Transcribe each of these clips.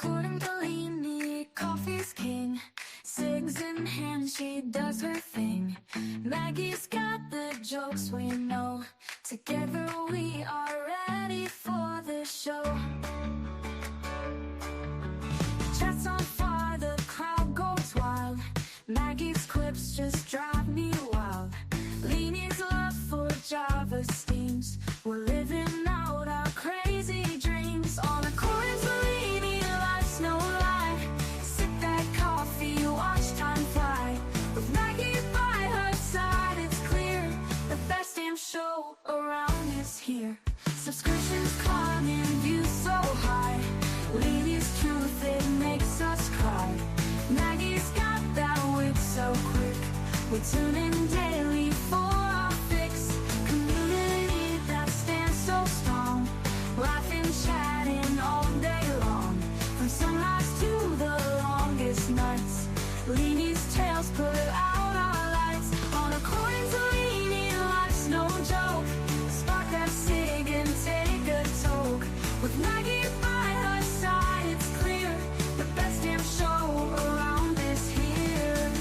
According to Leanie, coffee's king. Cigs in hand, she does her thing. Maggie's got the jokes we know. Together we are ready for the show. Chat's on fire, the crowd goes wild. Maggie's clips just drive me wild. Leanie's love for Java steams. We're living out our crazy dreams. On According to Leanie, life's no lie. Sip that coffee, watch time fly. With Maggie by her side, it's clear the best damn show around is here. Subscriptions climbing, views so high. Leanie's truth, it makes us cry. Maggie's got that wit so quick. We tune in daily for our fix. Community that stands so strong. Laughing, chatting all day long. From sunrise to the longest nights. Leanie's tales put out our lights. On According to Leanie, life's no joke. Spark that cig and take a toke. With Maggie by her side, it's clear the best damn show around is here.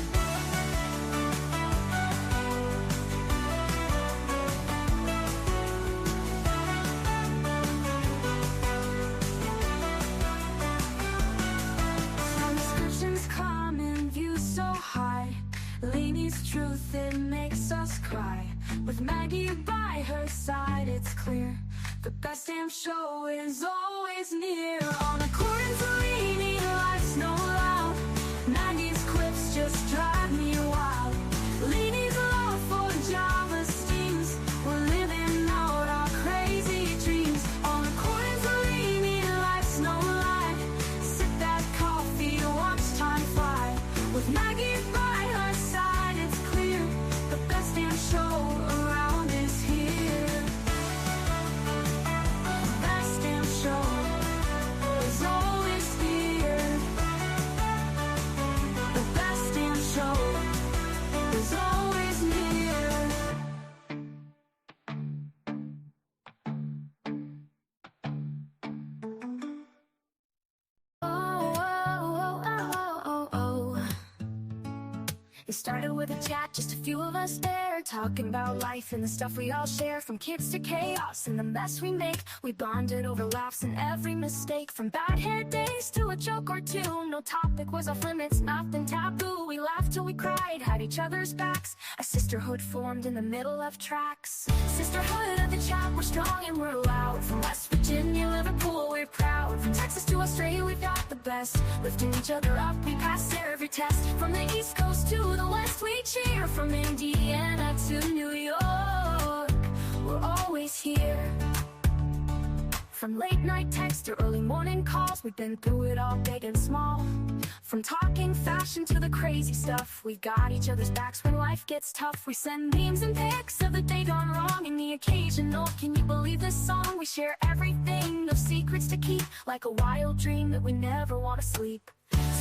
Subscriptions climbing, views so high. Leanie's truth, it makes us cry. With Maggie by her side, it's clear the best damn show is always near. On According to Leanie, life's no loud. Maggie's clips just drive me wild. Leanie's love for Java steams. We're living out our crazy dreams. On According to Leanie, life's no lie. Sip that coffee, watch time fly. With Maggie by her side, it's clear the best damn show around is here. Best damn show is always here. The best damn show is always near. Oh, oh, oh, oh, oh, oh. It started with a chat, just a few of us there, talking about life and the stuff we all share. From kids to chaos and the mess we make, we bonded over laughs and every mistake. From bad hair days to a joke or two, no topic was off limits, nothing taboo. We laughed till we cried, had each other's backs. A sisterhood formed in the middle of tracks. Sisterhood of the chat, we're strong and we're loud. From West Virginia, Liverpool, we're proud. From Texas to Australia, we've got the best. Lifting each other up, we pass every test. From the East Coast to the West, we cheer. From Indiana to New York, we're always here. From late night texts to early morning calls, we've been through it all, big and small. From talking fashion to the crazy stuff, we've got each other's backs when life gets tough. We send memes and pics of the day gone wrong and the occasional "can you believe this song?" We share everything, no secrets to keep, like a wild dream that we never want to sleep.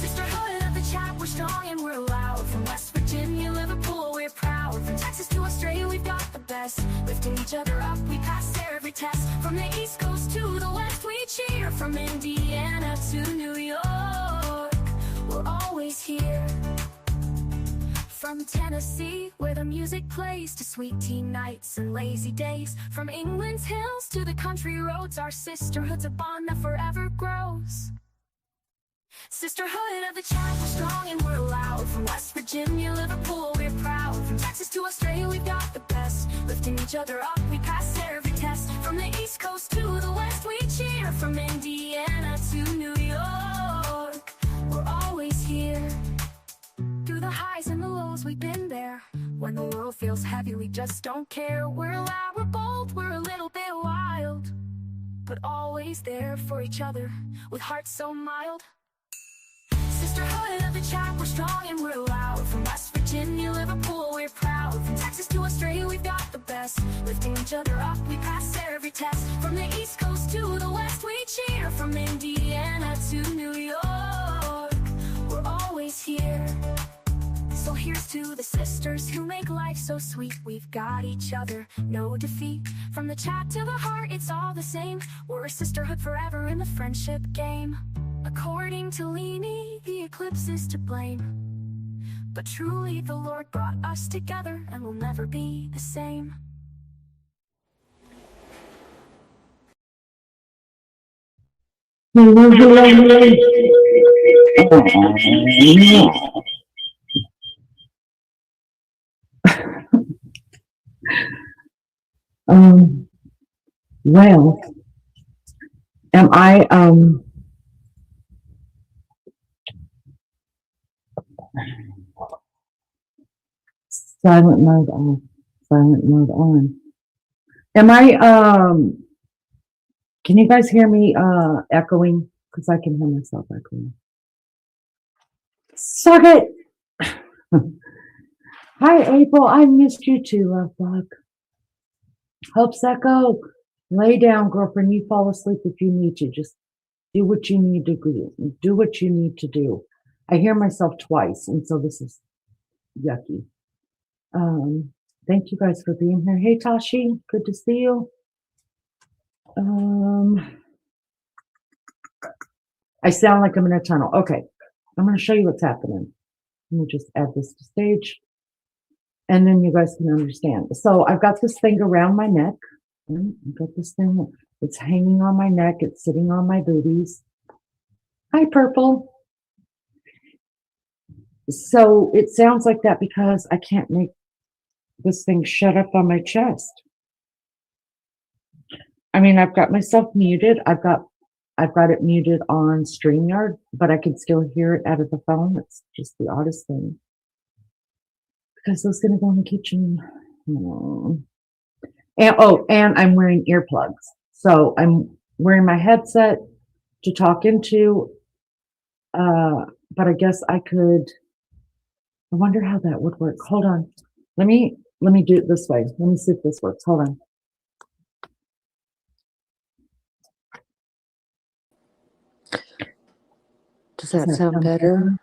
Sisterhood of the chat, we're strong and we're loud. From West Virginia, Liverpool, we're proud. From Texas to Australia, we've got the best. Lifting each other up, we pass every test. From the East Coast to the West, we cheer. From Indiana to New York, we're always here. From Tennessee, where the music plays, to sweet tea nights and lazy days. From England's hills to the country roads, our sisterhood's a bond that forever grows. Sisterhood of the chat, we're strong and we're loud. From West Virginia, Liverpool, we're proud. From Texas to Australia, we've got the best. Lifting each other up, we pass every test. From the East Coast to the West, we cheer. From Indiana to New York, we're always here. Through the highs and the lows, we've been there. When the world feels heavy, we just don't care. We're loud, we're bold, we're a little bit wild, but always there for each other, with hearts so mild. Sisterhood of the chat, we're strong and we're loud. From West Virginia, Liverpool, we're proud. From Texas to Australia, we've got the best. Lifting each other up, we pass every test. From the East Coast to the West, we cheer. From Indiana to New York, we're always here. So here's to the sisters who make life so sweet. We've got each other, no defeat. From the chat to the heart, it's all the same. We're a sisterhood forever in the friendship game. According to Leany, the eclipse is to blame. But truly the Lord brought us together, and we'll never be the same. Hello, hello, hello. Well, am I silent mode off? Silent mode on. Am I can you guys hear me echoing? Because I can hear myself echoing. Suck it! Hi April, I missed you too, love bug. Hopes echo. Lay down, girlfriend. You fall asleep if you need to. Just do what you need to do. Do what you need to do. I hear myself twice, and so this is yucky. Thank you guys for being here. Hey Tashi, good to see you. I sound like I'm in a tunnel. Okay, I'm going to show you what's happening. Let me just add this to stage, and then you guys can understand. So I've got this thing around my neck. I've got this thing. It's hanging on my neck. It's sitting on my boobies. Hi, Purple. So it sounds like that because I can't make this thing shut up on my chest. I mean, I've got myself muted. I've got it muted on StreamYard, but I can still hear it out of the phone. It's just the oddest thing. Because I was going to go in the kitchen. And I'm wearing earplugs. So I'm wearing my headset to talk into. But I guess I could. I wonder how that would work. Hold on. Let me do it this way. Let me see if this works. Hold on. Does that sound better?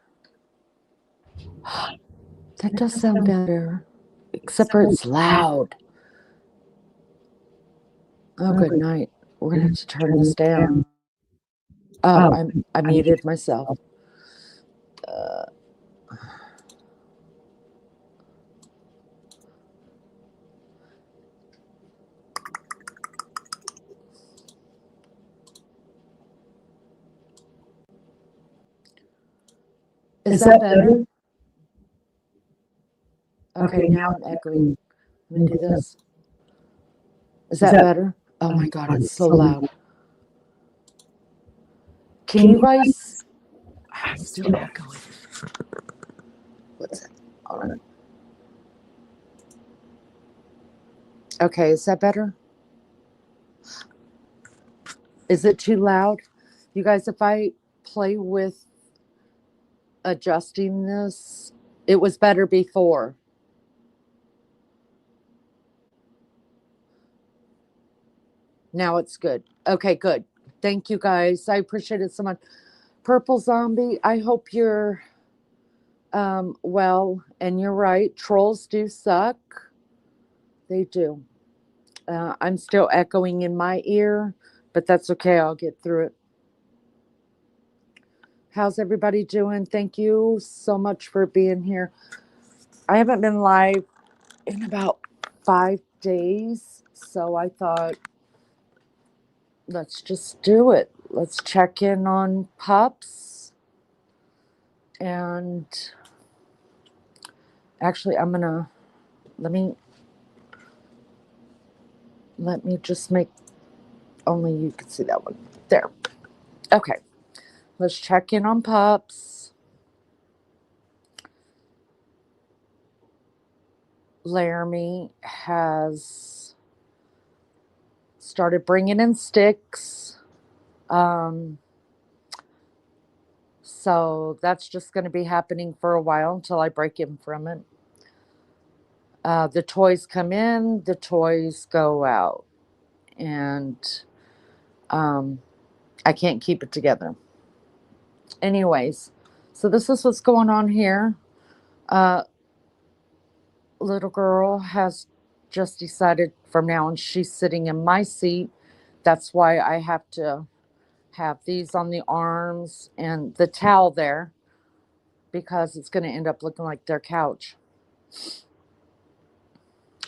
That does sound better. Except for it's loud. Oh, good night. We're going to have to turn this down. Oh, I muted myself. Is that better? Okay, now I'm echoing. Let me do this. Is that better? Oh my God, it's so loud. Can you guys... I'm still echoing. What's that? Hold on. Okay, is that better? Is it too loud? You guys, if I play with adjusting this, it was better before. Now it's good. Okay, good. Thank you guys. I appreciate it so much. Purple Zombie, I hope you're well, and you're right. Trolls do suck. They do. I'm still echoing in my ear, but that's okay. I'll get through it. How's everybody doing? Thank you so much for being here. I haven't been live in about 5 days, so I thought, let's just do it. Let's check in on pups. And actually, I'm going to, let me just make, only you can see that one. There. Okay. Let's check in on pups. Laramie has started bringing in sticks. So that's just going to be happening for a while until I break him from it. The toys come in, the toys go out. And I can't keep it together. Anyways, so this is what's going on here. Little girl has just decided from now on she's sitting in my seat. That's why I have to have these on the arms and the towel there because it's going to end up looking like their couch.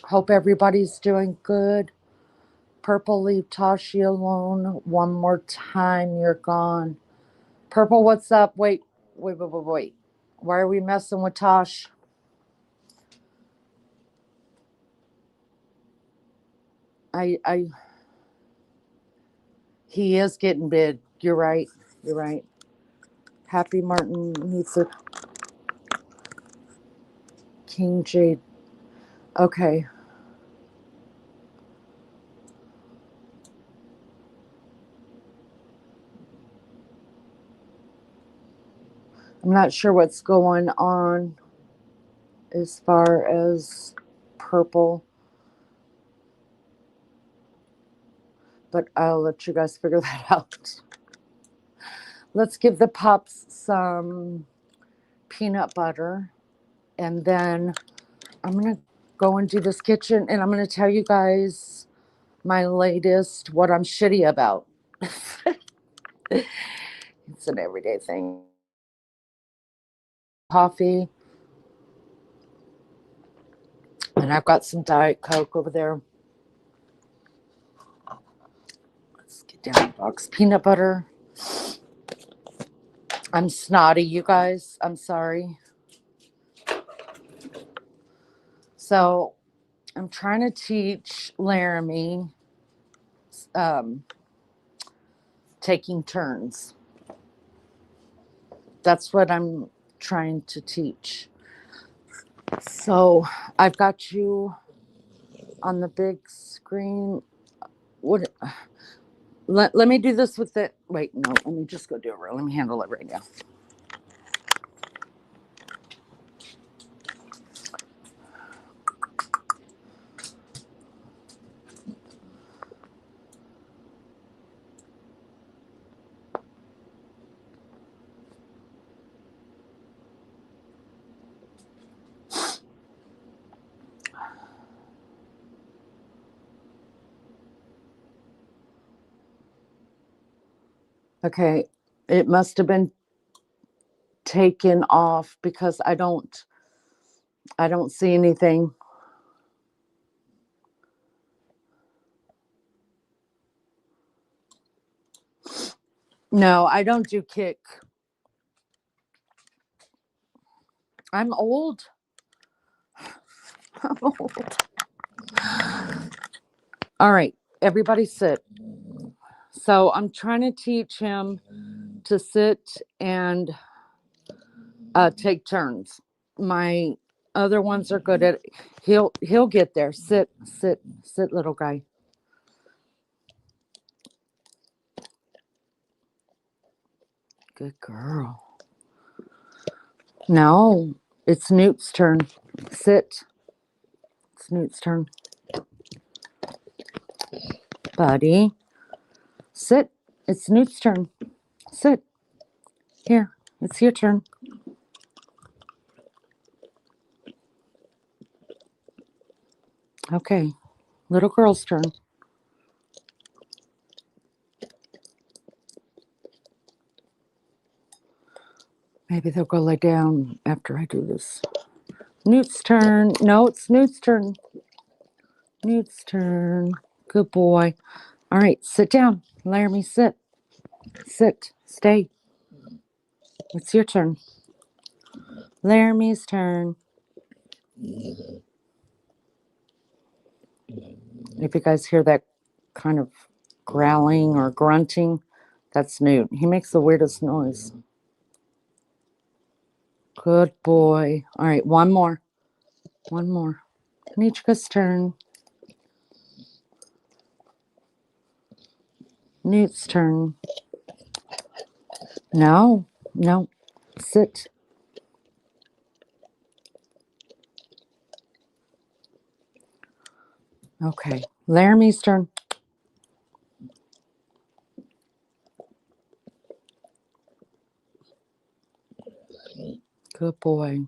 Hope everybody's doing good. Purple, leave Tashi alone. One more time, you're gone. Purple, what's up? Wait. Why are we messing with Tosh? He is getting big. You're right. Happy Martin needs a King Jade. Okay. I'm not sure what's going on as far as Purple, but I'll let you guys figure that out. Let's give the pups some peanut butter, and then I'm going to go and do this kitchen, and I'm going to tell you guys my latest, what I'm shitty about. It's an everyday thing. Coffee. And I've got some Diet Coke over there. Let's get down the box. Peanut butter. I'm snotty, you guys. I'm sorry. So I'm trying to teach Laramie taking turns. That's what I'm trying to teach. So I've got you on the big screen. Let me do this with it. Wait, no, let me just go do it. Let me handle it right now. Okay, it must have been taken off because I don't see anything. No, I don't do Kick. I'm old. I'm old. All right, everybody sit. So I'm trying to teach him to sit and take turns. My other ones are good at it. He'll get there. Sit, little guy. Good girl. No, it's Newt's turn. Sit. It's Newt's turn. Buddy. Sit. It's Newt's turn. Sit. Here. It's your turn. Okay. Little girl's turn. Maybe they'll go lay down after I do this. Newt's turn. No, it's Newt's turn. Newt's turn. Good boy. All right, sit down. Laramie, sit. Sit. Stay. It's your turn. Laramie's turn. If you guys hear that kind of growling or grunting, that's Newt. He makes the weirdest noise. Good boy. All right, one more. Nichika's turn. Newt's turn. No. Sit. Okay. Laramie's turn. Good boy.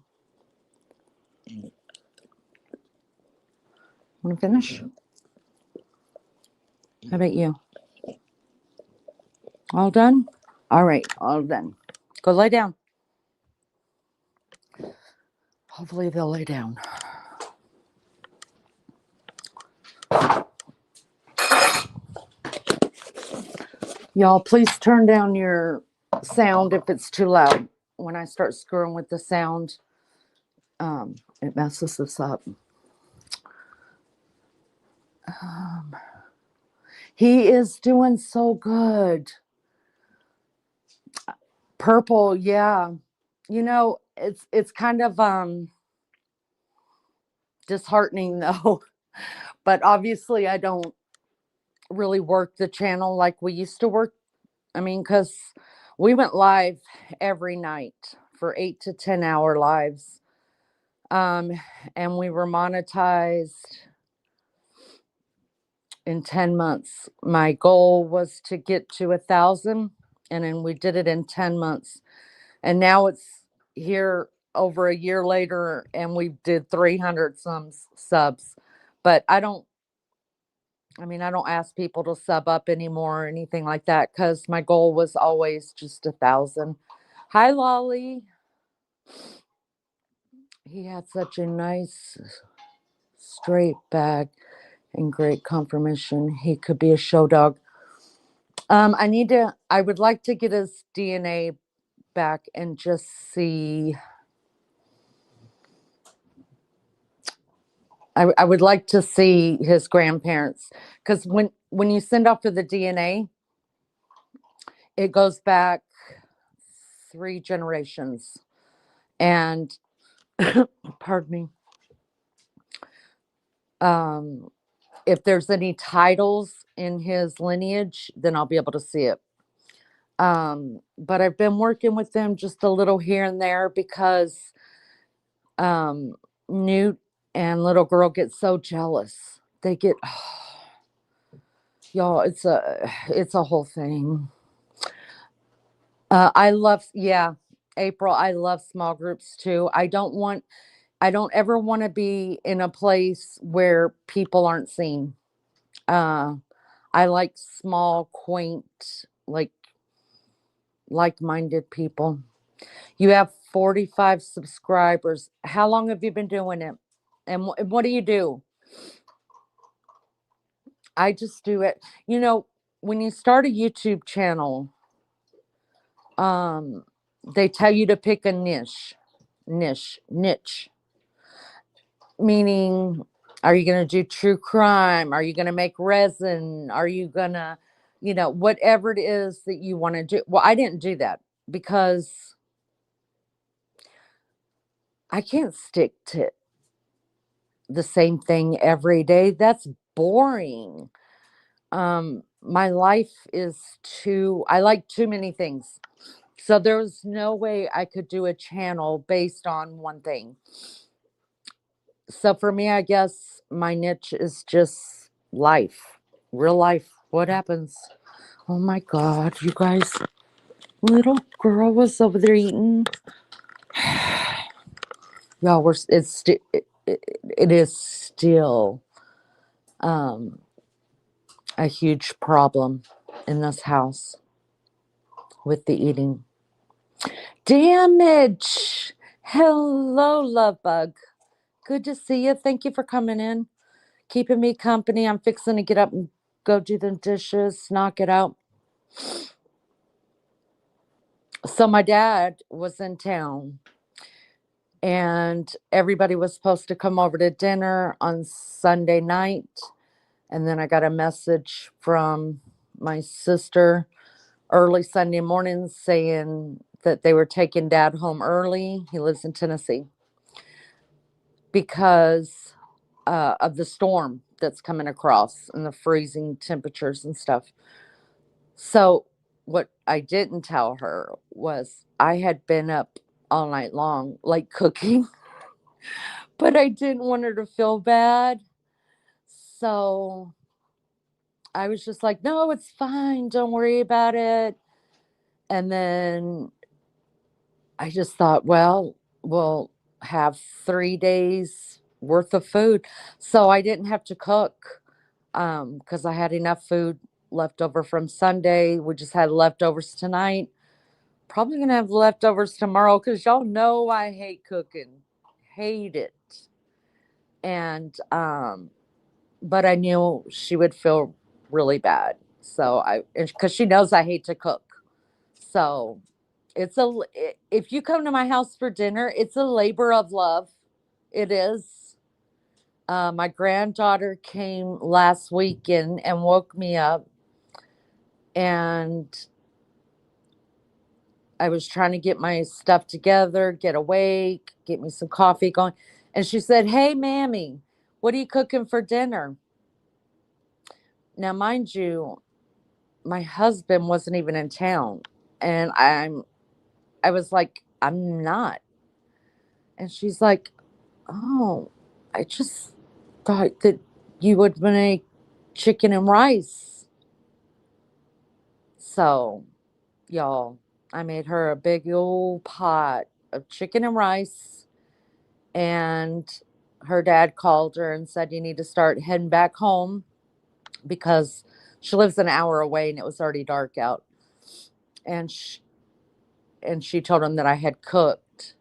Want to finish? How about you? All done? All right, all done. Go lay down. Hopefully they'll lay down. Y'all, please turn down your sound if it's too loud. When I start screwing with the sound, it messes us up. He is doing so good. Purple, yeah. You know, it's kind of disheartening though. But obviously I don't really work the channel like we used to work. I mean, because we went live every night for 8 to 10 hour lives. And we were monetized in 10 months. My goal was to get to 1,000, and then we did it in 10 months. And now it's here over a year later, and we did 300 some subs. But I don't ask people to sub up anymore or anything like that because my goal was always just 1,000. Hi, Lolly. He had such a nice straight bag and great conformation. He could be a show dog. I would like to get his DNA back and just see. I would like to see his grandparents because when you send off for the DNA, it goes back 3 generations. And pardon me. If there's any titles in his lineage, then I'll be able to see it. But I've been working with them just a little here and there because Newt and little girl get so jealous. They get, y'all, it's a whole thing. April, I love small groups too. I don't ever want to be in a place where people aren't seen. I like small, quaint, like-minded people. You have 45 subscribers. How long have you been doing it? And what do you do? I just do it. You know, when you start a YouTube channel, they tell you to pick a niche, meaning, are you going to do true crime? Are you going to make resin? Are you going to, whatever it is that you want to do? Well, I didn't do that because I can't stick to the same thing every day. That's boring. My life is I like too many things. So there was no way I could do a channel based on one thing. So for me, I guess my niche is just life, real life. What happens? Oh my God, you guys, little girl was over there eating. Y'all, it is still a huge problem in this house with the eating. Damage. Hello, love bug. Good to see you. Thank you for coming in, keeping me company. I'm fixing to get up and go do the dishes, knock it out. So my dad was in town and everybody was supposed to come over to dinner on Sunday night. And then I got a message from my sister early Sunday morning saying that they were taking dad home early. He lives in Tennessee because of the storm that's coming across and the freezing temperatures and stuff. So what I didn't tell her was I had been up all night long, like cooking, but I didn't want her to feel bad. So I was just like, no, it's fine. Don't worry about it. And then I just thought, well, we'll have 3 days worth of food. So I didn't have to cook because I had enough food leftover from Sunday. We just had leftovers tonight. Probably gonna have leftovers tomorrow because y'all know I hate cooking. Hate it. And but I knew she would feel really bad. So because she knows I hate to cook. So if you come to my house for dinner, it's a labor of love. It is. My granddaughter came last weekend and woke me up, and I was trying to get my stuff together, get awake, get me some coffee going. And she said, "Hey, Mammy, what are you cooking for dinner?" Now, mind you, my husband wasn't even in town. And I was like, "I'm not." And she's like, "Oh, I just thought that you would make chicken and rice." So, y'all, I made her a big old pot of chicken and rice. And her dad called her and said, "You need to start heading back home," because she lives an hour away and it was already dark out. And she told him that I had cooked.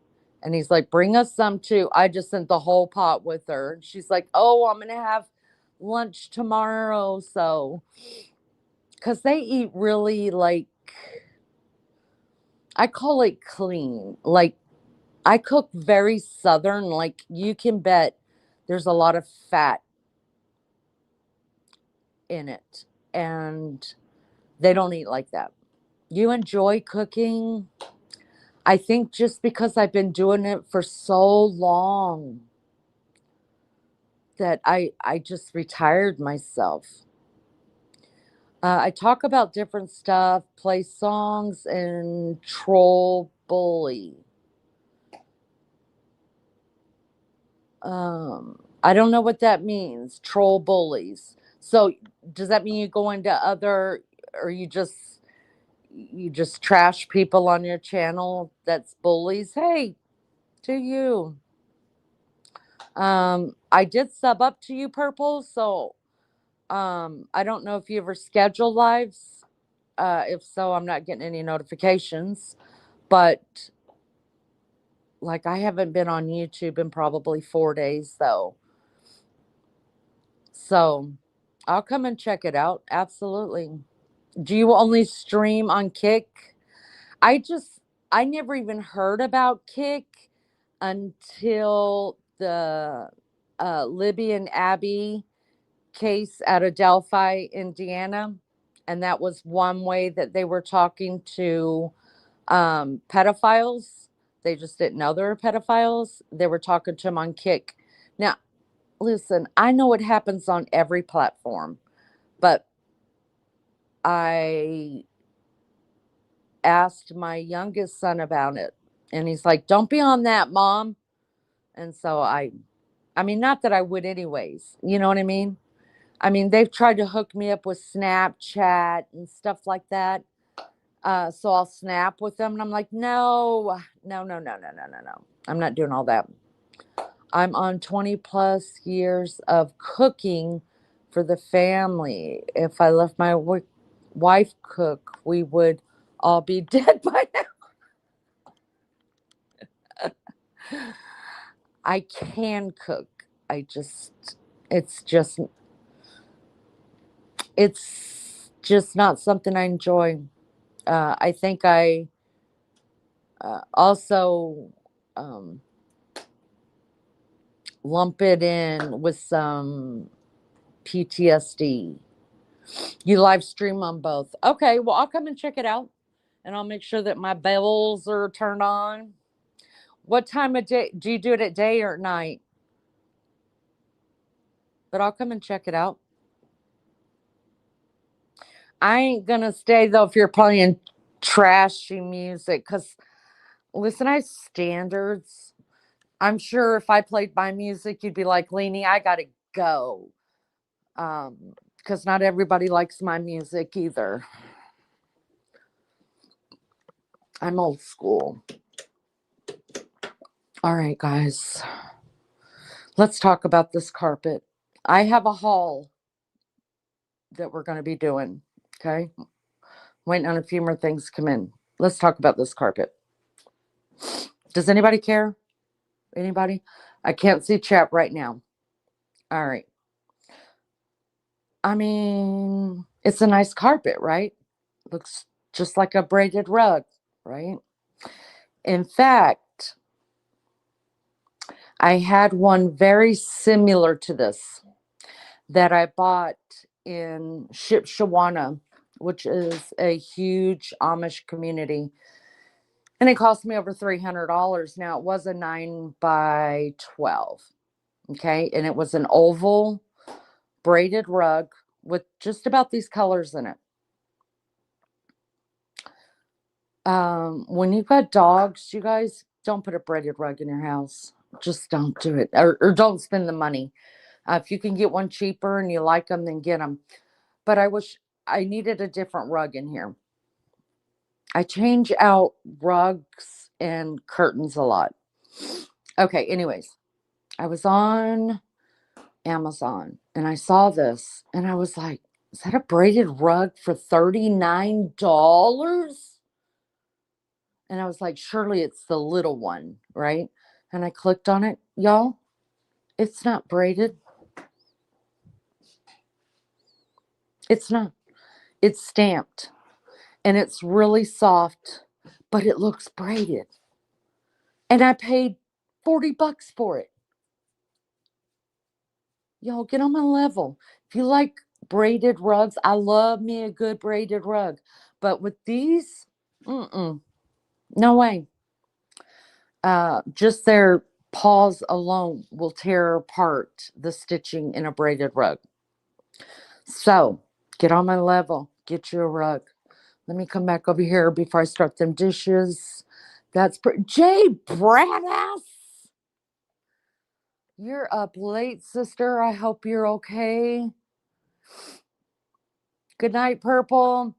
And he's like, "Bring us some too." I just sent the whole pot with her. And she's like, "Oh, I'm going to have lunch tomorrow." So, because they eat really like, I call it clean. Like, I cook very southern. Like, you can bet there's a lot of fat in it. And they don't eat like that. You enjoy cooking? I think just because I've been doing it for so long that I just retired myself. I talk about different stuff, play songs, and troll bully. I don't know what that means. Troll bullies. So does that mean you go into other, or you just trash people on your channel? That's bullies. Hey, to you. I did sub up to you, Purple. So I don't know if you ever schedule lives. If so, I'm not getting any notifications. But like, I haven't been on YouTube in probably 4 days though. So I'll come and check it out. Absolutely. Do you only stream on Kick? I just I never even heard about Kick until the Libby and Abby case out of Delphi, Indiana. And that was one way that they were talking to pedophiles. They just didn't know they were pedophiles. They were talking to them on Kick. Now, listen, I know it happens on every platform, but I asked my youngest son about it. And he's like, "Don't be on that, Mom." And so I mean, not that I would anyways. You know what I mean? I mean, they've tried to hook me up with Snapchat and stuff like that. So I'll snap with them. And I'm like, no, no, no, no, no, no, no, no. I'm not doing all that. I'm on 20 plus years of cooking for the family. If I left my wife cook, we would all be dead by now. I can cook. I just, it's just, it's just not something I enjoy. I think I also lump it in with some PTSD. You live stream on both. Okay, well, I'll come and check it out, and I'll make sure that my bells are turned on. What time of day do you do it, at day or at night? But I'll come and check it out. I ain't gonna stay though if you're playing trashy music, because listen, I have standards. I'm sure if I played my music, you'd be like, "Leanie, I gotta go." Because not everybody likes my music either. I'm old school. All right, guys. Let's talk about this carpet. I have a haul that we're going to be doing. Okay. Waiting on a few more things to come in. Let's talk about this carpet. Does anybody care? Anybody? I can't see chat right now. All right. I mean, it's a nice carpet, right? Looks just like a braided rug, right? In fact, I had one very similar to this that I bought in Shipshewana, which is a huge Amish community. And it cost me over $300. Now, it was a 9 by 12. Okay. And it was an oval braided rug with just about these colors in it. When you've got dogs, you guys don't put a braided rug in your house. Just don't do it, or don't spend the money. If you can get one cheaper and you like them, then get them. But I wish I needed a different rug in here. I change out rugs and curtains a lot. Okay, anyways, I was on Amazon and I saw this and I was like, is that a braided rug for $39? And I was like, surely it's the little one, right? And I clicked on it. Y'all, it's not braided. It's not. It's stamped. And it's really soft, but it looks braided. And I paid $40 for it. Y'all, get on my level. If you like braided rugs, I love me a good braided rug. But with these, no way. Just their paws alone will tear apart the stitching in a braided rug. So get on my level. Get you a rug. Let me come back over here before I start them dishes. That's Jay Bradass. You're up late, sister. I hope you're okay. Good night, Purple.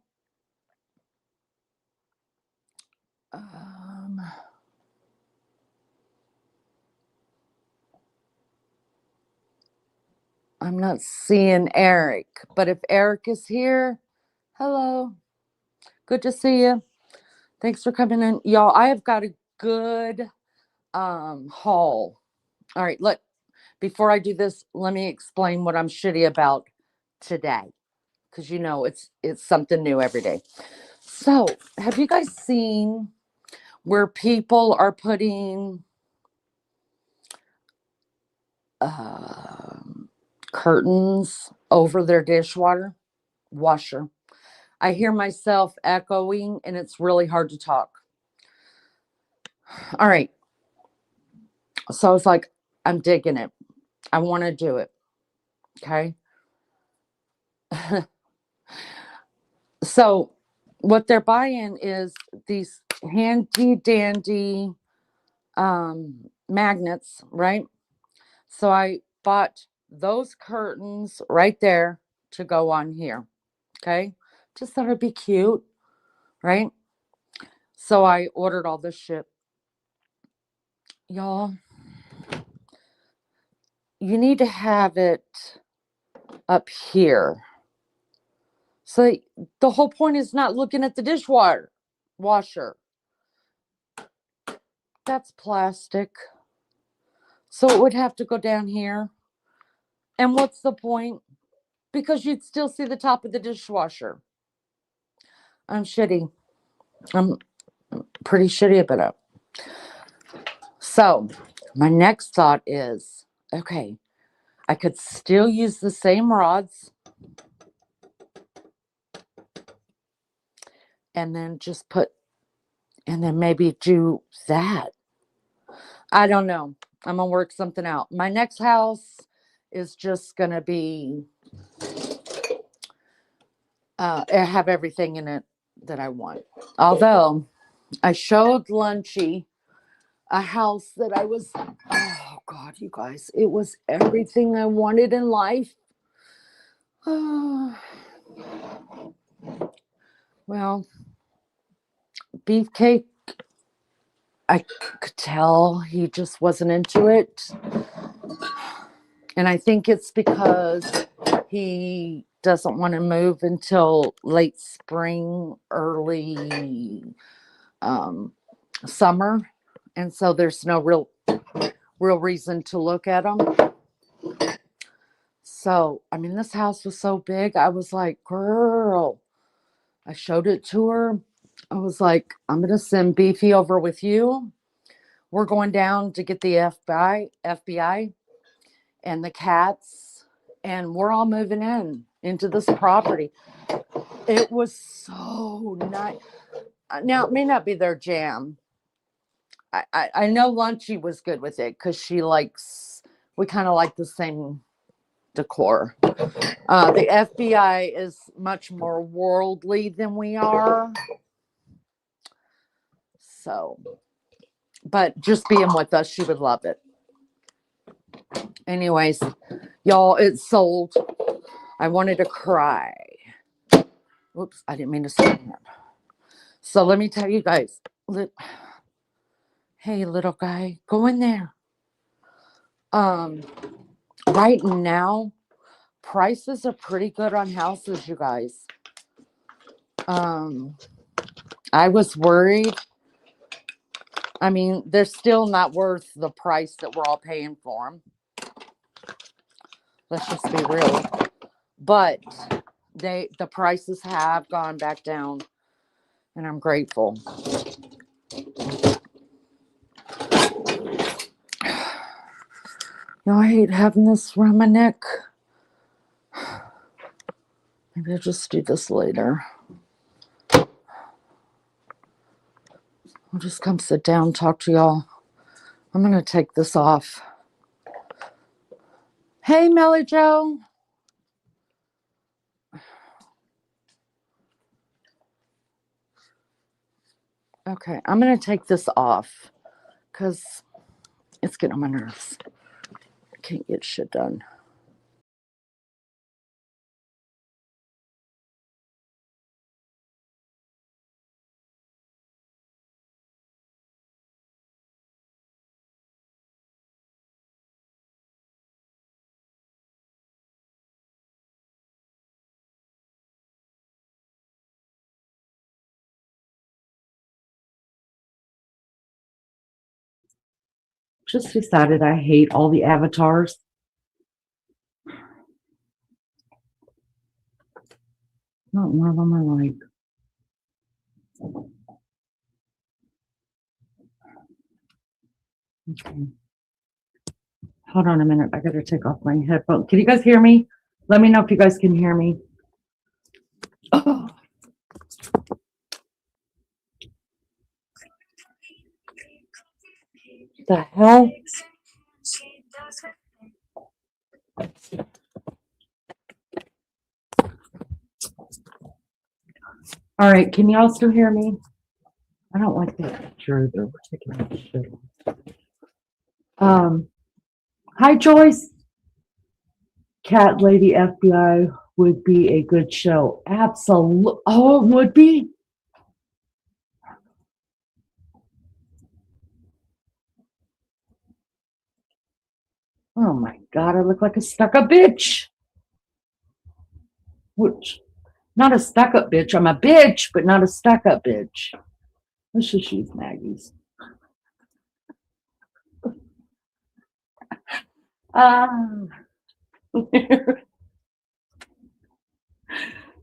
I'm not seeing Eric, but if Eric is here, hello. Good to see you. Thanks for coming in. Y'all, I have got a good haul. All right, look, before I do this, let me explain what I'm shitty about today. Because you know it's something new every day. So, have you guys seen where people are putting curtains over their washer? I hear myself echoing and it's really hard to talk. All right. So I was like, I'm digging it. I want to do it. Okay. So what they're buying is these handy dandy magnets, right? So I bought those curtains right there to go on here. Okay. Just thought it'd be cute, right? So I ordered all this shit. Y'all, you need to have it up here. So the whole point is not looking at the washer. That's plastic. So it would have to go down here. And what's the point? Because you'd still see the top of the dishwasher. I'm shitty. I'm pretty shitty about it. So my next thought is, okay, I could still use the same rods. And then just and then maybe do that. I don't know. I'm going to work something out. My next house is just going to be, have everything in it that I want. Although I showed Lunchy a house that I was, oh God, you guys, it was everything I wanted in life. Well, Beefcake, I could tell he just wasn't into it. And I think it's because he doesn't want to move until late spring, early summer. And so there's no real reason to look at them. So, I mean, this house was so big. I was like, girl, I showed it to her. I was like, I'm going to send Beefy over with you. We're going down to get the FBI and the cats, and we're all moving into this property. It was so nice. Now, it may not be their jam. I know Lunchy was good with it because we kind of like the same decor. The FBI is much more worldly than we are. So, but just being with us, she would love it. Anyways, y'all, it sold. I wanted to cry. Whoops, I didn't mean to say that. So let me tell you guys. Hey, little guy, go in there. Right now, prices are pretty good on houses, you guys. I was worried. I mean, they're still not worth the price that we're all paying for them. Let's just be real. But the prices have gone back down, and I'm grateful. You know, I hate having this around my neck. Maybe I'll just do this later. I'll just come sit down, talk to y'all. I'm going to take this off. Hey, Melly Joe. Okay, I'm going to take this off because it's getting on my nerves. I can't get shit done. Just decided I hate all the avatars. Not one of them I like. Okay. Hold on a minute. I gotta take off my headphones. Can you guys hear me? Let me know if you guys can hear me. Oh. The hell? All right, can y'all still hear me? I don't like that picture either. We're taking that shit. Hi, Joyce. Cat Lady FBI would be a good show. Absolutely. Oh, it would be. Oh my God, I look like a stuck-up bitch. Which, not a stuck-up bitch. I'm a bitch, but not a stuck-up bitch. Let's just use Maggie's.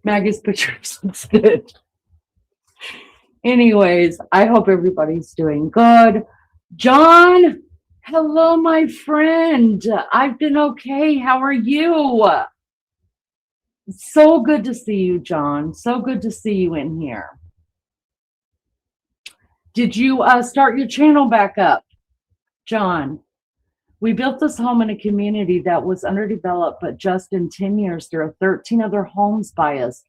Maggie's pictures instead. Anyways, I hope everybody's doing good. John, hello, my friend. I've been okay. How are you? So good to see you, John. So good to see you in here. Did you start your channel back up, John? We built this home in a community that was underdeveloped, but just in 10 years, there are 13 other homes by us.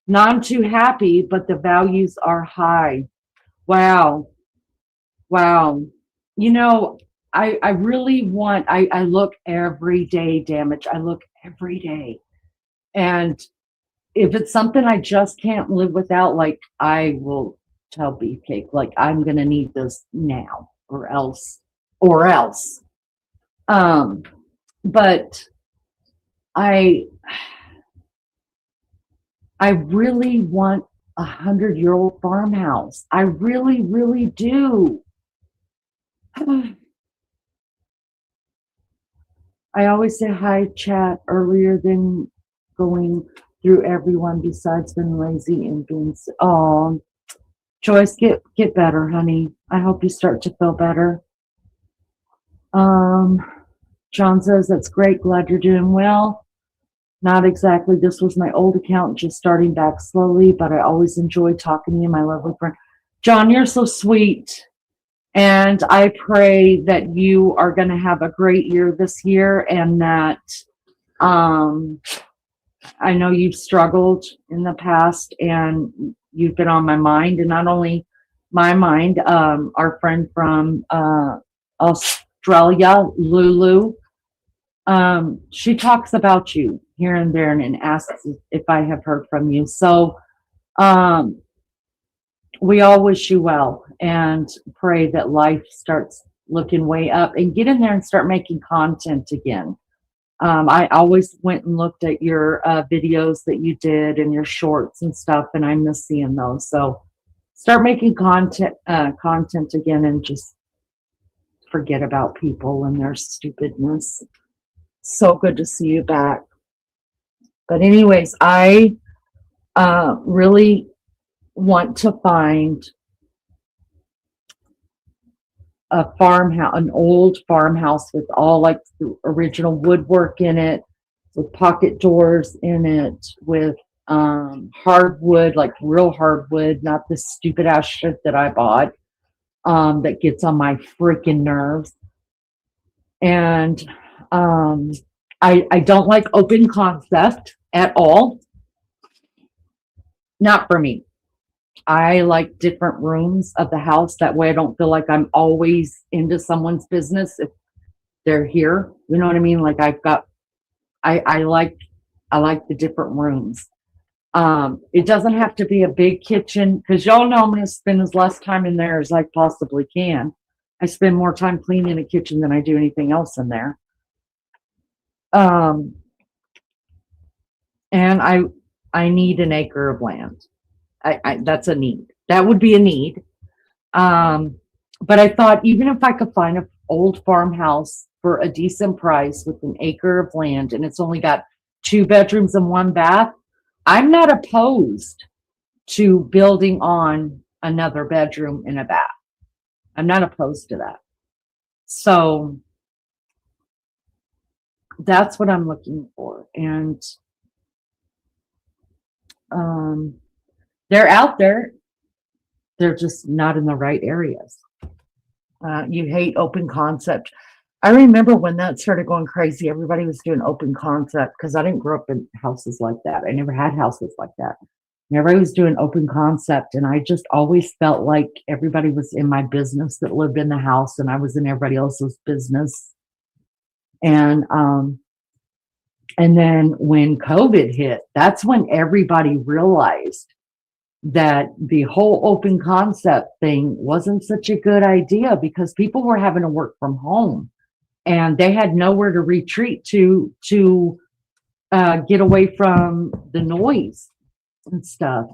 Not too happy, but the values are high. Wow. Wow. You know, I really want, I look every day, damage. I look every day. And if it's something I just can't live without, like I will tell Beefcake, like I'm going to need this now or else. But I really want 100-year-old farmhouse. I really, really do. I always say hi, chat, earlier than going through everyone besides being lazy and being. Oh, Joyce, get better, honey. I hope you start to feel better. John says that's great. Glad you're doing well. Not exactly. This was my old account, just starting back slowly, but I always enjoy talking to you, my lovely friend. John, you're so sweet. And I pray that you are going to have a great year this year and that I know you've struggled in the past and you've been on my mind, and not only my mind, our friend from Australia, Lulu, she talks about you here and there and asks if I have heard from you. So we all wish you well and pray that life starts looking way up, and get in there and start making content again. I always went and looked at your videos that you did and your shorts and stuff, and I miss seeing those. So start making content again, and just forget about people and their stupidness. So good to see you back. But anyways, I really want to find a farmhouse, an old farmhouse with all like the original woodwork in it, with pocket doors in it, with hardwood, like real hardwood, not this stupid ass shit that I bought that gets on my freaking nerves. And I don't like open concept at all. Not for me. I like different rooms of the house. That way I don't feel like I'm always into someone's business if they're here. You know what I mean? Like I like the different rooms. It doesn't have to be a big kitchen, because y'all know I'm going to spend as less time in there as I possibly can. I spend more time cleaning a kitchen than I do anything else in there. And I need an acre of land. That's a need. That would be a need. But I thought, even if I could find an old farmhouse for a decent price with an acre of land, and it's only got 2 bedrooms and 1 bath, I'm not opposed to building on another bedroom and a bath. I'm not opposed to that. So that's what I'm looking for. And they're out there. They're just not in the right areas. You hate open concept. I remember when that started going crazy, everybody was doing open concept, because I didn't grow up in houses like that. I never had houses like that. And everybody was doing open concept, and I just always felt like everybody was in my business that lived in the house, and I was in everybody else's business. And then when COVID hit, that's when everybody realized that the whole open concept thing wasn't such a good idea, because people were having to work from home and they had nowhere to retreat to get away from the noise and stuff.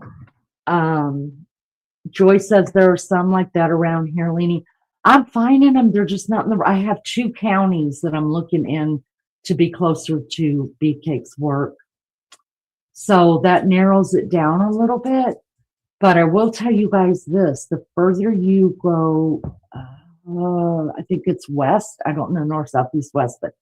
Joy says there are some like that around here, Leanie. I'm finding them. They're just not in the. I have 2 counties that I'm looking in to be closer to Beefcake's work. So that narrows it down a little bit. But I will tell you guys this: the further you go, I think it's west. I don't know, north, south, east, west, but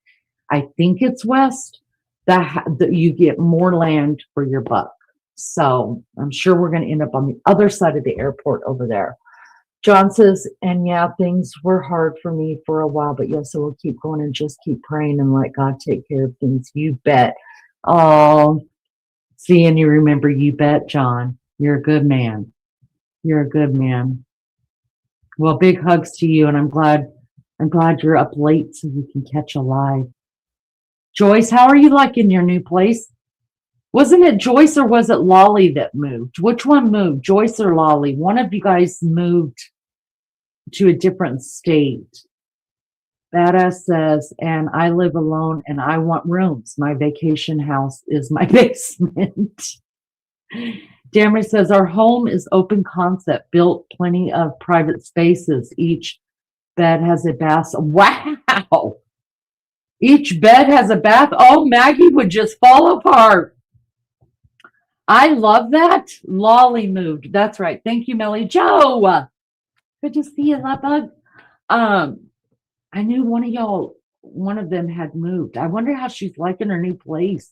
I think it's west. That you get more land for your buck. So I'm sure we're going to end up on the other side of the airport over there. John says, and yeah, things were hard for me for a while, but yes, so we'll keep going and just keep praying and let God take care of things. You bet. Oh, see, and you remember, you bet, John. You're a good man. You're a good man. Well, big hugs to you, and I'm glad you're up late so you can catch a live. Joyce, how are you liking your new place? Wasn't it Joyce or was it Lolly that moved? Which one moved, Joyce or Lolly? One of you guys moved to a different state. Badass says, and I live alone and I want rooms. My vacation house is my basement. Damage says our home is open concept, built plenty of private spaces. Each bed has a bath. Wow. Each bed has a bath. Oh, Maggie would just fall apart. I love that. Lolly moved. That's right. Thank you, Melly. Joe. Good to see you, love bug. I knew one of them had moved. I wonder how she's liking her new place.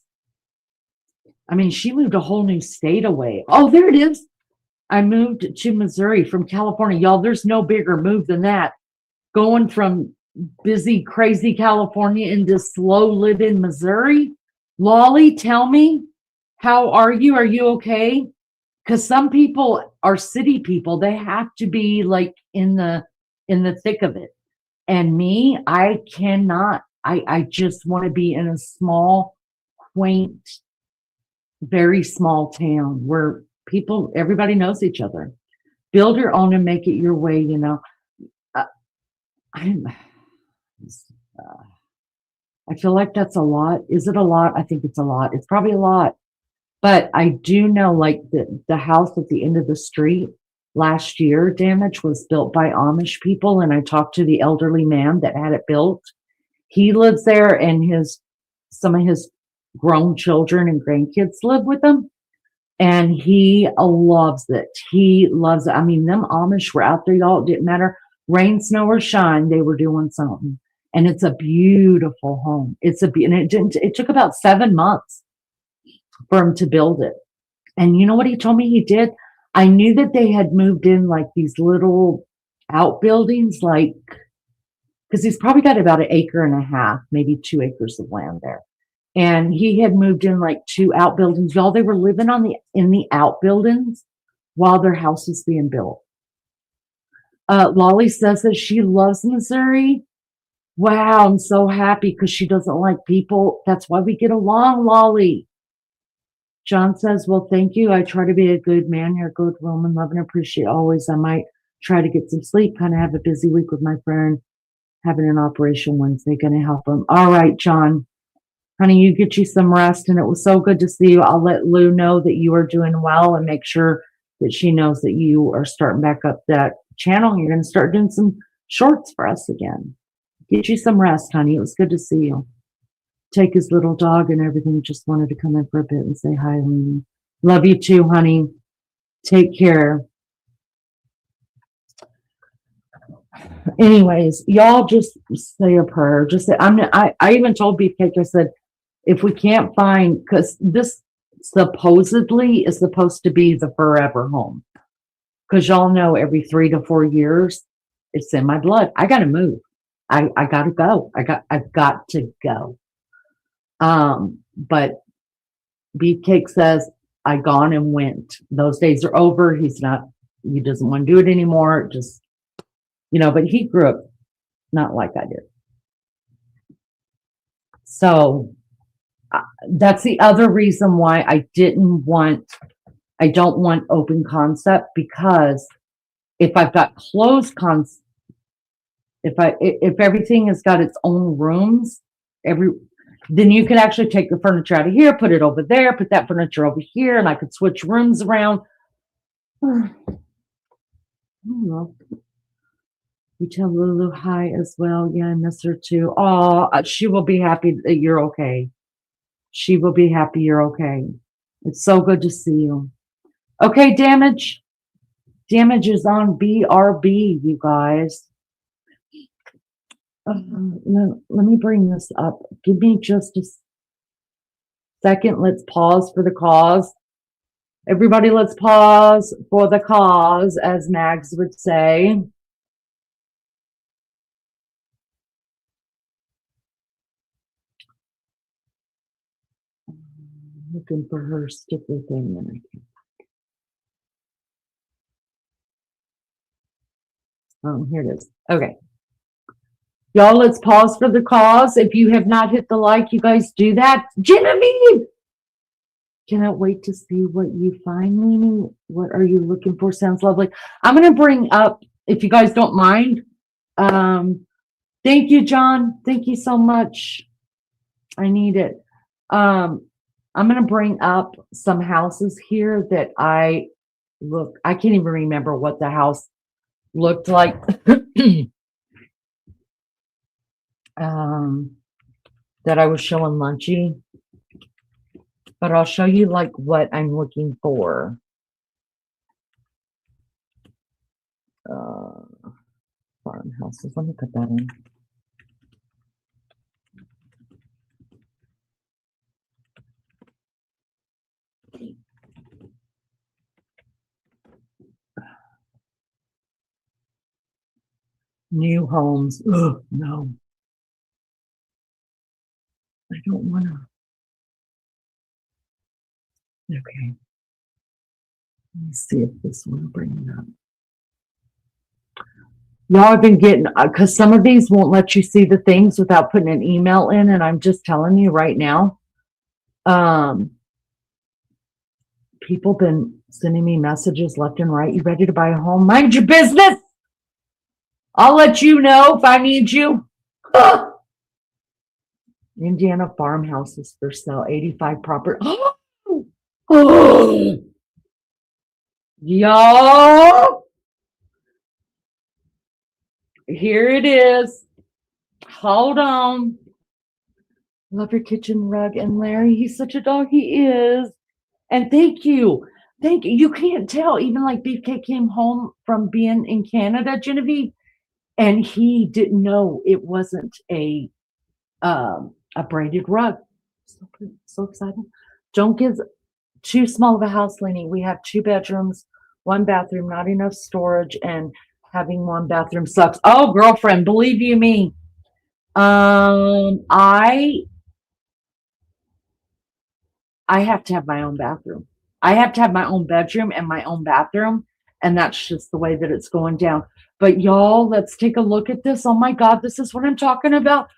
I mean, she moved a whole new state away. Oh, there it is. I moved to Missouri from California. Y'all, there's no bigger move than that. Going from busy, crazy California into slow living Missouri. Lolly, tell me, how are you? Are you okay? Because some people are city people. They have to be like in the thick of it. And me, I cannot. I just want to be in a small, quaint, very small town where everybody knows each other. Build your own and make it your way, you know. I feel like that's a lot. Is it a lot? I think it's a lot. It's probably a lot. But I do know, like, the house at the end of the street last year, Damage, was built by Amish people. And I talked to the elderly man that had it built. He lives there, and some of his grown children and grandkids live with him. And he loves it. He loves it. I mean, them Amish were out there, y'all. It didn't matter. Rain, snow, or shine, they were doing something. And it's a beautiful home. And it took about 7 months for him to build it. And you know what he told me he did? I knew that they had moved in like these little outbuildings, like, because he's probably got about 1.5 acres, maybe 2 acres of land there. And he had moved in like 2 outbuildings. Y'all, they were living in the outbuildings while their house was being built. Lolly says that she loves Missouri. Wow, I'm so happy because she doesn't like people. That's why we get along, Lolly. John says, well, thank you. I try to be a good man. You're a good woman. Love and appreciate always. I might try to get some sleep, kind of have a busy week with my friend, having an operation Wednesday, going to help him. All right, John. Honey, you get you some rest, and it was so good to see you. I'll let Lou know that you are doing well and make sure that she knows that you are starting back up that channel. You're going to start doing some shorts for us again. Get you some rest, honey. It was good to see you. Take his little dog and everything. Just wanted to come in for a bit and say hi, Lou. Love you too, honey. Take care. Anyways, y'all just say a prayer. Just say, I even told Beefcake, I said, if we can't find, because this supposedly is supposed to be the forever home. Because y'all know every 3 to 4 years, it's in my blood. I got to move. I got to go. I've got to go. But Beefcake says, I gone and went. Those days are over. He doesn't want to do it anymore. Just, but he grew up not like I did. So that's the other reason why I don't want open concept, because if I've got closed concept, if everything has got its own rooms, then you can actually take the furniture out of here, put it over there, put that furniture over here, and I could switch rooms around. I don't know. You tell Lulu hi as well. Yeah, I miss her too. Oh, she will be happy that you're okay. She will be happy you're okay. It's so good to see you. Okay, Damage. Damage is on BRB, you guys. Let me bring this up. Give me just a second. Let's pause for the cause. Everybody, let's pause for the cause, as Mags would say. Looking for her sticker thing, and I can't. Oh, here it is. Okay. Y'all, let's pause for the cause. If you have not hit the like, you guys do that. Genevieve! Cannot wait to see what you find, Mimi. What are you looking for? Sounds lovely. I'm going to bring up, if you guys don't mind. Thank you, John. Thank you so much. I need it. I'm going to bring up some houses here that I can't even remember what the house looked like. That I was showing Lunchy, but I'll show you like what I'm looking for. Farmhouses. Let me put that in. New homes. Ugh, no. I don't want to. Okay. Let me see if this one will bring it up. Y'all have been getting, because some of these won't let you see the things without putting an email in, and I'm just telling you right now. People been sending me messages left and right. You ready to buy a home? Mind your business. I'll let you know if I need you. Indiana farmhouses for sale, 85 property. Oh, y'all. Here it is. Hold on. Love your kitchen rug. And Larry, he's such a dog. He is. And thank you. Thank you. You can't tell. Even like Beefcake came home from being in Canada, Genevieve, and he didn't know it wasn't a braided rug. So excited. Don't give too small of a house, Lenny. We have 2 bedrooms, 1 bathroom, not enough storage, and having 1 bathroom sucks. Oh, girlfriend, believe you me. I have to have my own bathroom. I have to have my own bedroom and my own bathroom, and that's just the way that it's going down. But y'all, let's take a look at this. Oh my God, this is what I'm talking about.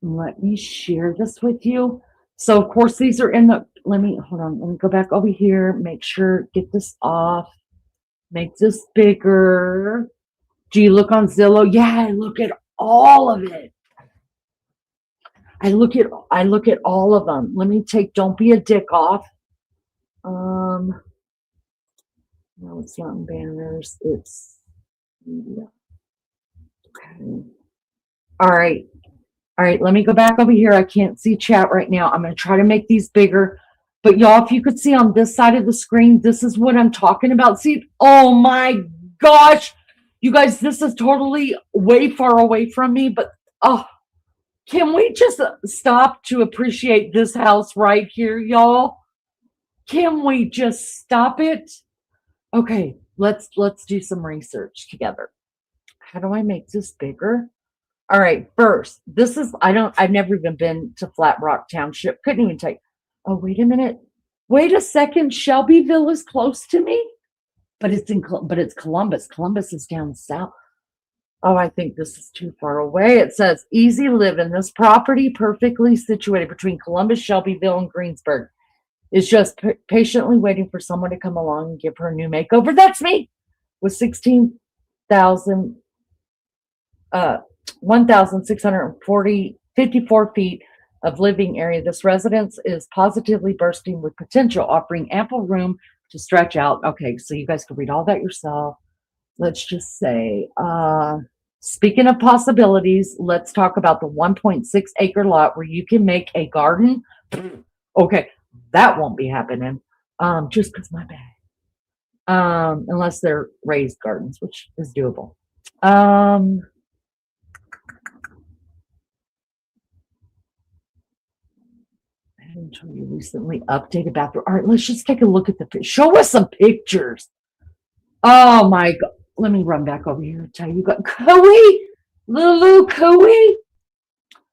Let me share this with you. So of course these are in the, hold on, let me go back over here, make sure, get this off, make this bigger. Do you look on Zillow? Yeah, I look at all of it. I look at all of them. Let me take Don't Be a Dick off. No, it's not in banners. It's media. Okay. All right. Let me go back over here. I can't see chat right now. I'm going to try to make these bigger. But y'all, if you could see on this side of the screen, this is what I'm talking about. See, oh my gosh. You guys, this is totally way far away from me. But, can we just stop to appreciate this house right here, y'all? Can we just stop it? Okay, let's do some research together. How do I make this bigger? All right, first, this is, I've never even been to Flat Rock Township. Couldn't even tell you. Oh, wait a minute. Wait a second. Shelbyville is close to me, but it's Columbus. Columbus is down south. Oh, I think this is too far away. It says easy living. This property perfectly situated between Columbus, Shelbyville, and Greensburg. Is just patiently waiting for someone to come along and give her a new makeover. That's me. With 1,654 feet of living area, this residence is positively bursting with potential, offering ample room to stretch out. Okay, so you guys can read all that yourself. Let's just say, speaking of possibilities, let's talk about the 1.6 acre lot where you can make a garden. Okay, that won't be happening. Just because my bad. Unless they're raised gardens, which is doable. I haven't told you recently updated bathroom. All right, let's just take a look at show us some pictures. Oh my God. Let me run back over here and tell you. Cooey, Lulu, Cooey,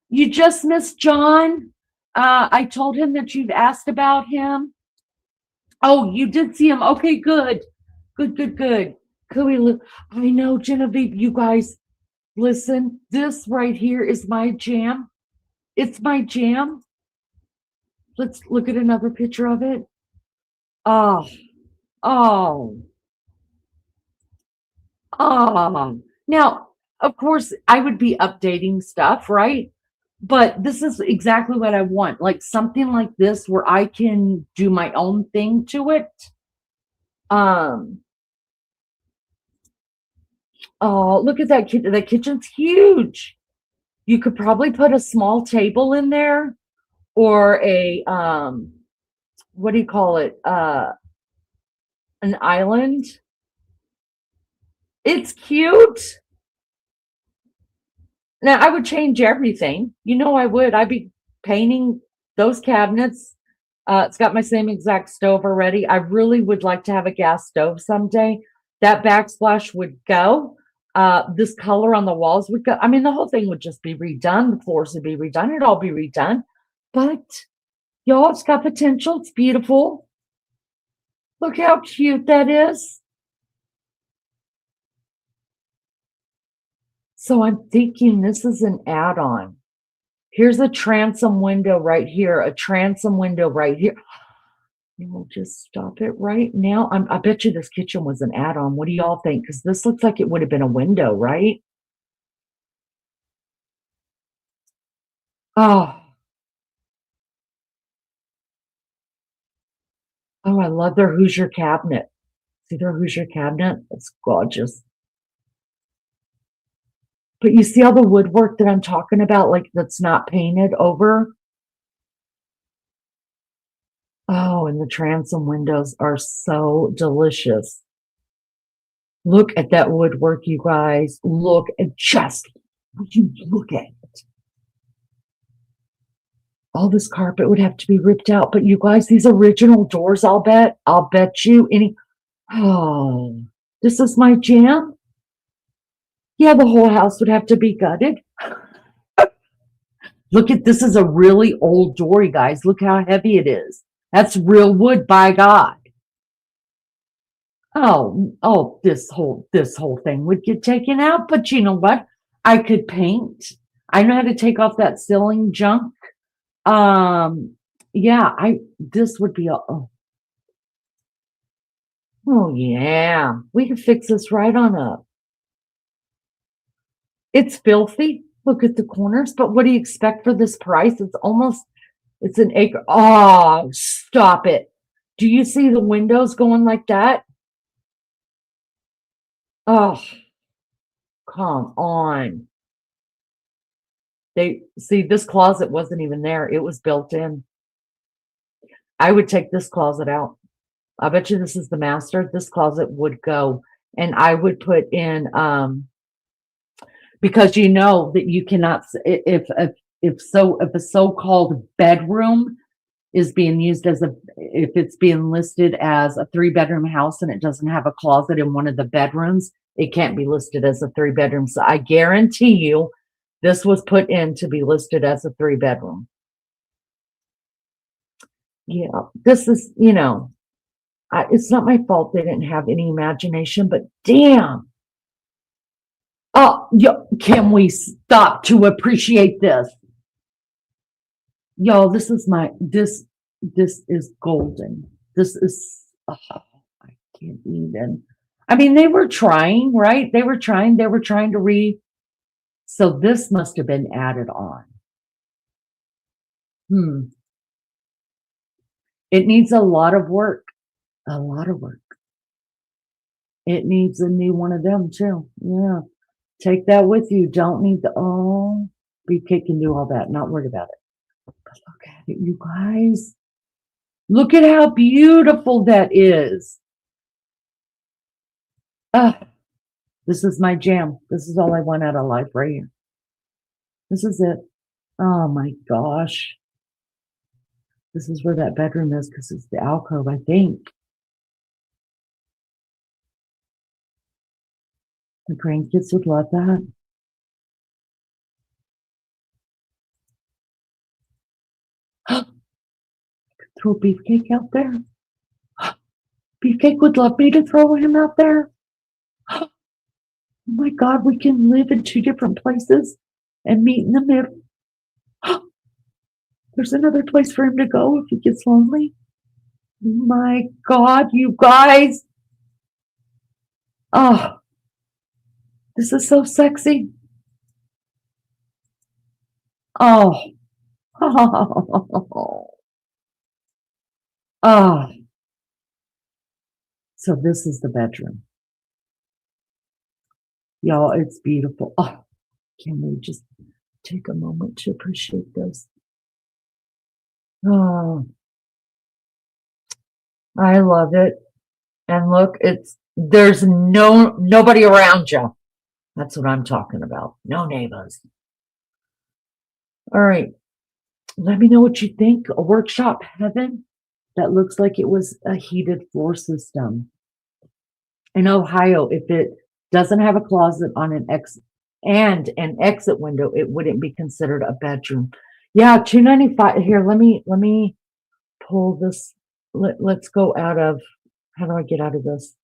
you just missed John. I told him that you'd asked about him. Oh, you did see him. Okay, good. Cooey, I know, Genevieve, you guys, listen, this right here is my jam. It's my jam. Let's look at another picture of it. Oh. Now, of course, I would be updating stuff, right? But this is exactly what I want. Like something like this where I can do my own thing to it. Um, oh, look at that kitchen. The kitchen's huge. You could probably put a small table in there or a what do you call it? An island. It's cute. Now I would change everything. You know I would. I'd be painting those cabinets. It's got my same exact stove already. I really would like to have a gas stove someday. That backsplash would go. This color on the walls would go. I mean, the whole thing would just be redone. The floors would be redone. It'd all be redone. But y'all, it's got potential. It's beautiful. Look how cute that is. So I'm thinking this is an add-on. Here's a transom window right here, a transom window right here. We'll just stop it right now. I bet you this kitchen was an add-on. What do y'all think? Because this looks like it would have been a window, right? Oh, I love their Hoosier cabinet. See their Hoosier cabinet? It's gorgeous. But you see all the woodwork that I'm talking about, like that's not painted over? Oh, and the transom windows are so delicious. Look at that woodwork, you guys. Look at look at it. All this carpet would have to be ripped out, but you guys, these original doors, I'll bet you oh, this is my jam. Yeah, the whole house would have to be gutted. Look at this is a really old door, you guys. Look how heavy it is. That's real wood, by God. Oh, this whole thing would get taken out, but you know what? I could paint. I know how to take off that ceiling junk. Yeah, this would be oh yeah, we can fix this right on up. It's filthy. Look at the corners, but what do you expect for this price? It's an acre. Oh, stop it. Do you see the windows going like that? Oh, come on. This closet wasn't even there. It was built in. I would take this closet out. I bet you this is the master. This closet would go. And I would put in, because you know that you cannot, if a so-called bedroom is being used if it's being listed as a 3-bedroom house and it doesn't have a closet in one of the bedrooms, it can't be listed as a 3-bedroom. So I guarantee you this was put in to be listed as a 3-bedroom. Yeah, this is, it's not my fault they didn't have any imagination, but damn. Oh, can we stop to appreciate this? Y'all, this is golden. This is, I can't even. I mean, they were trying, right? They were trying to so this must have been added on. It needs a lot of work. A lot of work. It needs a new one of them too. Yeah. Take that with you. Don't need Beefcake can do all that. Not worried about it. But look at it, you guys. Look at how beautiful that is. This is my jam. This is all I want out of life right here. This is it. Oh my gosh. This is where that bedroom is because it's the alcove, I think. The grandkids would love that. Throw Beefcake out there. Beefcake would love me to throw him out there. Oh my God, we can live in 2 different places and meet in the middle. There's another place for him to go if he gets lonely. My God, you guys. Oh, This is so sexy. Oh. Oh. So this is the bedroom. Y'all, it's beautiful. Oh, can we just take a moment to appreciate this? Oh, I love it. And look, there's nobody around you. That's what I'm talking about. No neighbors. All right. Let me know what you think. A workshop heaven that looks like it was a heated floor system. In Ohio, if it doesn't have a closet on an exit window, it wouldn't be considered a bedroom. Yeah, $295. Here, let me pull this. Let's go out of. How do I get out of this?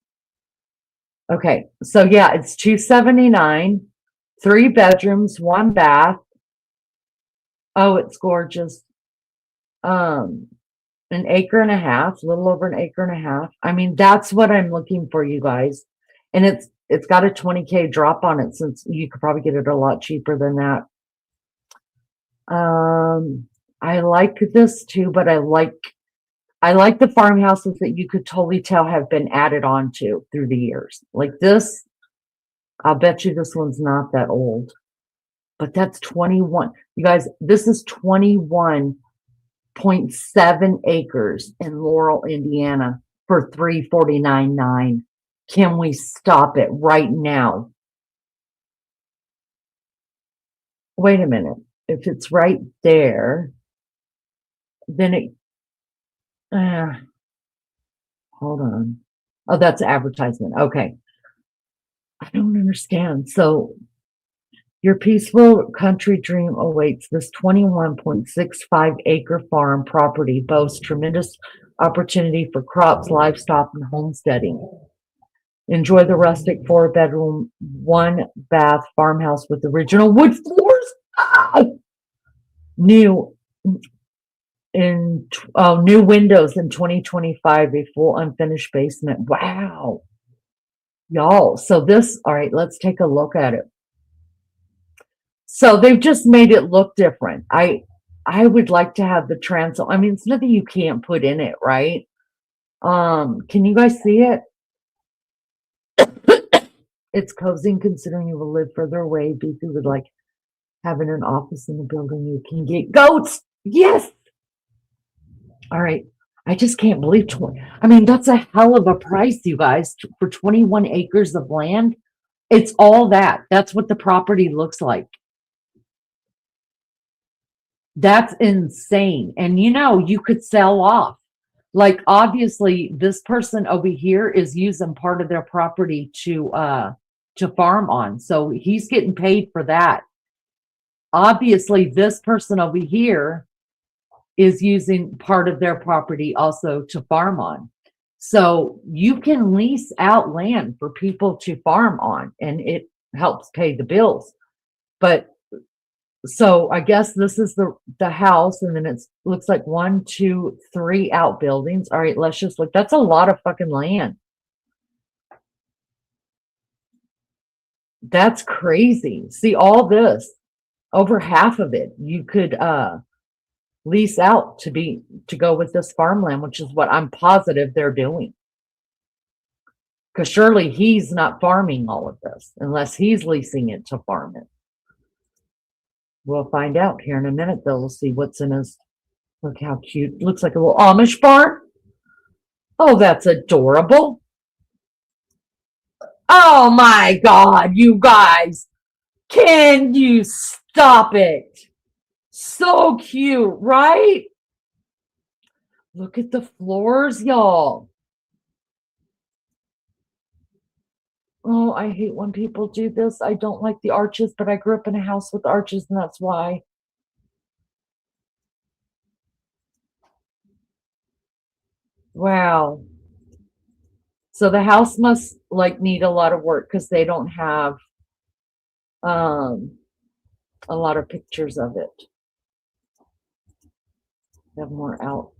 Okay, so yeah, it's $279, 3 bedrooms, 1 bath. Oh, it's gorgeous. An acre and a half, a little over an acre and a half. I mean, that's what I'm looking for, you guys. And it's got a 20K drop on it, since you could probably get it a lot cheaper than that. I like this too, but I like the farmhouses that you could totally tell have been added on to through the years. Like this, I'll bet you this one's not that old. But that's 21. You guys, this is 21.7 acres in Laurel, Indiana for $349,900. Can we stop it right now? Wait a minute. If it's right there, then it hold on. Oh, that's advertisement. Okay. I don't understand. So your peaceful country dream awaits. This 21.65 acre farm property boasts tremendous opportunity for crops, livestock, and homesteading. Enjoy the rustic 4-bedroom, 1-bath farmhouse with original wood floors. New windows in 2025, a full unfinished basement. Wow. Y'all, so this, all right, let's take a look at it. So they've just made it look different. I would like to have the transom. I mean, it's nothing you can't put in it, right? Can you guys see it? It's cozy considering you will live further away. Beefy would like having an office in the building. You can get goats. Yes. All right. I just can't believe I mean, that's a hell of a price, you guys, for 21 acres of land. It's all that. That's what the property looks like. That's insane. And you could sell off. Like, obviously, this person over here is using part of their property to farm on. So he's getting paid for that. Obviously, this person over here is using part of their property also to farm on. So you can lease out land for people to farm on, and it helps pay the bills. But so I guess this is the house, and then it looks like 1, 2, 3 outbuildings. All right, let's just look. That's a lot of fucking land. That's crazy. See, all this, over half of it, you could lease out to go with this farmland, which is what I'm positive they're doing. Because surely he's not farming all of this unless he's leasing it to farm it. We'll find out here in a minute, though. We'll see what's in his. Look how cute. Looks like a little Amish barn. Oh, that's adorable. Oh my God, you guys. Can you stop it? So cute, right? Look at the floors, y'all. Oh, I hate when people do this. I don't like the arches, but I grew up in a house with arches, and that's why. Wow. So the house must need a lot of work because they don't have a lot of pictures of it. Have more out. What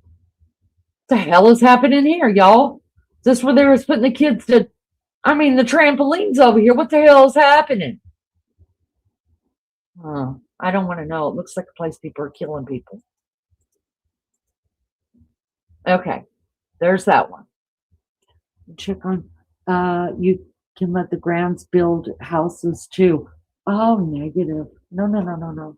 the hell is happening here, y'all? Is this where they was putting the kids to I mean, the trampoline's over here. What the hell is happening? I don't want to know. It looks like a place people are killing people. Okay, there's that one. Check on, you can let the grounds build houses too. Oh, negative. No, no, no, no, no.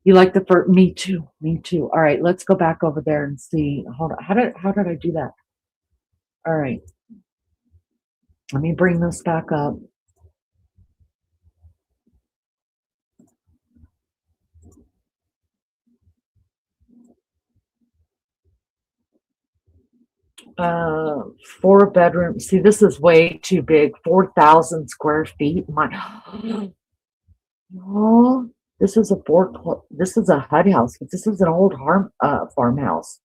You like the first? Me too. Me too. All right, let's go back over there and see. Hold on. How did I do that? All right. Let me bring this back up. Uh, 4 bedroom. See, this is way too big. 4,000 square feet. My, oh, this is this is a HUD house. This is an old farmhouse.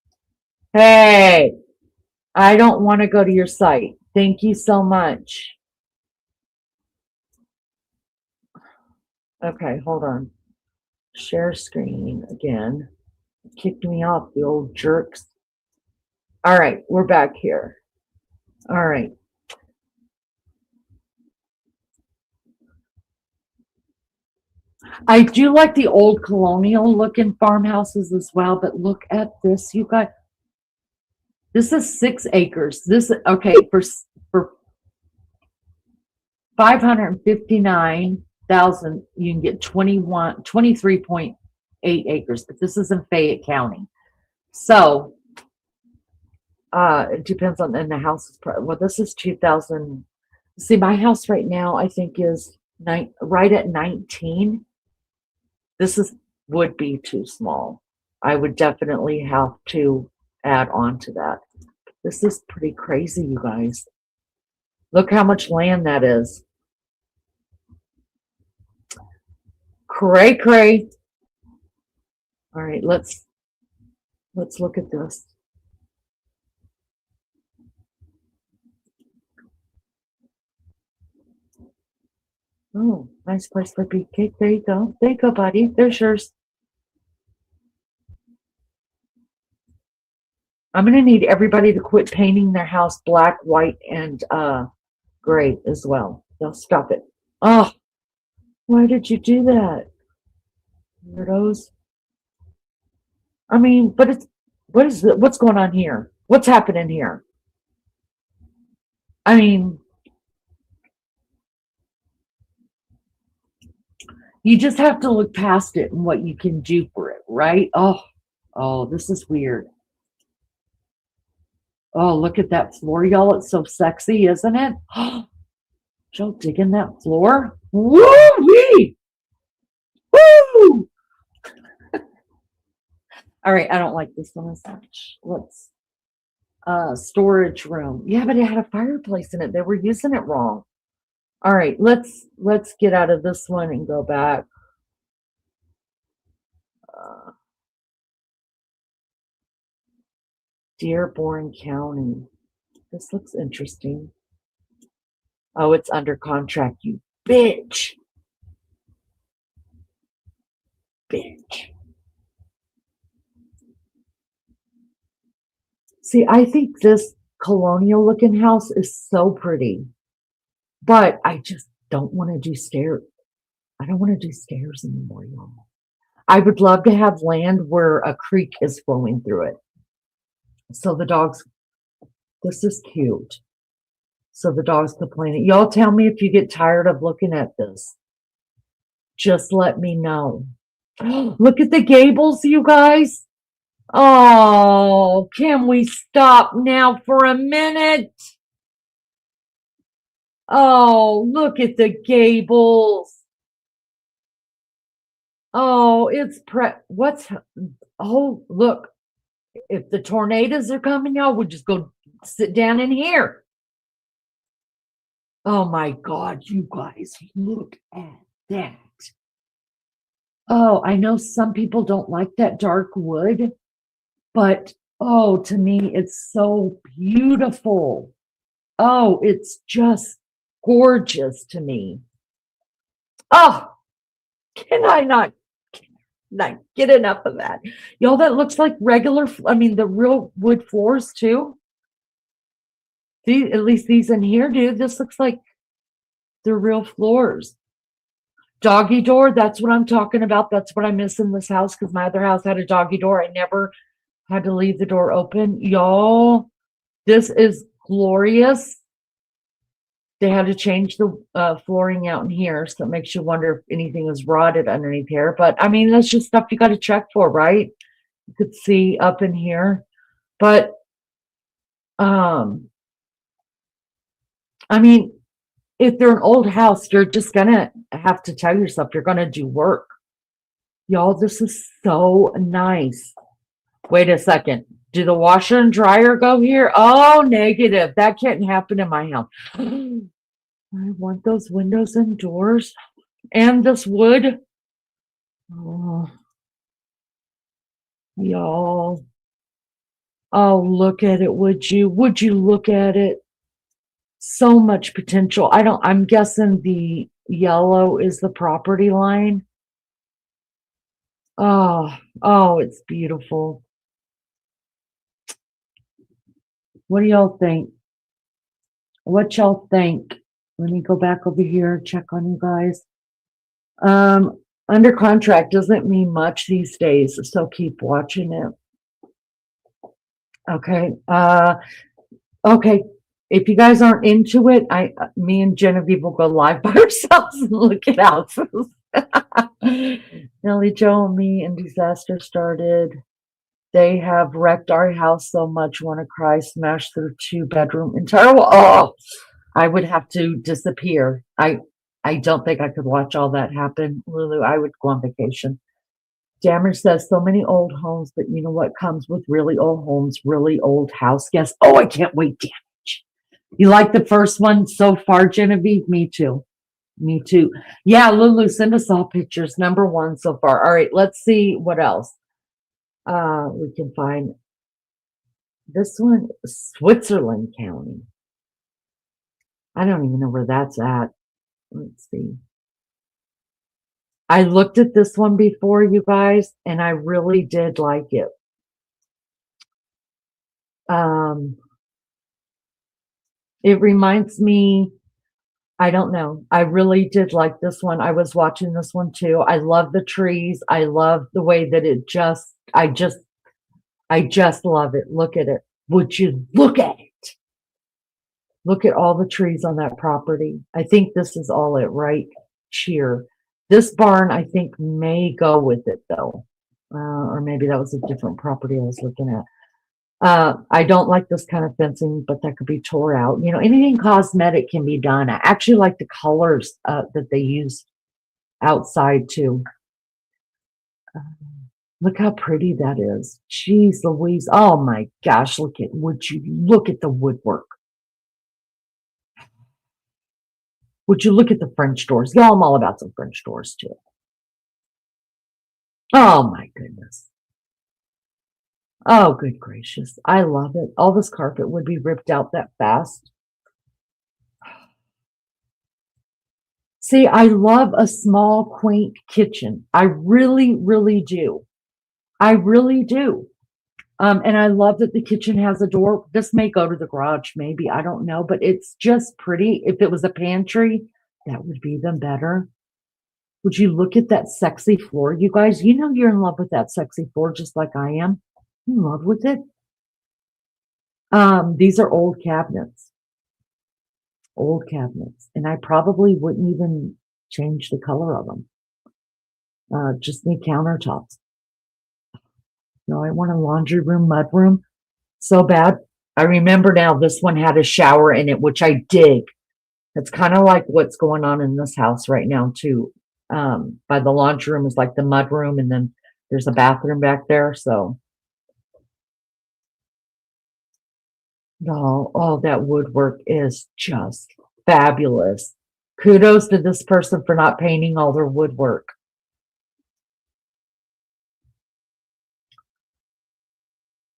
Hey, I don't want to go to your site. Thank you so much. Okay, hold on. Share screen again. Kicked me off, the old jerks. All right, we're back here. All right. I do like the old colonial looking farmhouses as well, but look at this, you guys. This is 6 acres. This, okay, for 559,000, you can get 23.8 acres, but this is in Fayette County. So, it depends on, and the house is, well, this is 2,000. See, my house right now, I think is right at 19. This would be too small. I would definitely have to add on to that. This is pretty crazy, you guys. Look how much land that is. Cray cray. All right, let's look at this. Oh, nice place for bee cake. There you go. There you go, buddy. There's yours. I'm going to need everybody to quit painting their house black, white, and gray as well. They'll stop it. Oh, why did you do that? Weirdos. I mean, but it's, what's going on here? What's happening here? I mean, you just have to look past it and what you can do for it, right? Oh, this is weird. Oh, look at that floor, y'all. It's so sexy, isn't it? Joe digging that floor? Woo-wee! Woo! All right, I don't like this one as much. Let's storage room. Yeah, but it had a fireplace in it. They were using it wrong. All right, let's get out of this one and go back. Dearborn County. This looks interesting. Oh, it's under contract, you bitch. Bitch. See, I think this colonial looking house is so pretty, but I just don't want to do stairs. I don't want to do stairs anymore, y'all. I would love to have land where a creek is flowing through it. So the dogs, this is cute. So the dogs could play in it. Y'all tell me if you get tired of looking at this. Just let me know. Look at the gables, you guys. Oh, can we stop now for a minute? Oh, look at the gables. Oh, it's oh, look. If the tornadoes are coming, y'all would just go sit down in here. Oh my God, you guys, look at that. Oh, I know some people don't like that dark wood, but oh, to me, it's so beautiful. Oh, it's just gorgeous to me. Oh, can I not get enough of that? Y'all, that looks like regular, I mean, the real wood floors too. See, at least these in here, dude. This looks like they're real floors. Doggy door, that's what I'm talking about. That's what I miss in this house because my other house had a doggy door. I never had to leave the door open. Y'all, this is glorious. They had to change the flooring out in here, so it makes you wonder if anything is rotted underneath here. But I mean, that's just stuff you got to check for, right? You could see up in here. But I mean, if they're an old house, you're just gonna have to tell yourself you're gonna do work. Y'all, this is so nice. Wait a second. Do the washer and dryer go here? Oh, negative. That can't happen in my house. I want those windows and doors and this wood. Oh, y'all. Oh, look at it. Would you? Would you look at it? So much potential. I'm guessing the yellow is the property line. Oh, it's beautiful. What do y'all think? What y'all think? Let me go back over here, check on you guys. Under contract doesn't mean much these days, so keep watching it. Okay. Okay. If you guys aren't into it, me and Genevieve will go live by ourselves and look at houses. Nellie Jo and me and disaster started. They have wrecked our house so much, want to cry, smashed their 2-bedroom entire wall. Oh, I would have to disappear. I don't think I could watch all that happen, Lulu. I would go on vacation. Jammer says so many old homes, but you know what comes with really old homes? Really old house guests. Oh, I can't wait. Damage. You like the first one so far, Genevieve? Me too. Me too. Yeah, Lulu, send us all pictures. Number 1 so far. All right, let's see what else we can find. This one, Switzerland County. I don't even know where that's at. Let's see. I looked at this one before, you guys, and I really did like it. It reminds me, I don't know. I really did like this one. I was watching this one too. I love the trees. I love the way that I just love it. Look at it. Would you look at it? Look at all the trees on that property. I think this is all it right here. This barn, I think, may go with it though. Or maybe that was a different property I was looking at. I don't like this kind of fencing, but that could be tore out. You know, anything cosmetic can be done. I actually like the colors that they use outside too. Look how pretty that is. Jeez Louise. Oh my gosh, look at the woodwork. Would you look at the French doors? Y'all, I'm all about some French doors too. Oh my goodness. Oh, good gracious. I love it. All this carpet would be ripped out that fast. See, I love a small, quaint kitchen. I really, really do. I really do. And I love that the kitchen has a door. This may go to the garage, maybe. I don't know, but it's just pretty. If it was a pantry, that would be even better. Would you look at that sexy floor, you guys? You know you're in love with that sexy floor just like I am. In love with it. These are old cabinets. Old cabinets. And I probably wouldn't even change the color of them. Just need countertops. No, I want a laundry room, mud room so bad. I remember now this one had a shower in it, which I dig. It's kind of like what's going on in this house right now too. By the laundry room is like the mud room, and then there's a bathroom back there. So, oh, that woodwork is just fabulous. Kudos to this person for not painting all their woodwork.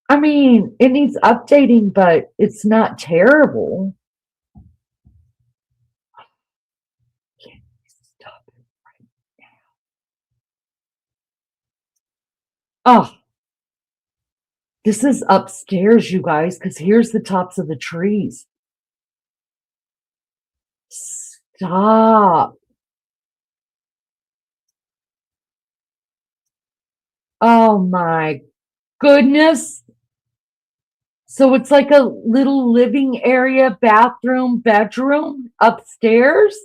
I mean, it needs updating, but it's not terrible. Can you stop it right now? Oh, this is upstairs, you guys, because here's the tops of the trees. Stop. Oh my goodness. So it's like a little living area, bathroom, bedroom upstairs.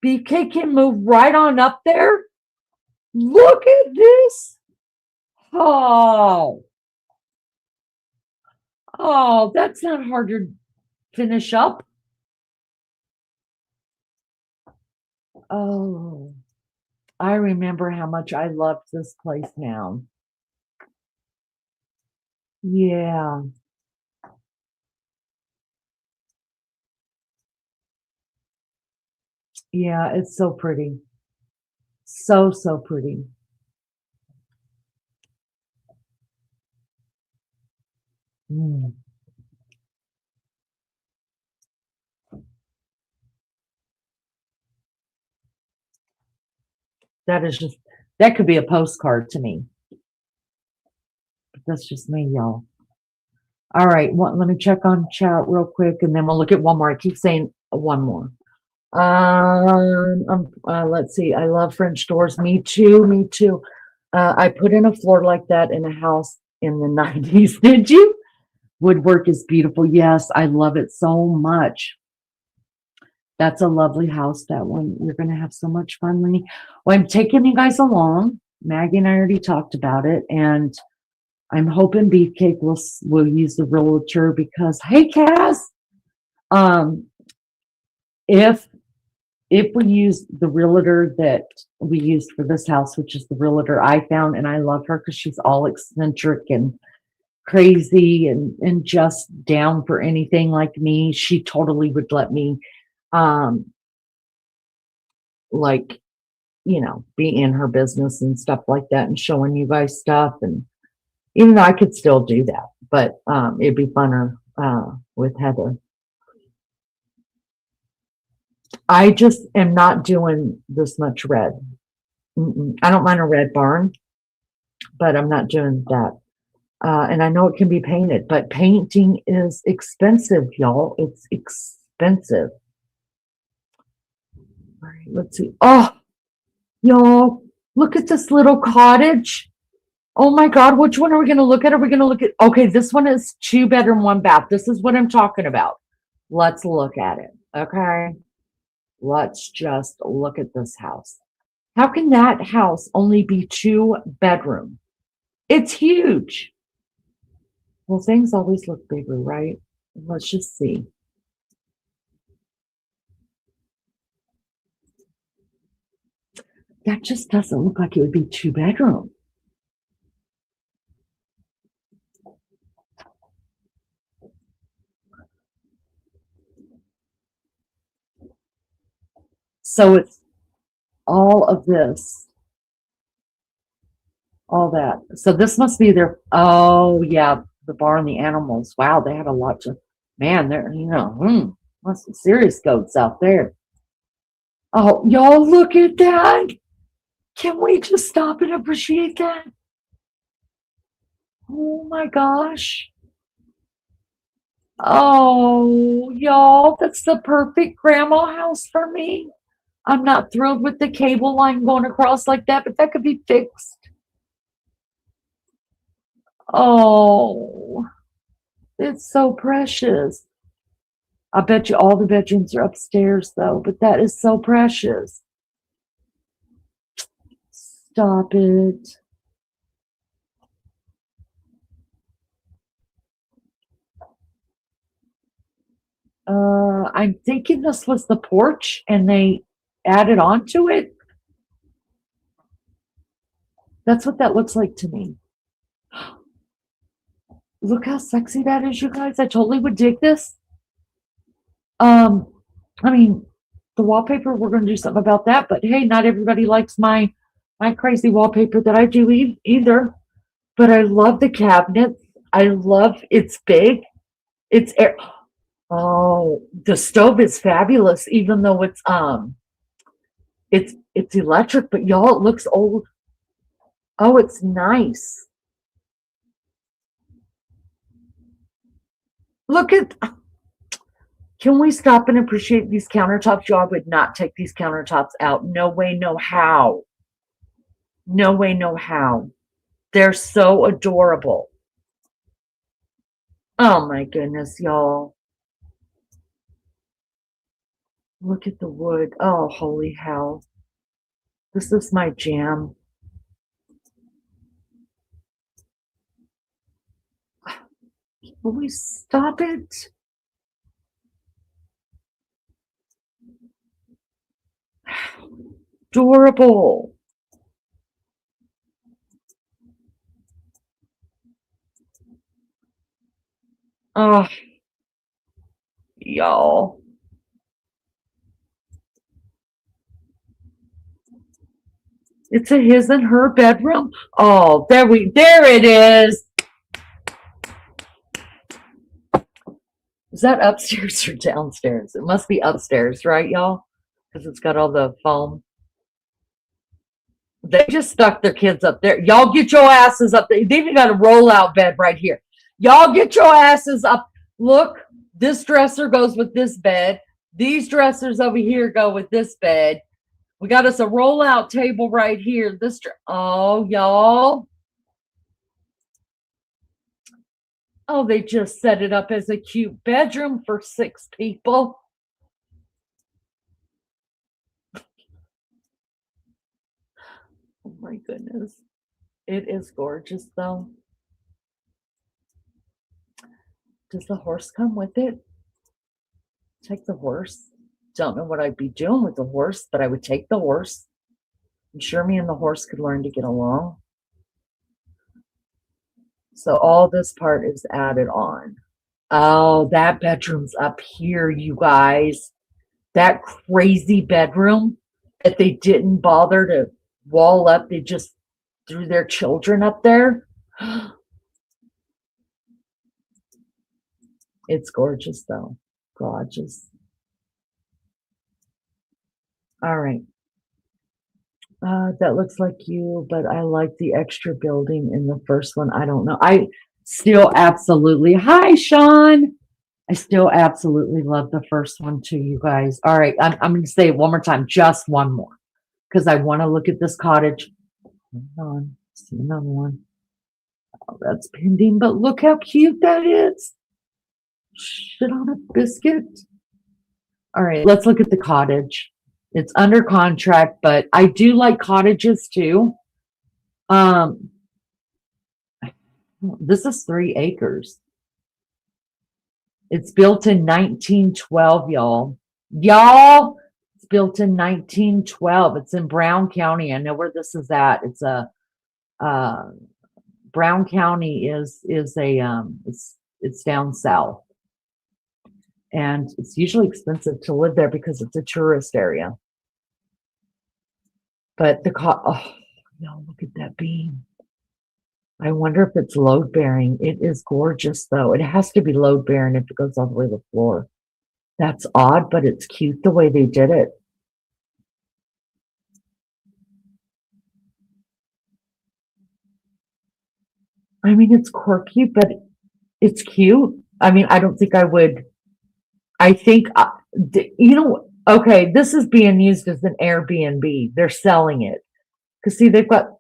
BK can move right on up there. Look at this. Oh, oh, that's not hard to finish up. Oh, I remember how much I loved this place now. Yeah. Yeah, it's so pretty. So, so pretty. Mm. That is just, that could be a postcard to me. But that's just me, y'all. All right, let me check on chat real quick and then we'll look at one more. I keep saying one more. Let's see. I love French doors. Me too. Me too. I put in a floor like that in a house in the 90s. Did you? Woodwork is beautiful. Yes, I love it so much. That's a lovely house, that one. You're going to have so much fun, Lenny. Well, I'm taking you guys along. Maggie and I already talked about it, and I'm hoping Beefcake will use the realtor because, hey, Cass, if we use the realtor that we used for this house, which is the realtor I found, and I love her because she's all eccentric and crazy and just down for anything like me, she totally would let me, like, be in her business and stuff like that and showing you guys stuff. And even though I could still do that, but it'd be funner with Heather. I just am not doing this much red. I don't mind a red barn, but I'm not doing that. And I know it can be painted, but painting is expensive, y'all. It's expensive. All right, let's see. Oh, y'all, look at this little cottage. Oh my God, which one are we going to look at? Are we going to look at? Okay, this one is 2-bedroom, 1-bath. This is what I'm talking about. Let's look at it. Okay. Let's just look at this house. How can that house only be 2-bedroom? It's huge. Well, things always look bigger, right? Let's just see. That just doesn't look like it would be 2-bedroom. So it's all of this, all that. So this must be their, oh yeah, the barn, the animals. Wow, they had a lot to, man, they're, some serious goats out there. Oh, y'all look at that. Can we just stop and appreciate that? Oh my gosh. Oh, y'all, that's the perfect grandma house for me. I'm not thrilled with the cable line going across like that, but that could be fixed. Oh, it's so precious. I bet you all the bedrooms are upstairs though, but that is so precious. Stop it. I'm thinking this was the porch and they added on to it. That's what that looks like to me. Look how sexy that is, you guys. I totally would dig this. I mean, the wallpaper, we're going to do something about that, but hey, not everybody likes my crazy wallpaper that I do either. But I love the cabinets. I love it's big. It's air. Oh, the stove is fabulous, even though it's electric, but y'all, it looks old. Oh, it's nice. Look at Can we stop and appreciate these countertops? Y'all, I would not take these countertops out. No way, no how. No way, no how. They're so adorable. Oh my goodness, y'all. Look at the wood. Oh, holy hell. This is my jam. Will we stop it? Adorable. Oh, y'all. It's a his and her bedroom. Oh, there it is. Is that upstairs or downstairs? It must be upstairs, right, y'all? Because it's got all the foam. They just stuck their kids up there. Y'all get your asses up there. They even got a rollout bed right here. Y'all get your asses up. Look, this dresser goes with this bed. These dressers over here go with this bed. We got us a rollout table right here. Oh, y'all. Oh, they just set it up as a cute bedroom for 6 people. Oh my goodness. It is gorgeous though. Does the horse come with it? Take the horse. Don't know what I'd be doing with the horse, but I would take the horse. I'm sure me and the horse could learn to get along. So all this part is added on. Oh, that bedroom's up here, you guys. That crazy bedroom that they didn't bother to wall up. They just threw their children up there. It's gorgeous though. Gorgeous. All right. That looks like you, but I like the extra building in the first one. I don't know. I still absolutely, hi, Sean. I still absolutely love the first one too, you guys. All right. I'm going to say it one more time, just one more, because I want to look at this cottage. Hold on. See another one. Oh, that's pending, but look how cute that is. Shit on a biscuit. All right. Let's look at the cottage. It's under contract, but I do like cottages too. This is 3 acres. It's built in 1912, y'all. Y'all, it's built in 1912. It's in Brown County. I know where this is at. It's a Brown County is a it's down south. And it's usually expensive to live there because it's a tourist area. But oh, no, look at that beam. I wonder if it's load bearing. It is gorgeous though. It has to be load bearing if it goes all the way to the floor. That's odd, but it's cute the way they did it. I mean, it's quirky, but it's cute. I mean, I don't think I would. I think, okay, this is being used as an Airbnb. They're selling it. Because, see, they've got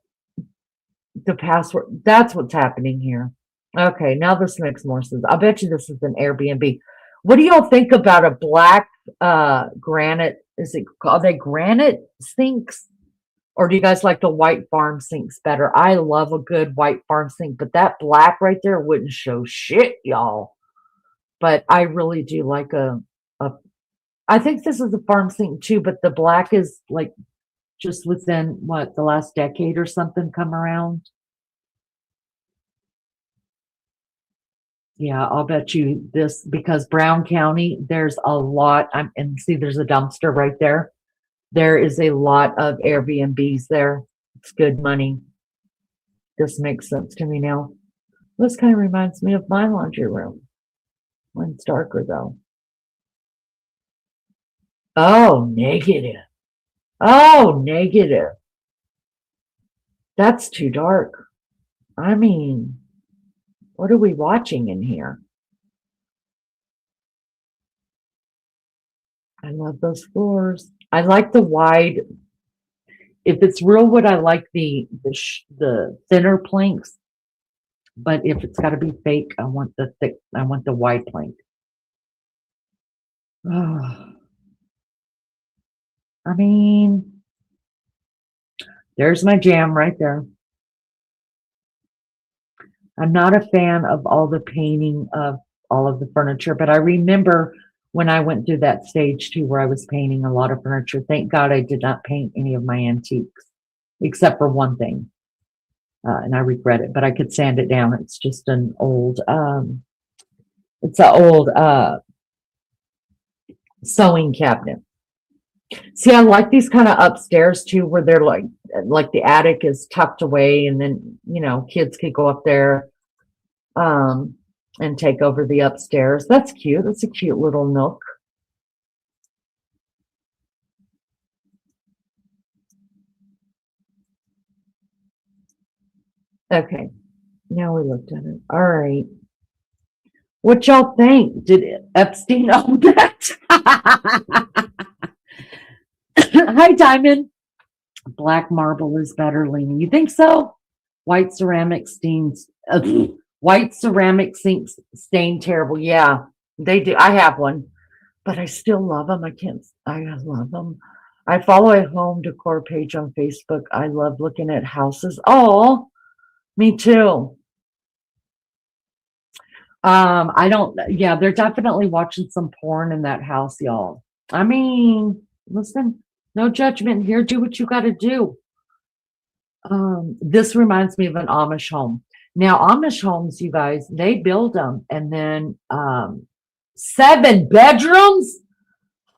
the password. That's what's happening here. Okay, now this makes more sense. I bet you this is an Airbnb. What do y'all think about a black granite? Are they granite sinks? Or do you guys like the white farm sinks better? I love a good white farm sink, but that black right there wouldn't show shit, y'all. But I really do like I think this is a farm sink too, but the black is like just within the last decade or something come around. Yeah, I'll bet you this, because Brown County, there's a lot. And see, there's a dumpster right there. There is a lot of Airbnbs there. It's good money. This makes sense to me now. This kind of reminds me of my laundry room. Mine's darker though. Oh, negative. Oh, negative. That's too dark. I mean, what are we watching in here? I love those floors. I like the wide. If it's real wood, I like the thinner planks. But if it's got to be fake, I want the thick. I want the wide plank. Oh, I mean, there's my jam right there. I'm not a fan of all the painting of all of the furniture, but I remember when I went through that stage too, where I was painting a lot of furniture. Thank God I did not paint any of my antiques, except for one thing. And I regret it, but I could sand it down. It's just an old, it's an old sewing cabinet. See, I like these kind of upstairs too, where they're like the attic is tucked away, and then kids could go up there, and take over the upstairs. That's cute. That's a cute little nook. Okay, now we looked at it. All right. What y'all think? Did Epstein own that? Hi, Diamond. Black marble is better, Lena. You think so? White ceramic stains. White ceramic sinks stain terrible. Yeah, they do. I have one, but I still love them. I love them. I follow a home decor page on Facebook. I love looking at houses. Oh, me too. I don't, yeah, they're definitely watching some porn in that house, y'all. I mean, listen, no judgment here. Do what you got to do. This reminds me of an Amish home. Now, Amish homes, you guys, they build them, and then 7 bedrooms.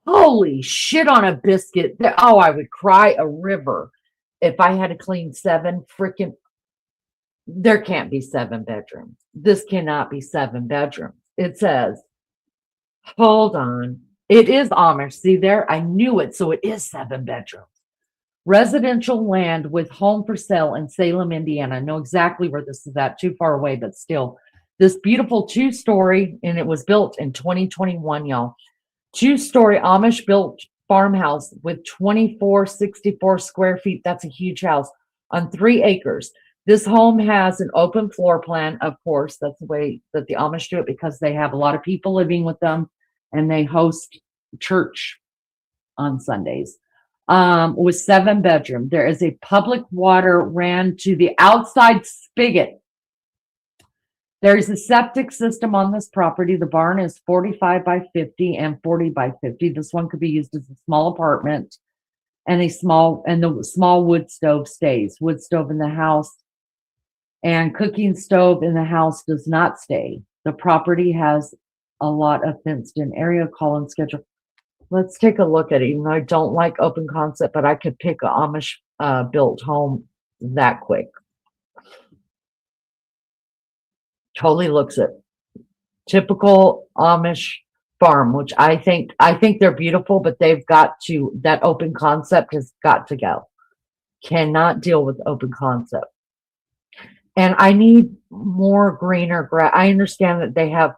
Holy shit on a biscuit. Oh, I would cry a river if I had to clean 7 freaking. There can't be 7 bedrooms. This cannot be 7 bedrooms. It says, hold on. It is Amish. See there? I knew it. So it is 7 bedrooms. Residential land with home for sale in Salem, Indiana. I know exactly where this is at, too far away, but still. This beautiful 2-story, and it was built in 2021, y'all. 2-story Amish built farmhouse with 2464 square feet. That's a huge house on 3 acres. This home has an open floor plan, of course. That's the way that the Amish do it, because they have a lot of people living with them, and they host church on Sundays. With 7 bedroom. There is a public water ran to the outside spigot. There is a septic system on this property. The barn is 45 by 50 and 40 by 50. This one could be used as a small apartment, and the small wood stove stays. Wood stove in the house and cooking stove in the house does not stay. The property has a lot of fenced in area, call and schedule. Let's take a look at it. Even though I don't like open concept, but I could pick a Amish built home that quick. Totally looks it. Typical Amish farm, which I think they're beautiful, but they've got to, that open concept has got to go. Cannot deal with open concept. And I need more greener grass. I understand that they have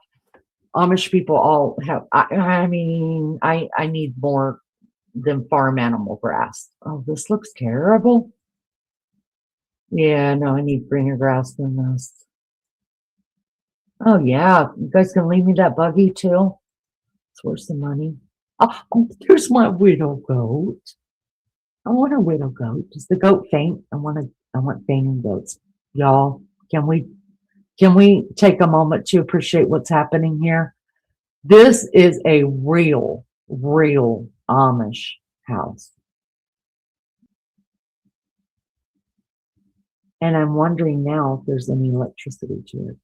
Amish people all have, I mean, I need more than farm animal grass. Oh, this looks terrible. Yeah, no, I need greener grass than this. Oh, yeah. You guys can leave me that buggy too. It's worth some money. Oh, there's my widow goat. I want a widow goat. Does the goat faint? I want fainting goats. Y'all, can we take a moment to appreciate what's happening here? This is a real Amish house. And I'm wondering now if there's any electricity to it.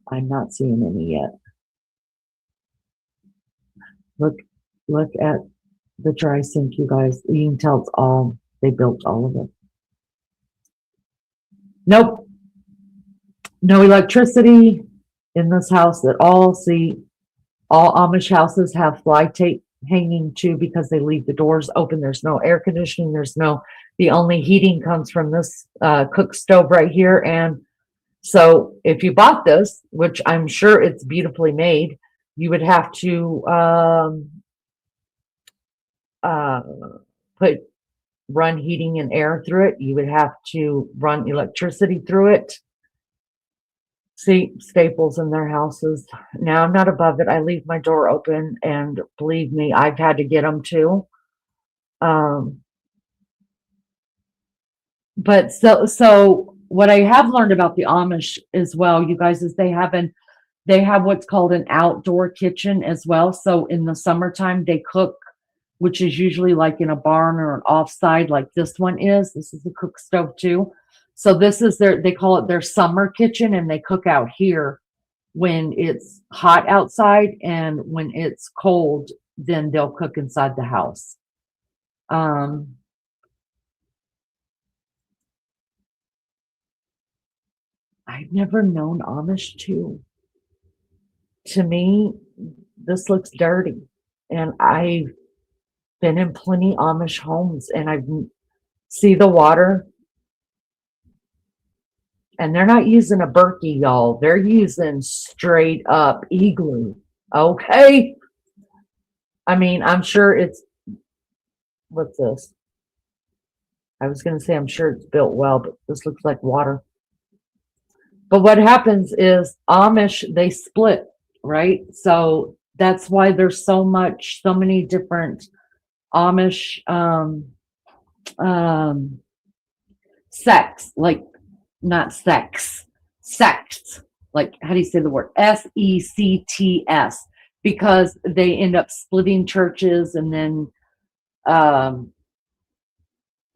I'm not seeing any yet. Look at the dry sink, you guys. You can tell it's all, they built all of it. Nope. No electricity in this house at all. See, all Amish houses have fly tape hanging too, because they leave the doors open. There's no air conditioning. There's no, The only heating comes from this cook stove right here. And so if you bought this, which I'm sure it's beautifully made, you would have to uh, run heating and air through it. You would have to run electricity through it. See, Staples in their houses. Now I'm not above it. I leave my door open, and believe me, I've had to get them too. But so what I have learned about the Amish as well, you guys, is they have what's called an outdoor kitchen as well. So in the summertime, they cook, which is usually like in a barn or an offside, like this one is. This is a cook stove too. So this is they call it their summer kitchen, and they cook out here when it's hot outside, and when it's cold, then they'll cook inside the house. I've never known Amish too. To me, this looks dirty, and I've been in plenty Amish homes, and I see the water, and they're not using a Berkey, y'all. They're using straight up igloo. Okay. I mean, I'm sure it's, what's this? I was going to say, I'm sure it's built well, but this looks like water. But what happens is Amish, they split, right? So that's why there's so many different Amish sects, like not sex, sects, like how do you say the word? SECTS, because they end up splitting churches and then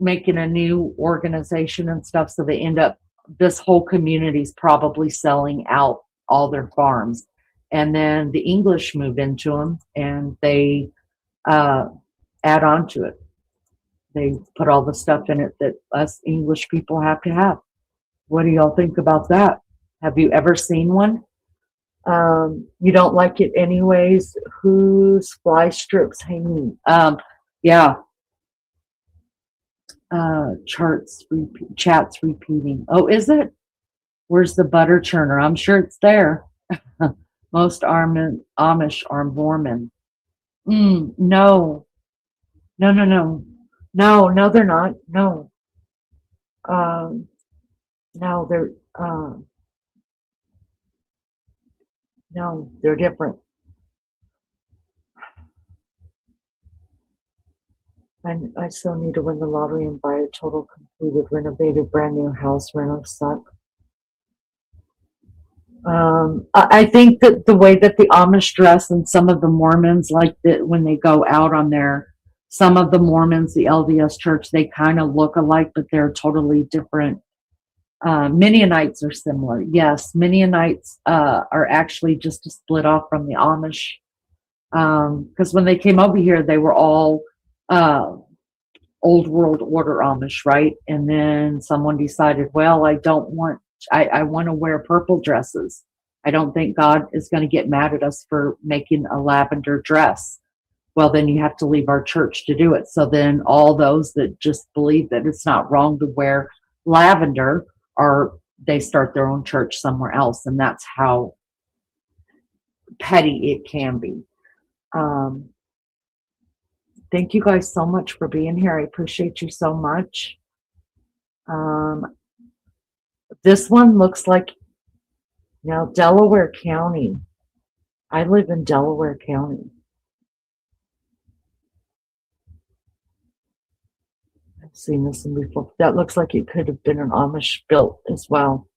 making a new organization and stuff. So they end up, this whole community's probably selling out all their farms. And then the English move into them, and they add on to it. They put all the stuff in it that us English people have to have. What do y'all think about that? Have you ever seen one? You don't like it anyways. Whose fly strips hanging? Yeah. Chats repeating. Oh, is it? Where's the butter churner? I'm sure it's there. Most Amish are Mormon. No, they're not. No, no, they're different. I still need to win the lottery and buy a total completed, renovated, brand new house. Renos suck. I think that the way that the Amish dress, and some of the Mormons, like that when they go out on some of the Mormons, the LDS church, they kind of look alike, but they're totally different. Mennonites are similar. Yes, Mennonites are actually just a split off from the Amish. Because when they came over here, they were all old world order Amish, right? And then someone decided, well, I want to wear purple dresses. I don't think God is going to get mad at us for making a lavender dress. Well, then you have to leave our church to do it. So then all those that just believe that it's not wrong to wear lavender, they start their own church somewhere else. And that's how petty it can be. Thank you guys so much for being here. I appreciate you so much. This one looks like, now, Delaware County. I live in Delaware County. I've seen this one before. That looks like it could have been an Amish built as well.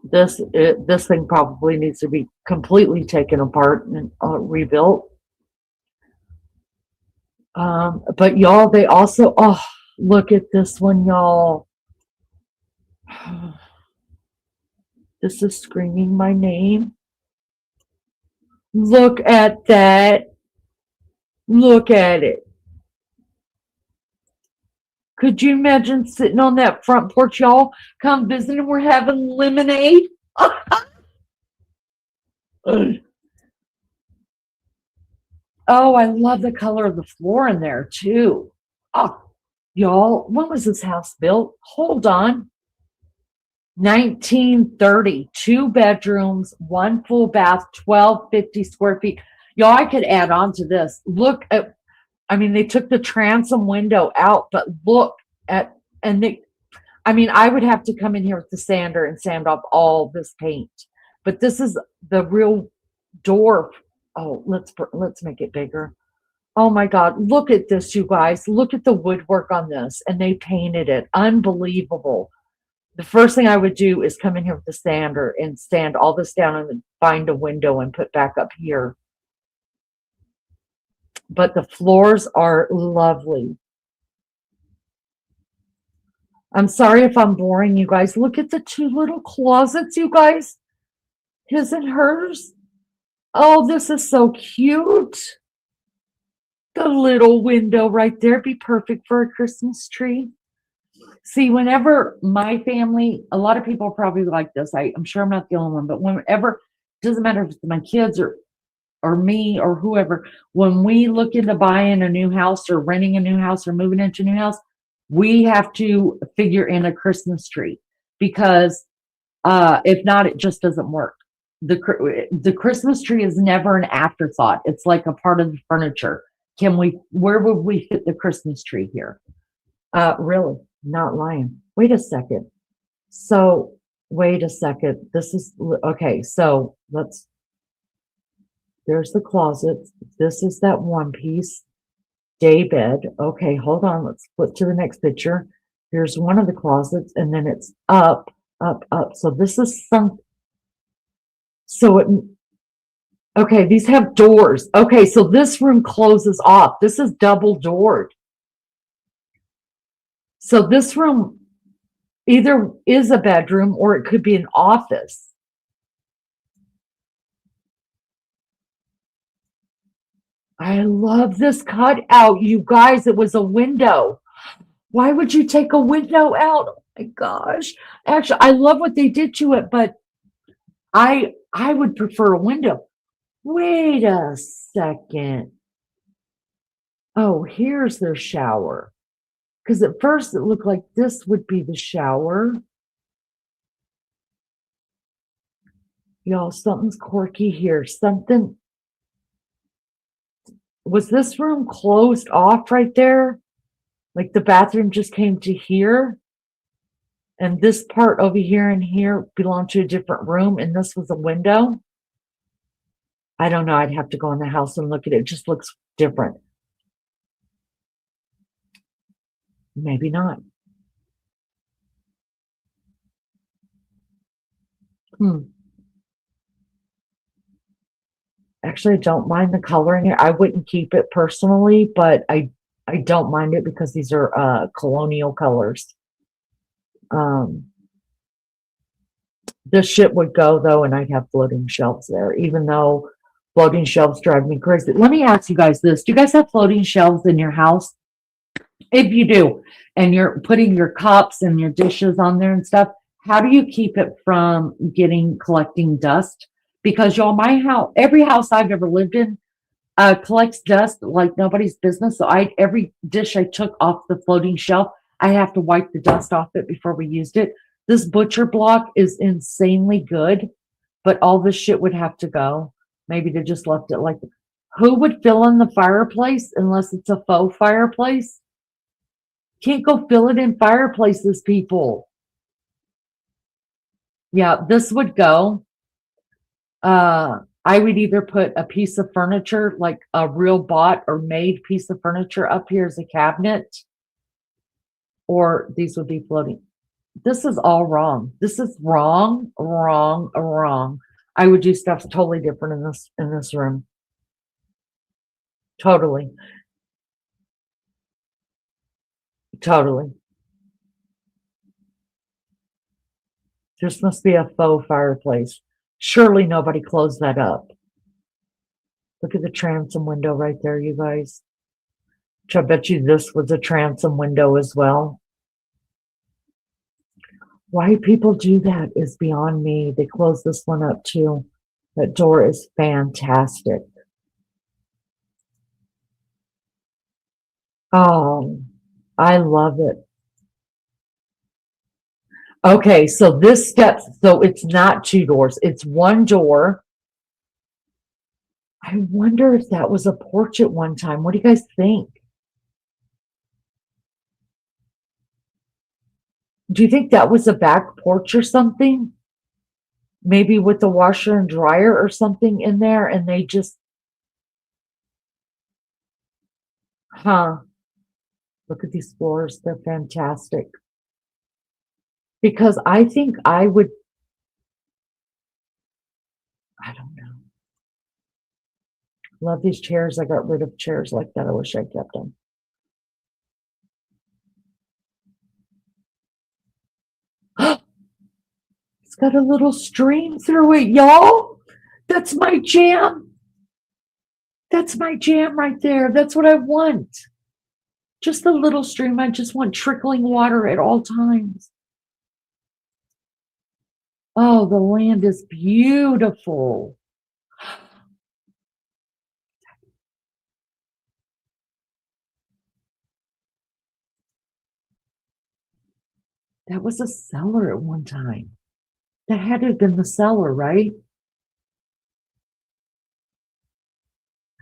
This thing probably needs to be completely taken apart and rebuilt. But y'all, they also, look at this one, y'all. This is screaming my name. Look at that. Look at it. Could you imagine sitting on that front porch, y'all? Come visit and we're having lemonade. Oh, I love the color of the floor in there too. Oh, y'all, when was this house built? Hold on. 1930, 2 bedrooms, 1 full bath, 1250 square feet. Y'all, I could add on to this. Look at, I mean, they took the transom window out, but look at, and they, I mean, I would have to come in here with the sander and sand off all this paint. But this is the real door. Oh, let's make it bigger. Oh my God, look at this, you guys. Look at the woodwork on this, and they painted it. Unbelievable. The first thing I would do is come in here with the sander and sand all this down and then find a window and put back up here. But the floors are lovely. I'm sorry if I'm boring you guys. Look at the 2 little closets, you guys. His and hers. Oh, this is so cute. The little window right there be perfect for a Christmas tree. See, whenever my family, a lot of people are probably like this. I'm sure I'm not the only one, but whenever, doesn't matter if it's my kids or me or whoever, when we look into buying a new house or renting a new house or moving into a new house, we have to figure in a Christmas tree because if not, it just doesn't work. The Christmas tree is never an afterthought. It's like a part of the furniture. Where would we fit the Christmas tree here? Really, not lying. Wait a second. So, wait a second. This is, okay, so there's the closet. This is that one piece. Day bed. Okay, hold on. Let's flip to the next picture. Here's one of the closets, and then it's up, up, up. So this is okay, these have doors. Okay, so this room closes off. This is double doored. So this room either is a bedroom or it could be an office. I love this cutout, you guys. It was a window. Why would you take a window out? Oh my gosh. Actually, I love what they did to it, but I would prefer a window. Wait a second. Oh, here's their shower. Because at first it looked like this would be the shower. Y'all, something's quirky here. Was this room closed off right there? Like the bathroom just came to here? And this part over here and here belonged to a different room, and this was a window? I don't know. I'd have to go in the house and look at it. It just looks different. Maybe not. Actually, I don't mind the color in here. I wouldn't keep it personally, but I don't mind it because these are colonial colors. This shit would go though, and I'd have floating shelves there, even though floating shelves drive me crazy. Let me ask you guys this. Do you guys have floating shelves in your house? If you do, and you're putting your cups and your dishes on there and stuff, how do you keep it from collecting dust? Because y'all, my house, every house I've ever lived in, collects dust like nobody's business. So every dish I took off the floating shelf, I have to wipe the dust off it before we used it. This butcher block is insanely good, but all this shit would have to go. Maybe they just left it like, who would fill in the fireplace unless it's a faux fireplace? Can't go fill it in fireplaces, people. Yeah, this would go. I would either put a piece of furniture, like a real bought or made piece of furniture up here as a cabinet, or these would be floating. This is all wrong. This is wrong, wrong, wrong. I would do stuff totally different in this room. Totally. Totally. This must be a faux fireplace. Surely nobody closed that up. Look at the transom window right there, you guys. Which I bet you this was a transom window as well. Why people do that is beyond me. They closed this one up too. That door is fantastic. Oh, I love it. Okay, so this steps, so it's not two doors, it's one door. I wonder if that was a porch at one time. What do you guys think? Do you think that was a back porch or something? Maybe with the washer and dryer or something in there, and they just, huh? Look at these floors, they're fantastic. Because I think I would, I don't know. Love these chairs. I got rid of chairs like that. I wish I kept them. It's got a little stream through it, y'all. That's my jam. That's my jam right there. That's what I want. Just a little stream. I just want trickling water at all times. Oh, the land is beautiful. That was a cellar at one time. That had to have been the cellar, right?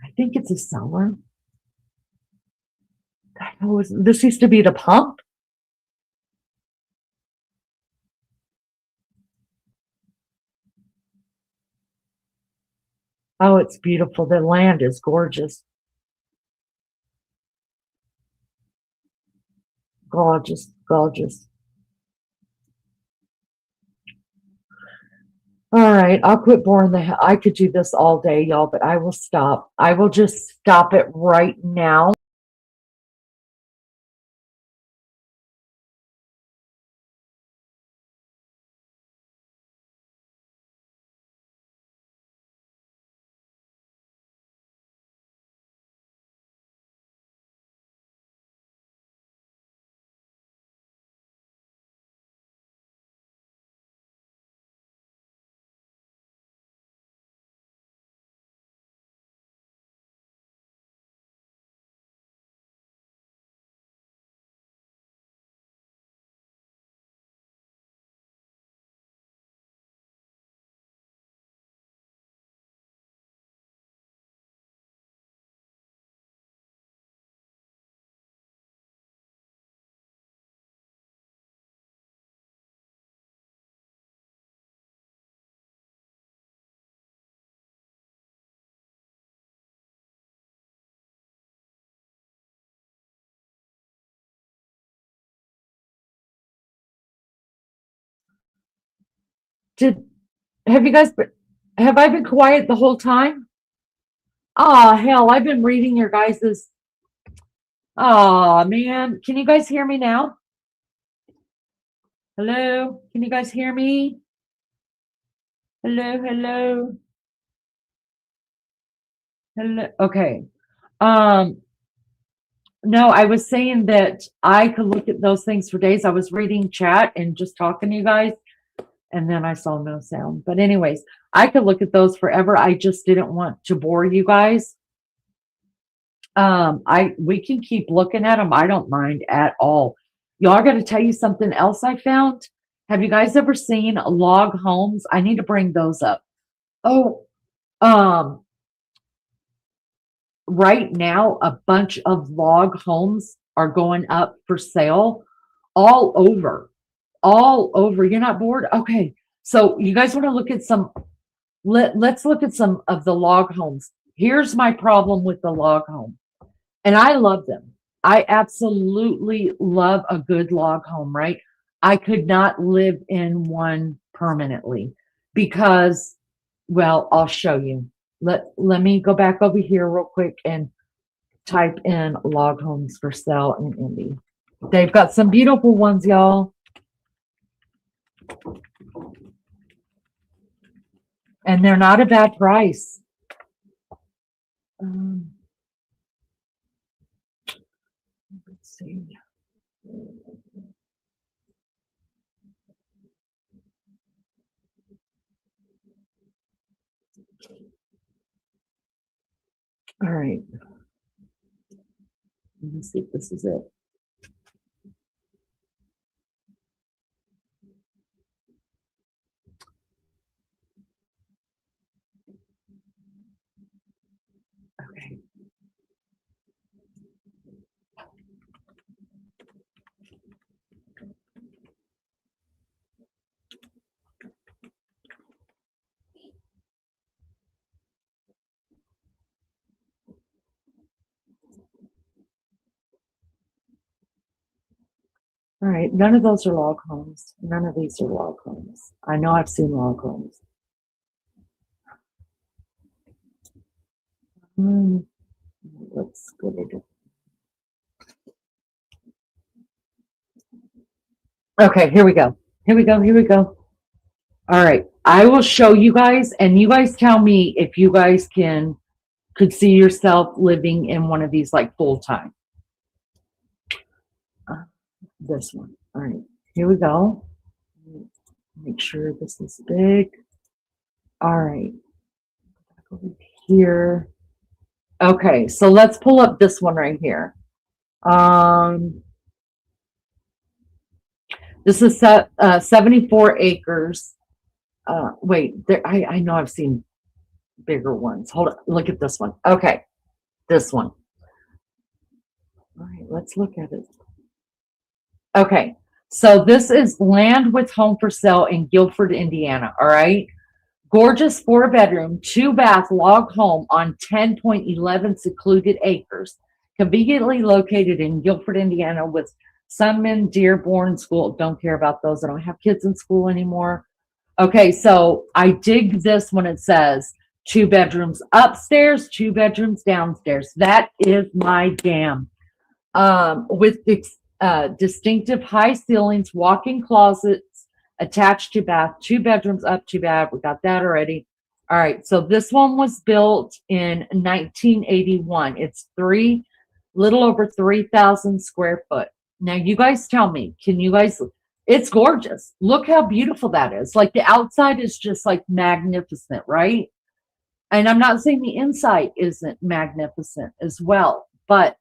I think it's a cellar. This used to be the pump. Oh, it's beautiful. The land is gorgeous. Gorgeous, gorgeous. All right, I'll quit boring I could do this all day, y'all, but I will stop. I will just stop it right now. Did have you guys have I been quiet the whole time? Oh, hell, I've been reading your guys's. Oh, man. Can you guys hear me now? Hello? Can you guys hear me? Hello, hello, hello. Okay. Um, no, I was saying that I could look at those things for days. I was reading chat and just talking to you guys, and then I saw no sound. But anyways, I could look at those forever. I just didn't want to bore you guys. We can keep looking at them. I don't mind at all. Y'all got to tell you something else I found. Have you guys ever seen log homes? I need to bring those up. Oh, um, right now a bunch of log homes are going up for sale all over. All over. You're not bored? Okay. So you guys want to look at some let's look at some of the log homes. Here's my problem with the log home. And I love them. I absolutely love a good log home, right? I could not live in one permanently because, well, I'll show you. Let me go back over here real quick and type in log homes for sale in Indy. They've got some beautiful ones, y'all. And they're not a bad price. Let's see. All right. Let me see if this is it. All right, none of those are log homes. None of these are log homes. I know I've seen log homes. Let's go to it. Okay, here we go. Here we go. Here we go. All right, I will show you guys, and you guys tell me if you guys could see yourself living in one of these like full time. This one. All right, here we go. Make sure this is big. All right, over here. Okay, so let's pull up this one right here. This is 74 acres. Wait, there. I know I've seen bigger ones. Hold on, look at this one. Okay, this one. All right, let's look at it. Okay, so this is land with home for sale in Guilford, Indiana. All right, gorgeous 4-bedroom, 2-bath log home on 10.11 secluded acres, conveniently located in Guilford, Indiana, with Sunman Dearborn School. Don't care about those. I don't have kids in school anymore. Okay, so I dig this when it says 2 bedrooms upstairs, 2 bedrooms downstairs. That is my jam. With distinctive high ceilings, walk-in closets attached to bath, 2 bedrooms up, 2 bath. We got that already. All right, so this one was built in 1981. It's little over 3,000 square foot. Now you guys tell me, it's gorgeous. Look how beautiful that is. Like the outside is just like magnificent, right? And I'm not saying the inside isn't magnificent as well, but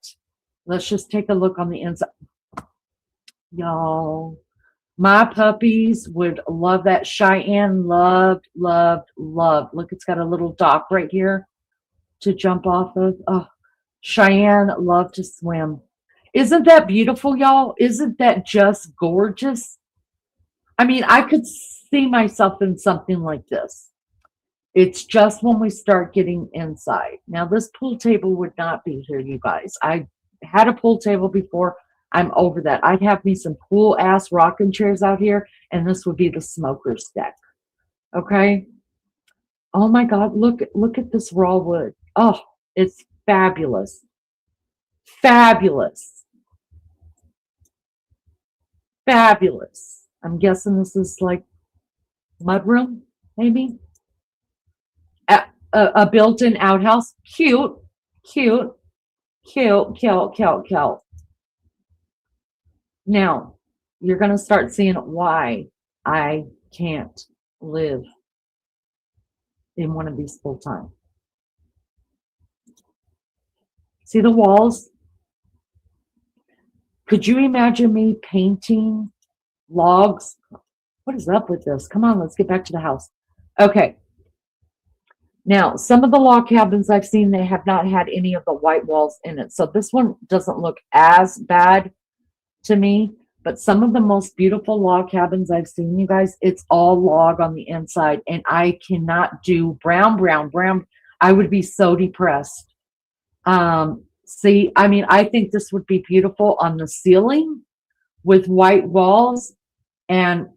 let's just take a look on the inside. Y'all, my puppies would love that. Cheyenne loved. Look, it's got a little dock right here to jump off of. Oh, Cheyenne loved to swim. Isn't that beautiful, y'all? Isn't that just gorgeous? I mean, I could see myself in something like this. It's just when we start getting inside. Now, this pool table would not be here, you guys. I had a pool table before. I'm over that. I'd have me some cool ass rocking chairs out here, and this would be the smoker's deck. Okay. Oh my God, look at this raw wood. Oh, it's fabulous. Fabulous. Fabulous. I'm guessing this is like mudroom, maybe. A built-in outhouse. Cute. Now, you're going to start seeing why I can't live in one of these full time. See the walls? Could you imagine me painting logs? What is up with this? Come on, let's get back to the house. Okay. Now, some of the log cabins I've seen, they have not had any of the white walls in it. So this one doesn't look as bad to me, but some of the most beautiful log cabins I've seen, you guys, it's all log on the inside, and I cannot do brown. I would be so depressed. See, I mean, I think this would be beautiful on the ceiling with white walls and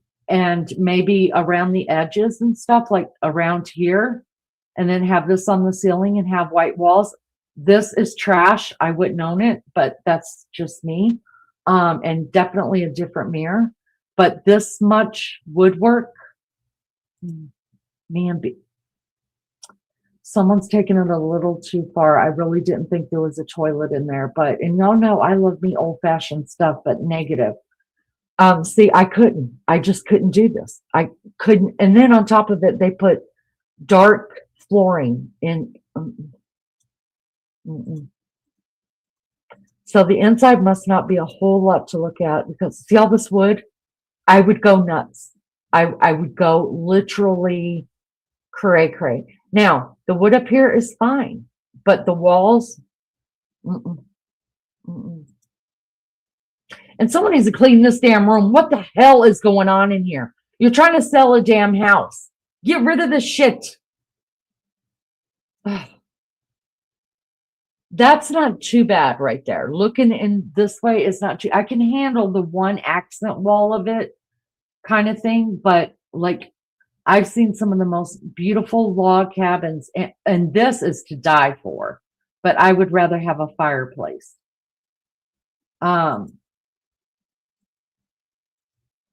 maybe around the edges and stuff, like around here, and then have this on the ceiling and have white walls. This is trash. I wouldn't own it, but that's just me. And definitely a different mirror. But this much woodwork, man, someone's taken it a little too far. I really didn't think there was a toilet in there, and y'all know I love me old-fashioned stuff, but negative. See, I just couldn't do this. I couldn't. And then on top of it, they put dark flooring in. So the inside must not be a whole lot to look at, because see all this wood? I would go nuts. I would go literally cray. Now, the wood up here is fine, but the walls, And someone needs to clean this damn room. What the hell is going on in here? You're trying to sell a damn house. Get rid of this shit. That's not too bad right there. Looking in this way is not too, I can handle the one accent wall of it kind of thing, but like I've seen some of the most beautiful log cabins, and this is to die for, but I would rather have a fireplace.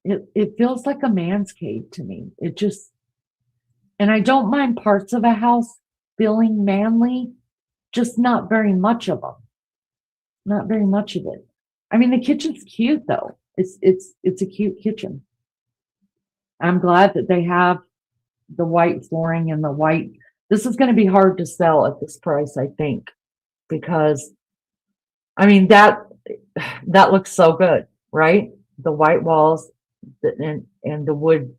It feels like a man's cave to me. It just, and I don't mind parts of a house feeling manly, just not very much of them. Not very much of it. I mean, the kitchen's cute though. It's a cute kitchen. I'm glad that they have the white flooring and the white. This is going to be hard to sell at this price, I think, because I mean that looks so good, right? The white walls and the wood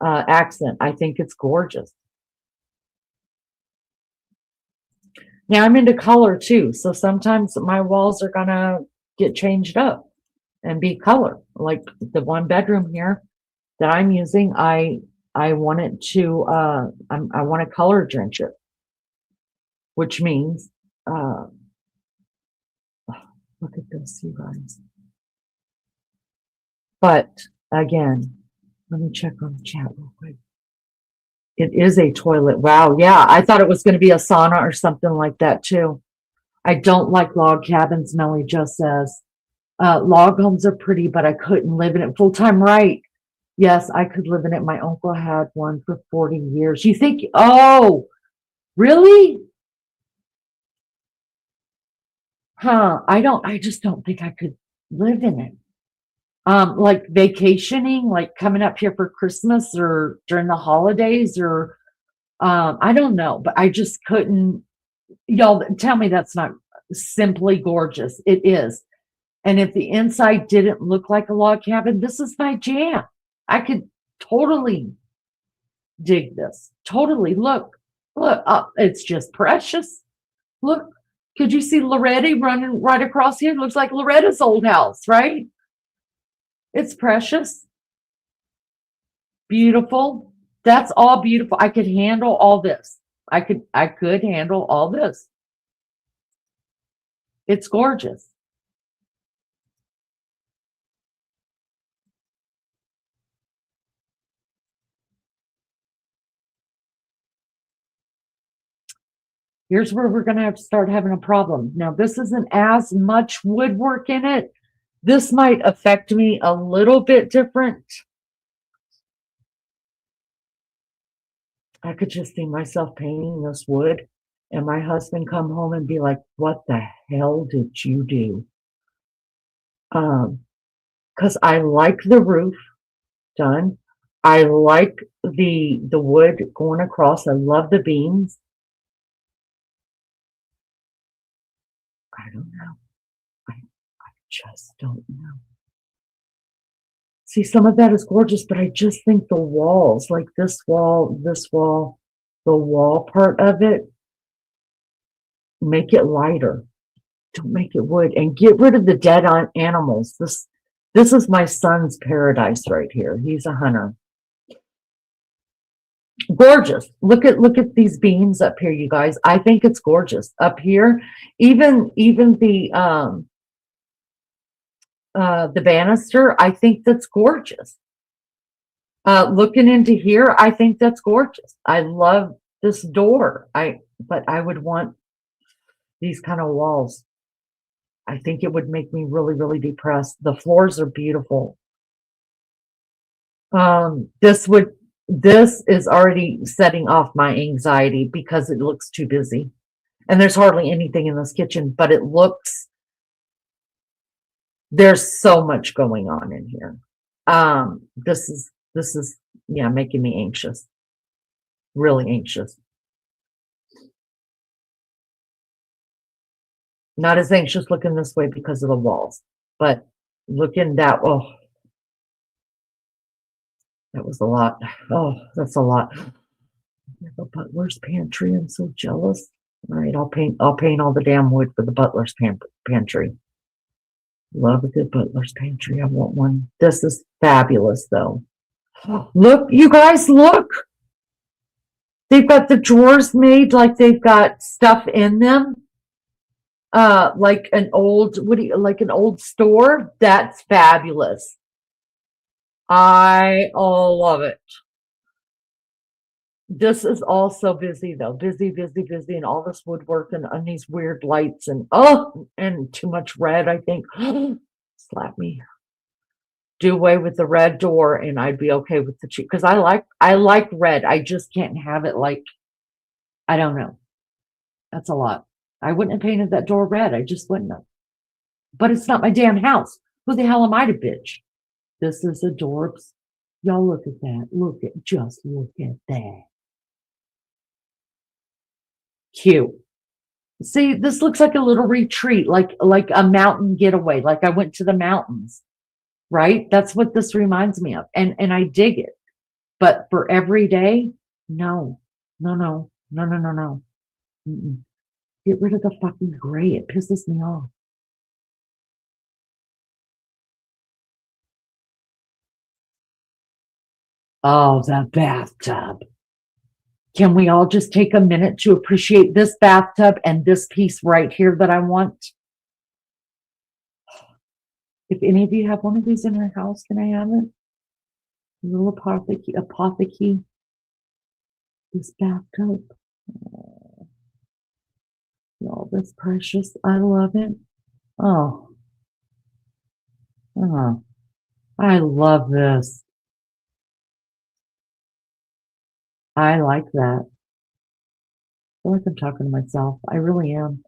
accent. I think it's gorgeous. Now I'm into color too, so sometimes my walls are gonna get changed up and be color. Like the one bedroom here that I'm using, I want it to I want to color drench it, which means look at this, you guys. But again, let me check on the chat real quick. It is a toilet. Wow. Yeah. I thought it was going to be a sauna or something like that too. I don't like log cabins. Melly just says, log homes are pretty, but I couldn't live in it full time. Right. Yes, I could live in it. My uncle had one for 40 years. You think, oh, really? Huh. I just don't think I could live in it. Like vacationing, like coming up here for Christmas or during the holidays or I don't know, but I just couldn't. Y'all tell me that's not simply gorgeous. It is. And if the inside didn't look like a log cabin, this is my jam. I could totally dig this. Totally. Look, it's just precious. Look, could you see Loretti running right across here? It looks like Loretta's old house, right? It's precious. Beautiful. That's all beautiful. I could handle all this. I could handle all this. It's gorgeous. Here's where we're going to have to start having a problem. Now, this isn't as much woodwork in it. This might affect me a little bit different. I could just see myself painting this wood and my husband come home and be like, what the hell did you do? Because I like the roof done. I like the wood going across. I love the beams. I don't know. I just don't know. See, some of that is gorgeous, but I just think the walls, like this wall, the wall part of it, make it lighter. Don't make it wood and get rid of the dead animals. This is my son's paradise right here. He's a hunter. Gorgeous. Look at these beams up here, you guys. I think it's gorgeous up here. Even the banister, I think that's gorgeous. Looking into here, I think that's gorgeous. I love this door. But I would want these kind of walls. I think it would make me really, really depressed. The floors are beautiful. This is already setting off my anxiety because it looks too busy. And there's hardly anything in this kitchen, but it looks, there's so much going on in here. This is yeah, making me anxious. Really anxious. Not as anxious looking this way because of the walls, but looking that, oh, that was a lot. Oh, that's a lot. The butler's pantry. I'm so jealous. All right, I'll paint all the damn wood for the butler's pantry. Love a good butler's pantry. I want one. This is fabulous, though. Look, you guys, look. They've got the drawers made like they've got stuff in them. like an old, like an old store. That's fabulous. I love it. This is also busy though. Busy, busy, busy, and all this woodwork and these weird lights and too much red, I think. Slap me. Do away with the red door and I'd be okay with the cheap because I like red. I just can't have it like I don't know. That's a lot. I wouldn't have painted that door red. I just wouldn't have. But it's not my damn house. Who the hell am I to bitch? This is adorbs. Y'all look at that. Just look at that. Cute. See, this looks like a little retreat, like a mountain getaway, like I went to the mountains, right? That's what this reminds me of. And I dig it. But for every day, no. Mm-mm. Get rid of the fucking gray. It pisses me off. Oh, the bathtub. Can we all just take a minute to appreciate this bathtub and this piece right here that I want? If any of you have one of these in your house, can I have it? A little apothecary. This bathtub. Oh, that's precious. I love it. Oh. I love this. I like that. I feel like I'm talking to myself. I really am.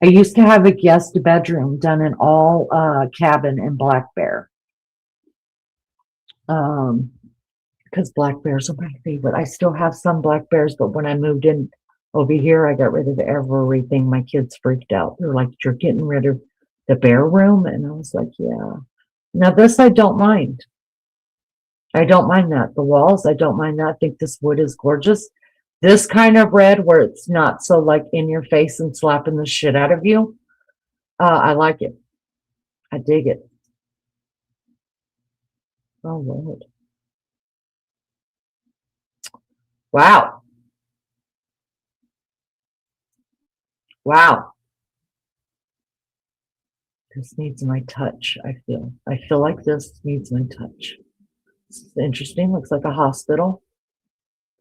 I used to have a guest bedroom done in all cabin in Black Bear. Because black bears are my favorite. I still have some black bears, but when I moved in over here, I got rid of everything. My kids freaked out. They're like, "You're getting rid of the bear room?" And I was like, "Yeah." Now this I don't mind. I don't mind that. The walls, I don't mind that. I think this wood is gorgeous. This kind of red where it's not so like in your face and slapping the shit out of you. I like it. I dig it. Oh Lord. Wow. Wow. This needs my touch, I feel. I feel like this needs my touch. It's interesting. Looks like a hospital.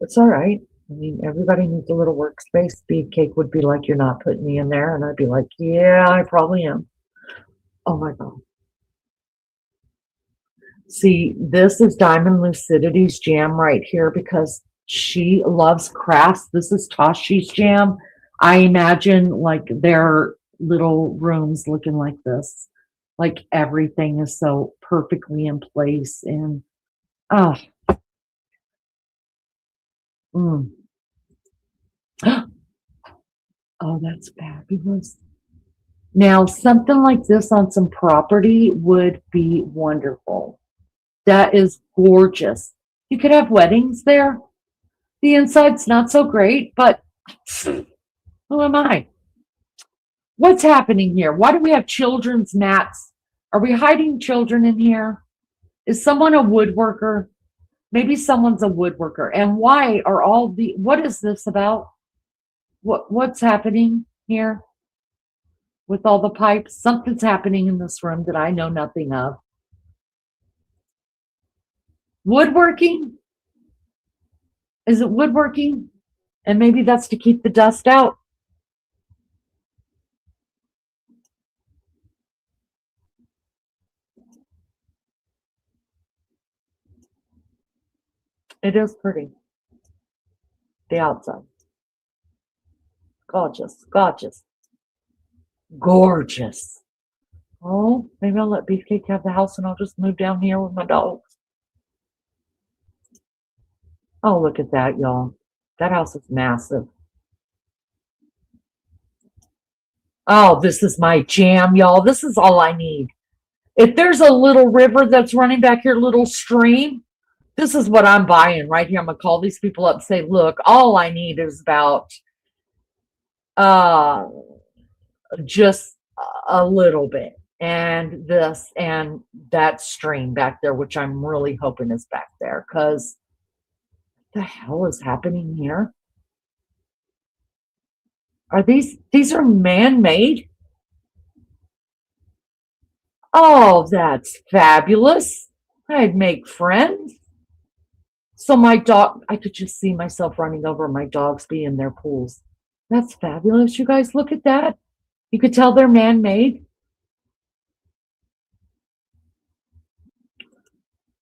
It's all right. I mean, everybody needs a little workspace. Beefcake would be like, "You're not putting me in there." And I'd be like, "Yeah, I probably am." Oh my God. See, this is Diamond Lucidity's jam right here because she loves crafts. This is Tashi's jam. I imagine like their little rooms looking like this. Like everything is so perfectly in place and oh, mm. Oh, that's fabulous. Now, something like this on some property would be wonderful. That is gorgeous. You could have weddings there. The inside's not so great, but who am I? What's happening here? Why do we have children's mats? Are we hiding children in here? Is someone a woodworker? Maybe someone's a woodworker. And why are what is this about? What's happening here with all the pipes? Something's happening in this room that I know nothing of. Woodworking? Is it woodworking? And maybe that's to keep the dust out. It is pretty. The outside. Gorgeous, gorgeous, gorgeous. Oh, maybe I'll let Beefcake have the house and I'll just move down here with my dogs. Oh, look at that, y'all. That house is massive. Oh, this is my jam, y'all. This is all I need. If there's a little river that's running back here, little stream, this is what I'm buying right here. I'm going to call these people up and say, "Look, all I need is about just a little bit. And this and that stream back there, which I'm really hoping is back there because The hell is happening here? Are these are man-made? Oh, that's fabulous. I'd make friends. So my dog, I could just see myself running over my dogs be in their pools. That's fabulous. You guys, look at that. You could tell they're man-made.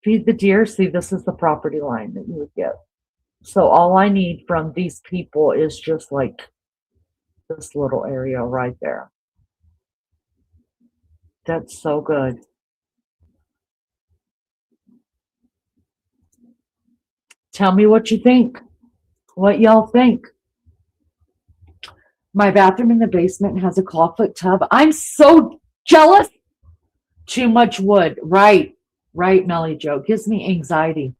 Feed the deer. See, this is the property line that you would get. So all I need from these people is just like this little area right there. That's so good. Tell me what you think. What y'all think? My bathroom in the basement has a clawfoot tub. I'm so jealous. Too much wood. Right, Melly Joe. Gives me anxiety.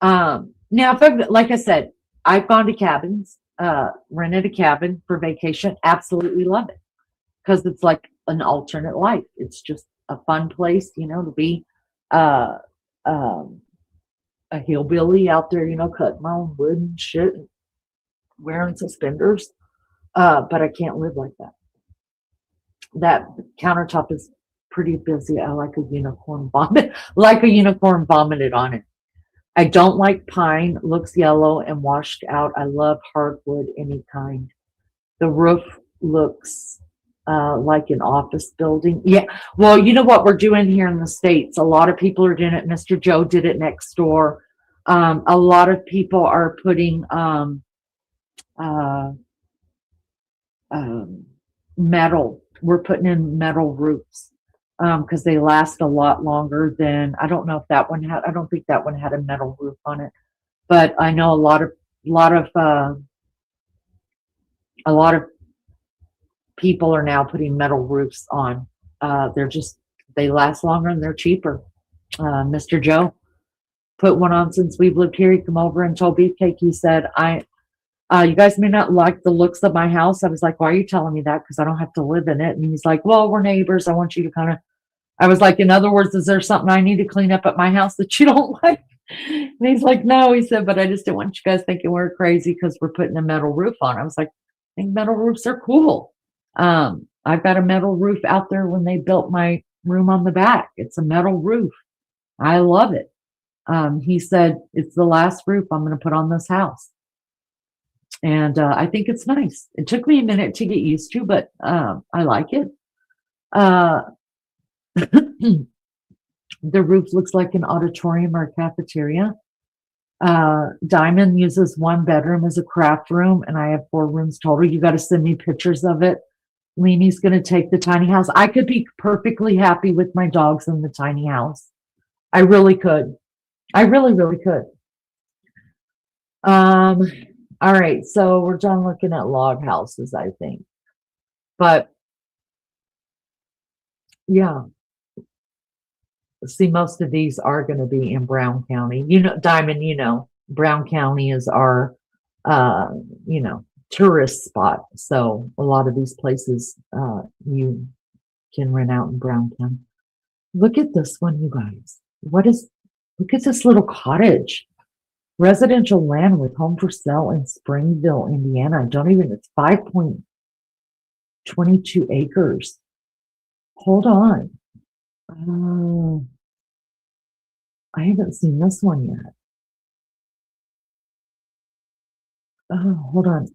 Now, if I've, like I said, I've gone to cabins, rented a cabin for vacation. Absolutely love it because it's like an alternate life. It's just a fun place, to be a hillbilly out there, cutting my own wood and shit, and wearing suspenders. But I can't live like that. That countertop is pretty busy. I like a unicorn vomit, vomited on it. I don't like pine, looks yellow and washed out. I love hardwood, any kind. The roof looks like an office building. Yeah, well, you know what we're doing here in the States? A lot of people are doing it. Mr. Joe did it next door. A lot of people are putting metal. We're putting in metal roofs because they last a lot longer than, I don't know if that one had, I don't think that one had a metal roof on it, but I know a lot of people are now putting metal roofs on. They last longer and they're cheaper. Mr. Joe put one on since we've lived here. He came over and told Beefcake, he said, you guys may not like the looks of my house. I was like, why are you telling me that? Because I don't have to live in it. And he's like, well, we're neighbors. I want you to kind of, I was like, in other words, is there something I need to clean up at my house that you don't like? And he's like, no, he said, but I just didn't want you guys thinking we're crazy because we're putting a metal roof on. I was like, I think metal roofs are cool. I've got a metal roof out there when they built my room on the back. It's a metal roof. I love it. He said, it's the last roof I'm going to put on this house. And I think it's nice. It took me a minute to get used to, but I like it. The roof looks like an auditorium or a cafeteria. Diamond uses one bedroom as a craft room, and I have 4 rooms total. You got to send me pictures of it. Leanie's going to take the tiny house. I could be perfectly happy with my dogs in the tiny house. I really could. I really, really could. All right, so we're done looking at log houses, I think. But yeah, see, most of these are going to be in Brown County. Diamond, Brown County is our, tourist spot. So a lot of these places you can rent out in Brown County. Look at this one, you guys. Look at this little cottage. Residential land with home for sale in Springville, Indiana. It's 5.22 acres. Hold on. I haven't seen this one yet. Hold on.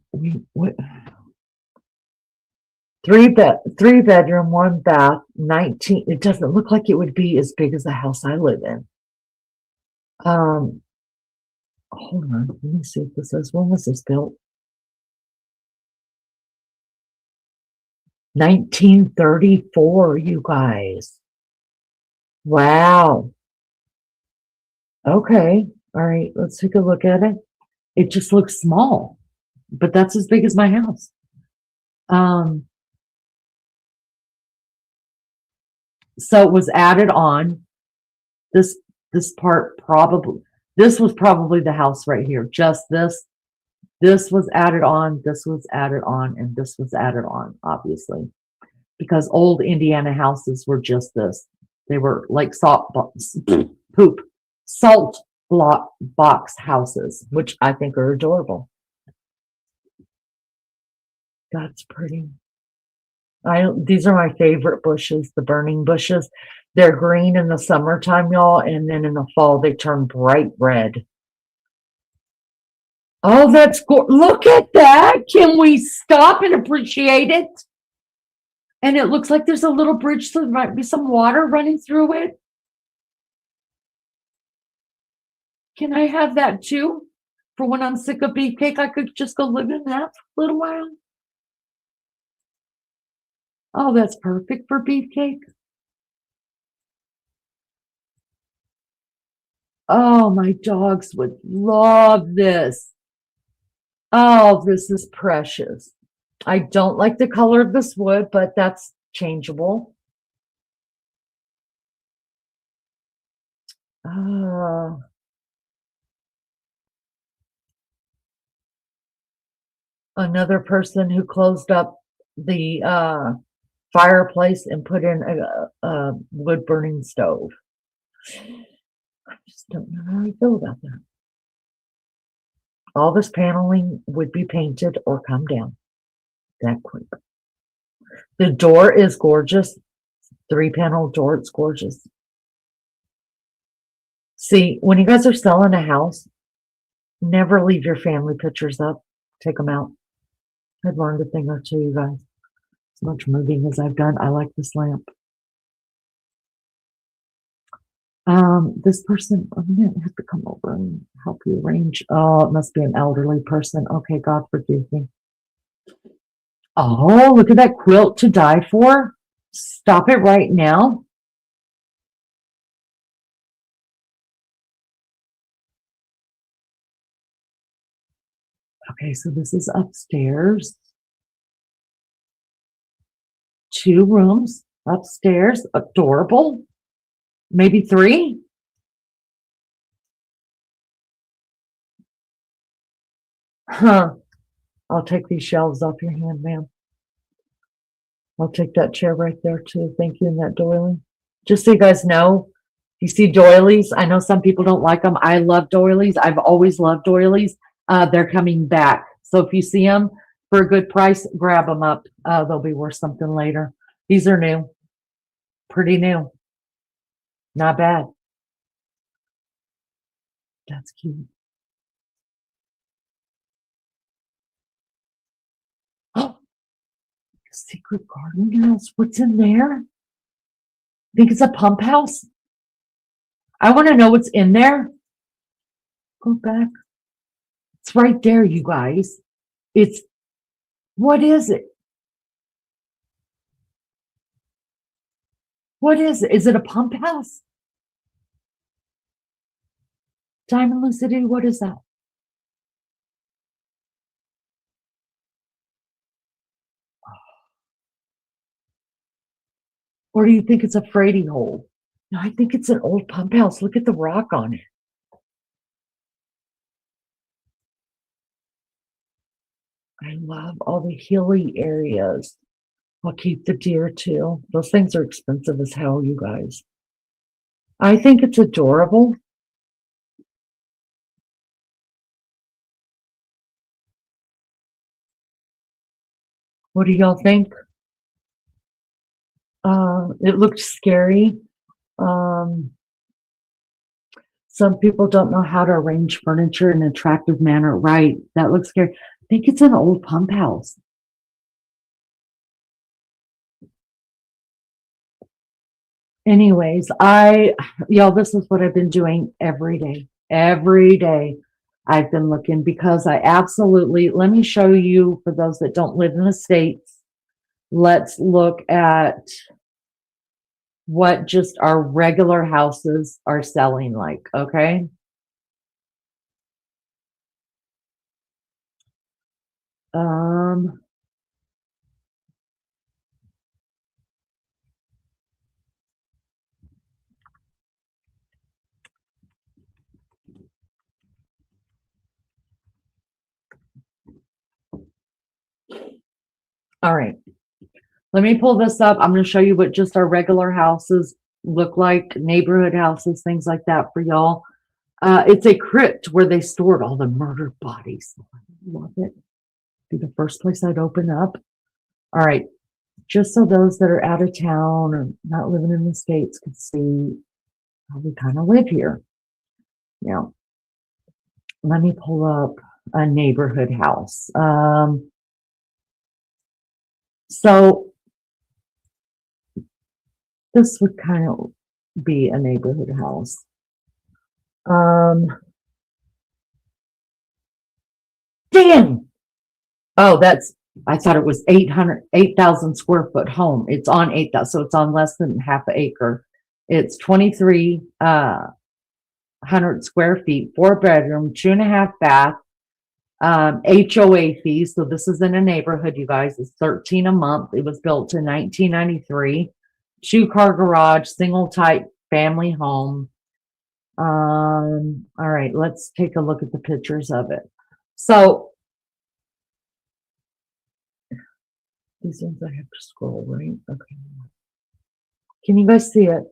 What? 3 bedroom, 1 bath, 19. It doesn't look like it would be as big as the house I live in. Hold on, let me see if this says, when was this built? 1934, you guys. Wow. Okay, all right, let's take a look at it. It just looks small, but that's as big as my house. So it was added on. This part probably. This was probably the house right here. Just this. This was added on. This was added on, and this was added on, obviously, because old Indiana houses were just this. They were like salt block box houses, which I think are adorable. That's pretty. These are my favorite bushes, the burning bushes. They're green in the summertime, y'all, and then in the fall they turn bright red. Oh, that's look at that. Can we stop and appreciate it? And it looks like there's a little bridge, so there might be some water running through it. Can I have that too? For when I'm sick of beefcake, I could just go live in that for a little while. Oh, that's perfect for beefcake. Oh, my dogs would love this. Oh, this is precious. I don't like the color of this wood, but that's changeable. Another person who closed up the fireplace and put in a wood burning stove. I just don't know how I feel about that. All this paneling would be painted or come down that quick. The door is gorgeous. 3-panel door, it's gorgeous. See, when you guys are selling a house, never leave your family pictures up. Take them out. I've learned a thing or two, you guys. As much moving as I've done, I like this lamp. This person, I'm gonna have to come over and help you arrange. Oh, it must be an elderly person. Okay, God forgive me. Oh, look at that quilt to die for. Stop it right now. Okay, so this is upstairs. 2 rooms upstairs. Adorable. Maybe 3. Huh. I'll take these shelves off your hand, ma'am. I'll take that chair right there too. Thank you, and that doily. Just so you guys know, you see doilies. I know some people don't like them. I love doilies. I've always loved doilies. They're coming back. So if you see them for a good price, grab them up. They'll be worth something later. These are new. Pretty new. Not bad. That's cute. Oh, secret garden house. What's in there? Think it's a pump house? I want to know what's in there. Go back. It's right there, you guys. What is it? What is it? Is it a pump house? Diamond Lucidity, what is that? Or do you think it's a freighty hole? No, I think it's an old pump house. Look at the rock on it. I love all the hilly areas. I'll keep the deer too. Those things are expensive as hell, you guys. I think it's adorable. What do y'all think? It looked scary. Some people don't know how to arrange furniture in an attractive manner. Right, that looks scary. I think it's an old pump house. Anyways, y'all, this is what I've been doing every day. Every day I've been looking because let me show you for those that don't live in the States. Let's look at what just our regular houses are selling like, okay? All right. Let me pull this up. I'm going to show you what just our regular houses look like, neighborhood houses, things like that for y'all. It's a crypt where they stored all the murdered bodies. I love it. Be the first place I'd open up. All right. Just so those that are out of town or not living in the States can see how we kind of live here. Now, let me pull up a neighborhood house. So this would kind of be a neighborhood house. Damn. Oh, I thought it was 8,000 square foot home. It's on 8,000, so it's on less than half an acre. It's 2,300 square feet, 4-bedroom, 2.5 bath, HOA fees. So this is in a neighborhood, you guys. It's $13 a month. It was built in 1993. 2-car garage, single type family home. All right, let's take a look at the pictures of it. So these ones I have to scroll, right? Okay. Can you guys see it?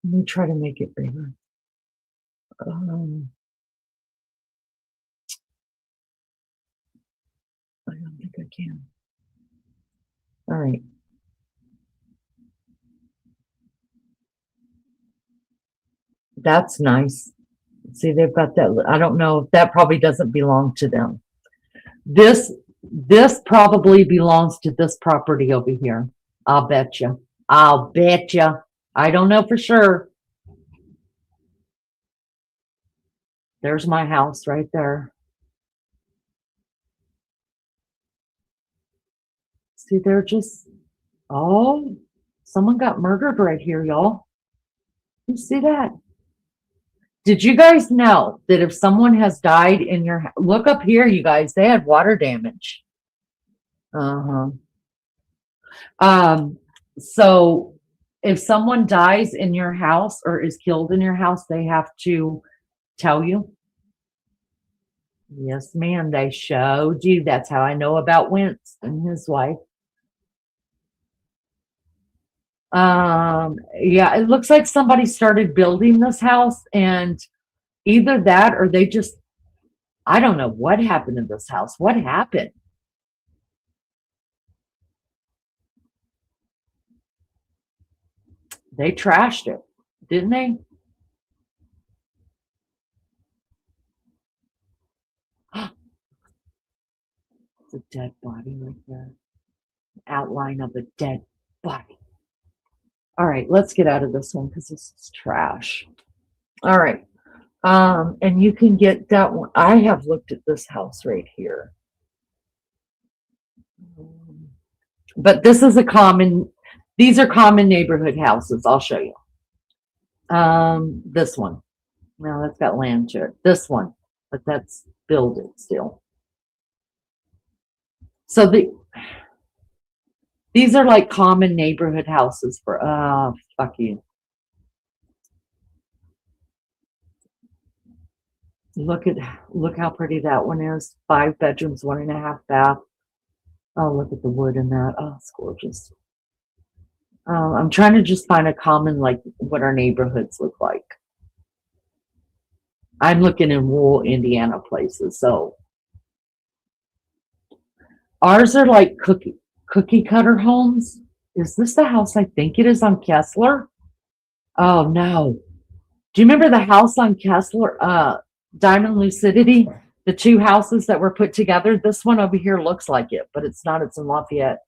Let me try to make it bigger. I don't think I can. All right. That's nice. See, they've got that. I don't know if that probably doesn't belong to them. This probably belongs to this property over here. I'll bet you. I'll bet you. I don't know for sure. There's my house right there. See, they're just, oh, someone got murdered right here, y'all. You see that? Did you guys know that if someone has died in your, look up here, you guys, they had water damage. So if someone dies in your house or is killed in your house, they have to tell you. Yes, ma'am, they showed you. That's how I know about Wentz and his wife. Yeah, it looks like somebody started building this house, and either that or they just, I don't know what happened to this house. What happened? They trashed it, didn't they? It's a dead body right there. Outline of a dead body. All right, let's get out of this one because this is trash. All right. And you can get that one. I have looked at this house right here. But this is these are common neighborhood houses. I'll show you. This one. No, that's got land to it. This one, but that's building still. So these are like common neighborhood houses for, fuck you. Look how pretty that one is. 5 bedrooms, 1.5 bath. Oh, look at the wood in that. Oh, it's gorgeous. I'm trying to just find a common, like what our neighborhoods look like. I'm looking in rural Indiana places. So ours are like cookie cutter homes. Is this the house I think it is on Kessler? Oh no. Do you remember the house on Kessler, Diamond Lucidity? The 2 houses that were put together? This one over here looks like it, but it's not. It's in Lafayette.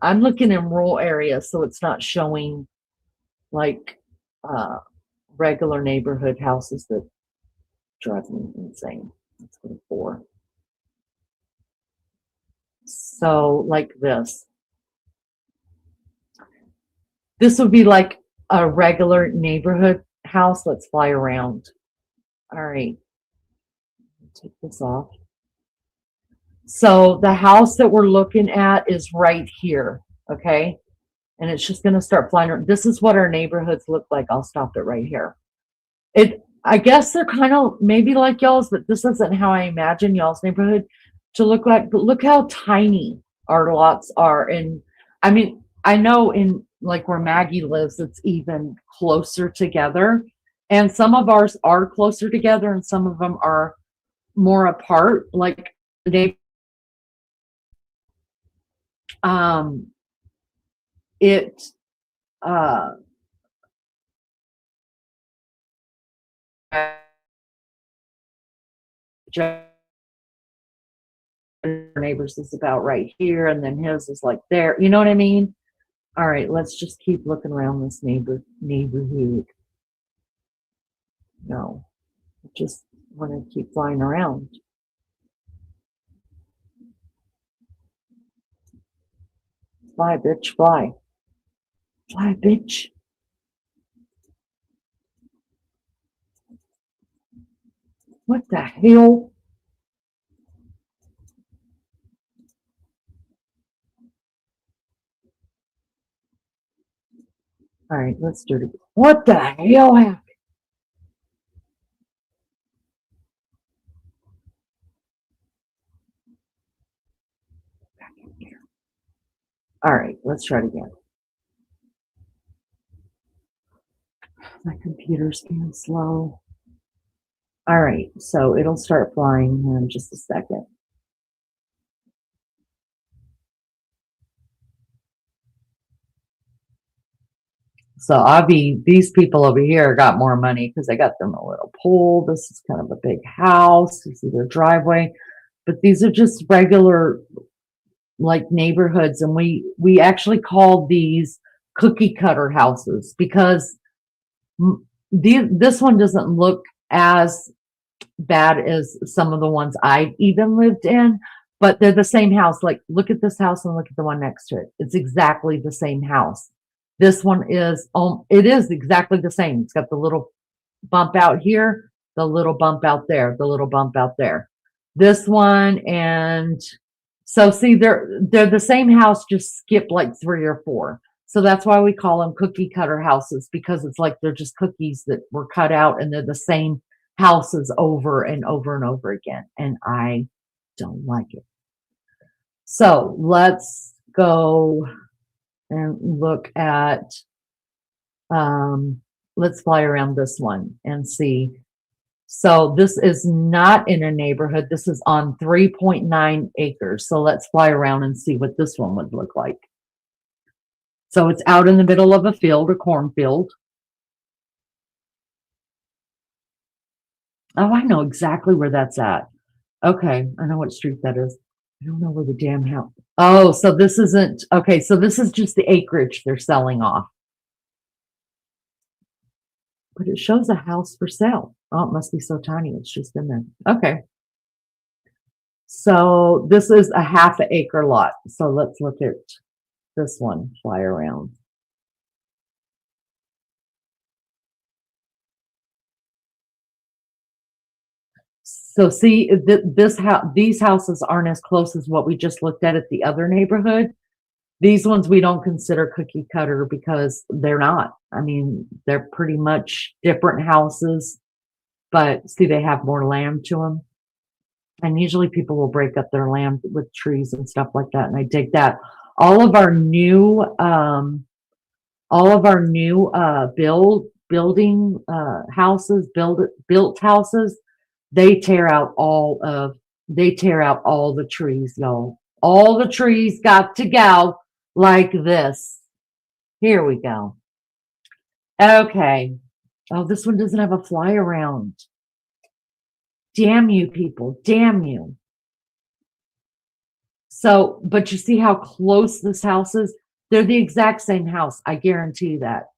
I'm looking in rural areas, so it's not showing like regular neighborhood houses that drive me insane. That's what it's for. So like this would be like a regular neighborhood house. Let's fly around. All right, take this off. So the house that we're looking at is right here, okay? And it's just going to start flying around. This is what our neighborhoods look like. I'll stop it right here. I guess they're kind of maybe like y'all's, but this isn't how I imagine y'all's neighborhood to look like. But look how tiny our lots are. And I mean, I know in like where Maggie lives, it's even closer together. And some of ours are closer together and some of them are more apart. Like they, um, it, uh, neighbors is about right here, and then his is like there. You know what I mean? All right, let's just keep looking around this neighborhood. No, just want to keep flying around. Fly, bitch, fly. Fly, bitch. What the hell? All right, let's do it. What the hell happened? All right, let's try it again. My computer's being slow. All right, so it'll start flying in just a second. So these people over here got more money because I got them a little pool. This is kind of a big house. You see their driveway, but these are just regular like neighborhoods, and we actually called these cookie cutter houses because this one doesn't look as bad as some of the ones I've even lived in, but they're the same house. Like, look at this house and look at the one next to it. It's exactly the same house. This one is, it is exactly the same. It's got the little bump out here, the little bump out there, the little bump out there. This one, and so see, they're the same house, just skip like 3 or 4. So that's why we call them cookie cutter houses, because it's like they're just cookies that were cut out and they're the same houses over and over and over again. And I don't like it. So let's go and look at, let's fly around this one and see. So this is not in a neighborhood. This is on 3.9 acres. So let's fly around and see what this one would look like. So it's out in the middle of a field, a cornfield. Oh, I know exactly where that's at. Okay, I know what street that is. I don't know where the damn house. Oh, so this isn't, okay, so this is just the acreage they're selling off. But it shows a house for sale. Oh, it must be so tiny. It's just in there. Okay. So this is a half an acre lot. So let's look at this one, fly around. So see, these houses aren't as close as what we just looked at the other neighborhood. These ones we don't consider cookie cutter because they're not. I mean, they're pretty much different houses, but see, they have more land to them. And usually people will break up their land with trees and stuff like that. And I dig that. All of our new building houses, built houses, they tear out all the trees, y'all. All the trees got to go like this. Here we go. Okay. Oh, this one doesn't have a fly around. Damn you people, damn you. So, but you see how close this house is? They're the exact same house. I guarantee that.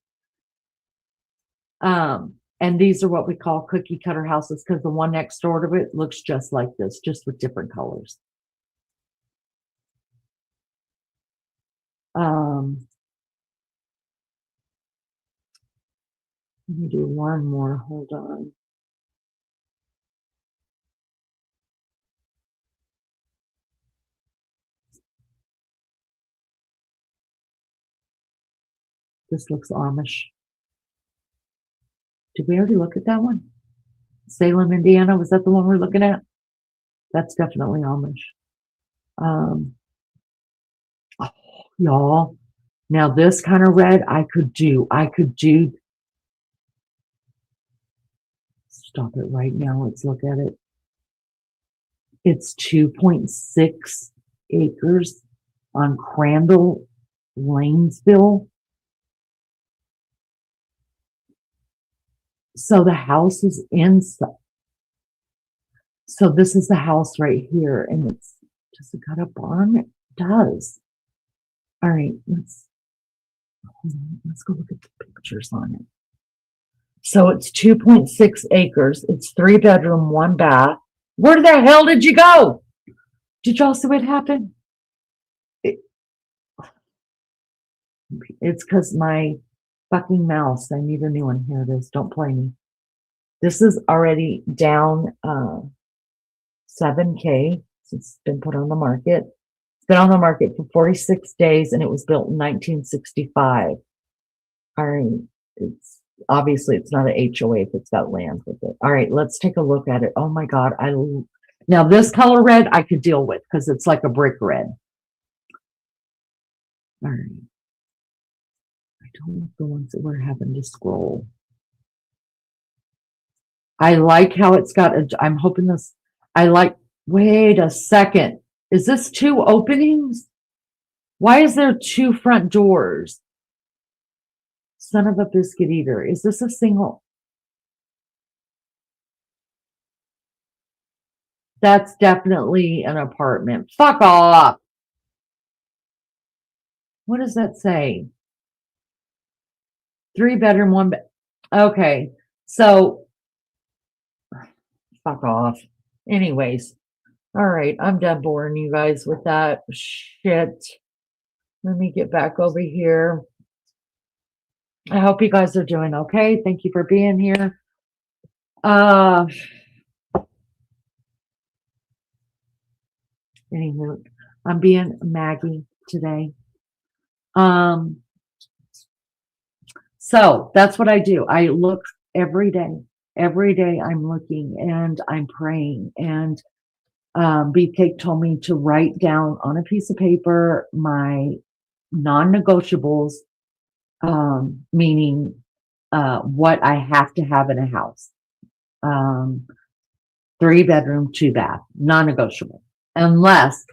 And these are what we call cookie cutter houses because the one next door to it looks just like this, just with different colors. Let me do one more. Hold on. This looks Amish. Did we already look at that one? Salem, Indiana, was that the one we're looking at? That's definitely Amish. Oh, y'all, Now this kind of red I could do. Stop it right now. Let's look at it. It's 2.6 acres on Crandall, Lanesville. So the house is inside. So this is the house right here, and does it got a barn? It does. All right, let's go look at the pictures on it. So it's 2.6 acres. It's 3-bedroom, 1 bath. Where the hell did you go? Did y'all see what happened? It's because my fucking mouse. I need a new one. Here it is. Don't play me. This is already down 7K since it's been put on the market. It's been on the market for 46 days, and it was built in 1965. All right. Obviously it's not an HOA if it's got land with it. All right, let's take a look at it. Oh my God. Now this color red I could deal with because it's like a brick red. All right. I don't like the ones that we're having to scroll. I like how it's got I'm hoping this, wait a second. Is this 2 openings? Why is there 2 front doors? Son of a biscuit eater. Is this a single? That's definitely an apartment. Fuck off. What does that say? 3-bedroom, 1 bed. Okay. So fuck off. Anyways. All right. I'm done boring you guys with that shit. Let me get back over here. I hope you guys are doing okay. Thank you for being here. Anywho, I'm being Maggie today. So that's what I do. I look every day. Every day I'm looking and I'm praying. And Beefcake told me to write down on a piece of paper my non-negotiables, meaning what I have to have in a house. 3-bedroom, 2 bath, non-negotiable, unless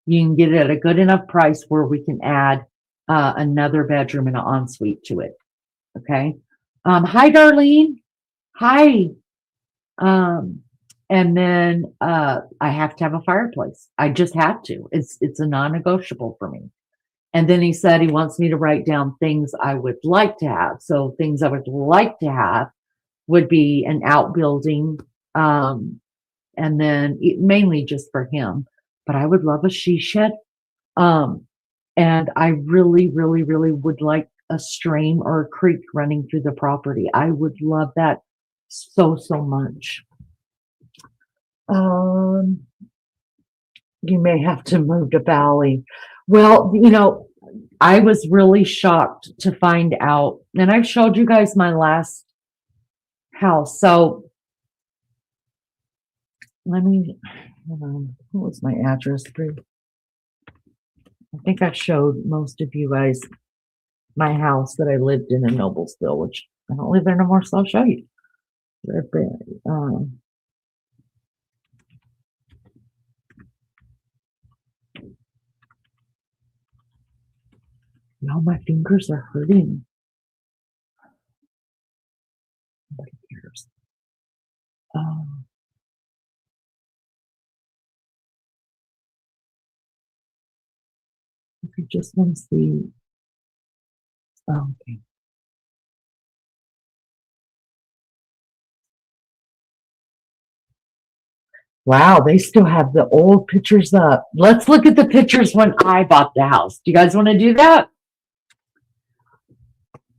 you can get it at a good enough price where we can add another bedroom and an ensuite to it. Okay. Hi, Darlene. Hi. And then I have to have a fireplace. I just have to. It's a non-negotiable for me. And then he said he wants me to write down things I would like to have. So things I would like to have would be an outbuilding, and then mainly just for him. But I would love a she shed. And I really, really, really would like a stream or a creek running through the property. I would love that so much. You may have to move to Bali. Well, I was really shocked to find out, and I've showed you guys my last house. So let me, hold on. What was my address? I think I showed most of you guys my house that I lived in Noblesville, which I don't live there no more, so I'll show you. Now my fingers are hurting. Nobody cares. If you just want to see. Okay. Wow, they still have the old pictures up. Let's look at the pictures when I bought the house. Do you guys want to do that?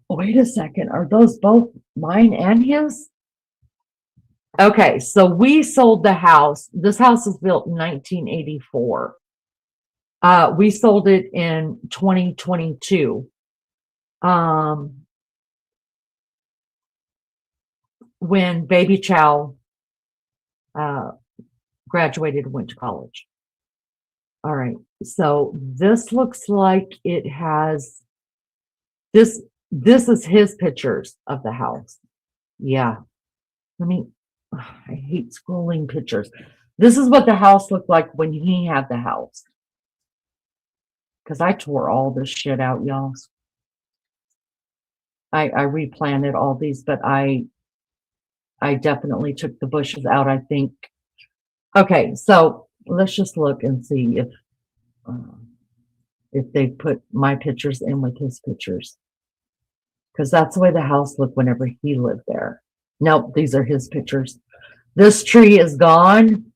Wait a second. Are those both mine and his? Okay, so we sold the house. This house was built in 1984. We sold it in 2022. When Baby Chow graduated and went to college. All right, so this looks like it has This is his pictures of the house. Yeah. I hate scrolling pictures. This is what the house looked like when he had the house. Because I tore all this shit out, y'all. I replanted all these, but I definitely took the bushes out, I think. Okay, so let's just look and see if they put my pictures in with his pictures. Because that's the way the house looked whenever he lived there. Nope, these are his pictures. This tree is gone.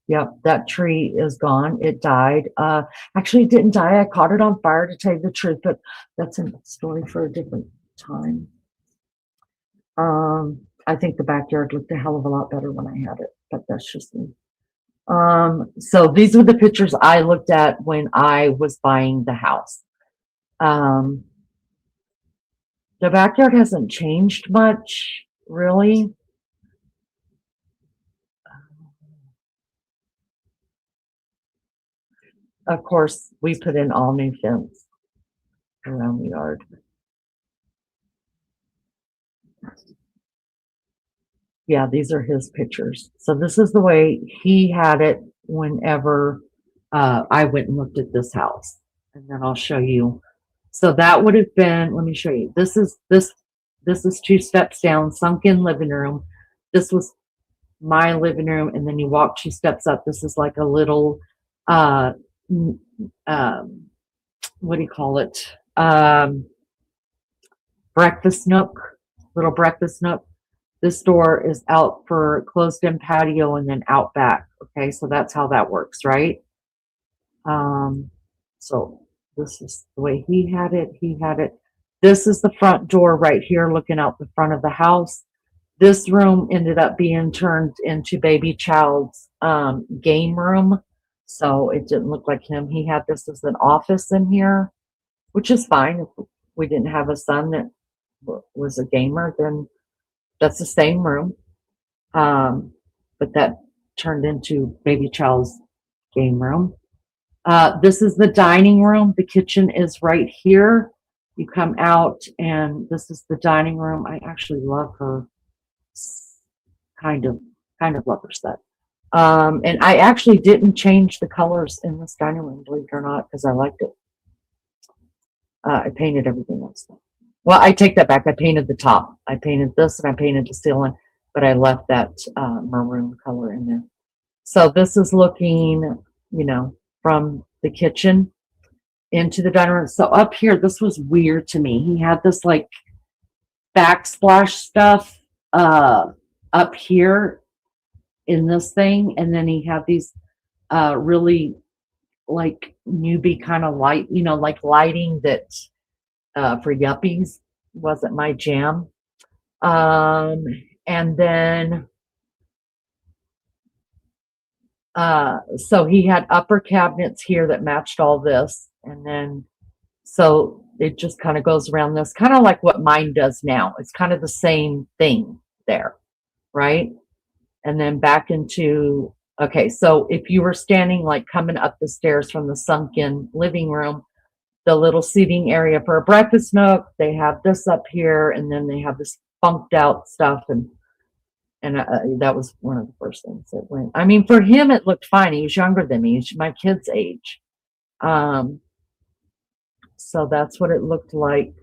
Yep, that tree is gone. It died. Actually, it didn't die. I caught it on fire, to tell you the truth, but that's a story for a different time. I think the backyard looked a hell of a lot better when I had it, but that's just me. So these were the pictures I looked at when I was buying the house. The backyard hasn't changed much, really. Of course, we put in all new fence around the yard. Yeah, these are his pictures. So this is the way he had it whenever I went and looked at this house. And then I'll show you. So that would have been, let me show you. This is 2 steps down, sunken living room. This was my living room, and then you walk 2 steps up. This is like a little what do you call it? Breakfast nook, little breakfast nook. This door is out for closed-in patio and then out back. Okay, so that's how that works, right? So this is the way he had it. He had it. This is the front door right here, looking out the front of the house. This room ended up being turned into Baby Child's game room. So it didn't look like him. He had this as an office in here, which is fine. If we didn't have a son that was a gamer, then that's the same room. But that turned into Baby Child's game room. This is the dining room. The kitchen is right here. You come out and this is the dining room. I actually love her, kind of love her set. And I actually didn't change the colors in this dining room, believe it or not, because I liked it. I painted everything else. Well, I take that back. I painted the top. I painted this and I painted the ceiling, but I left that maroon color in there. So this is looking, from the kitchen into the dining room. So up here, this was weird to me. He had this like backsplash stuff up here in this thing, and then he had these really like newbie kind of light, like lighting that for yuppies wasn't my jam. And then so he had upper cabinets here that matched all this, and then so it just kind of goes around this, kind of like what mine does now. It's kind of the same thing there, right? And then back into, okay, so if you were standing like coming up the stairs from the sunken living room, the little seating area for a breakfast nook, they have this up here, and then they have this funked out stuff, and that was one of the first things that went. I mean, for him, it looked fine. He was younger than me. He's my kid's age. So that's what it looked like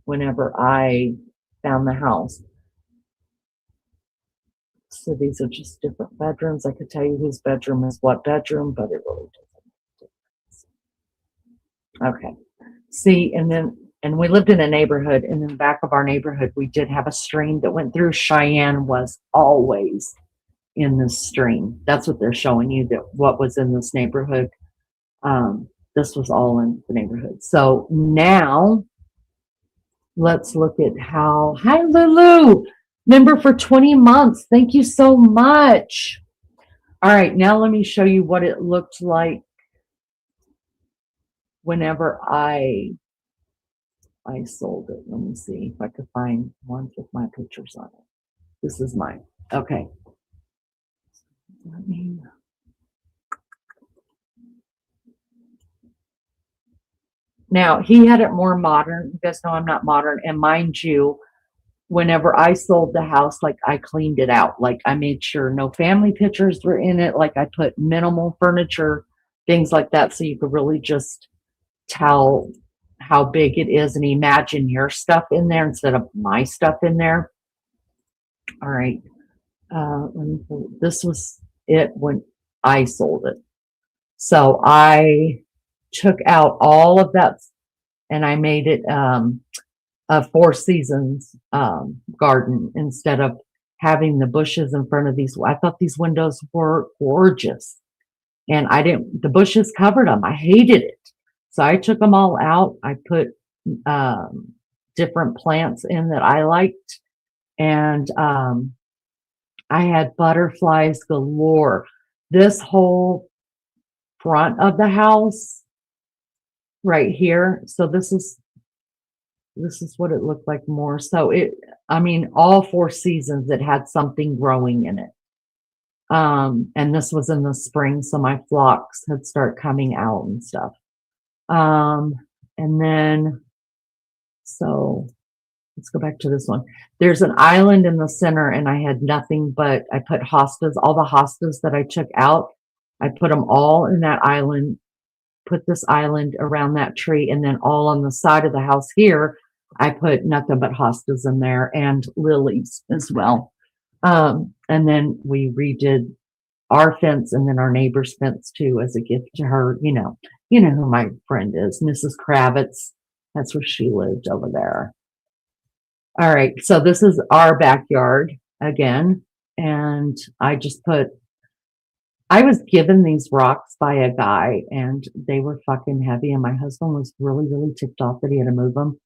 whenever I found the house. So these are just different bedrooms. I could tell you whose bedroom is what bedroom, but it really doesn't. Okay. See, and we lived in a neighborhood, and in the back of our neighborhood, we did have a stream that went through. Cheyenne was always in this stream. That's what they're showing you, that what was in this neighborhood. This was all in the neighborhood. So now let's look at how, hi Lulu, member for 20 months. Thank you so much. All right, now let me show you what it looked like whenever I sold it. Let me see if I could find one with my pictures on it. This is mine. Okay. Let me. Now, he had it more modern. You guys know I'm not modern. And mind you, whenever I sold the house, like I cleaned it out. Like I made sure no family pictures were in it. Like I put minimal furniture, things like that. So you could really just tell how big it is and imagine your stuff in there instead of my stuff in there. All right. This was it when I sold it. So I took out all of that and I made it a Four Seasons garden instead of having the bushes in front of these. I thought these windows were gorgeous and the bushes covered them. I hated it. So I took them all out. I put different plants in that I liked. And I had butterflies galore. This whole front of the house right here. So this is what it looked like more. So all Four Seasons, it had something growing in it. And this was in the spring. So my phlox had started coming out and stuff. And then, so let's go back to this one. There's an island in the center and I had nothing, but I put hostas, all the hostas that I took out. I put them all in that island, put this island around that tree. And then all on the side of the house here, I put nothing but hostas in there and lilies as well. And then we redid our fence and then our neighbor's fence too as a gift to her. You know who my friend is, Mrs. Kravitz. That's where she lived over there. All right, so this is our backyard again, and I was given these rocks by a guy, and they were fucking heavy, and my husband was really, really ticked off that he had to move them,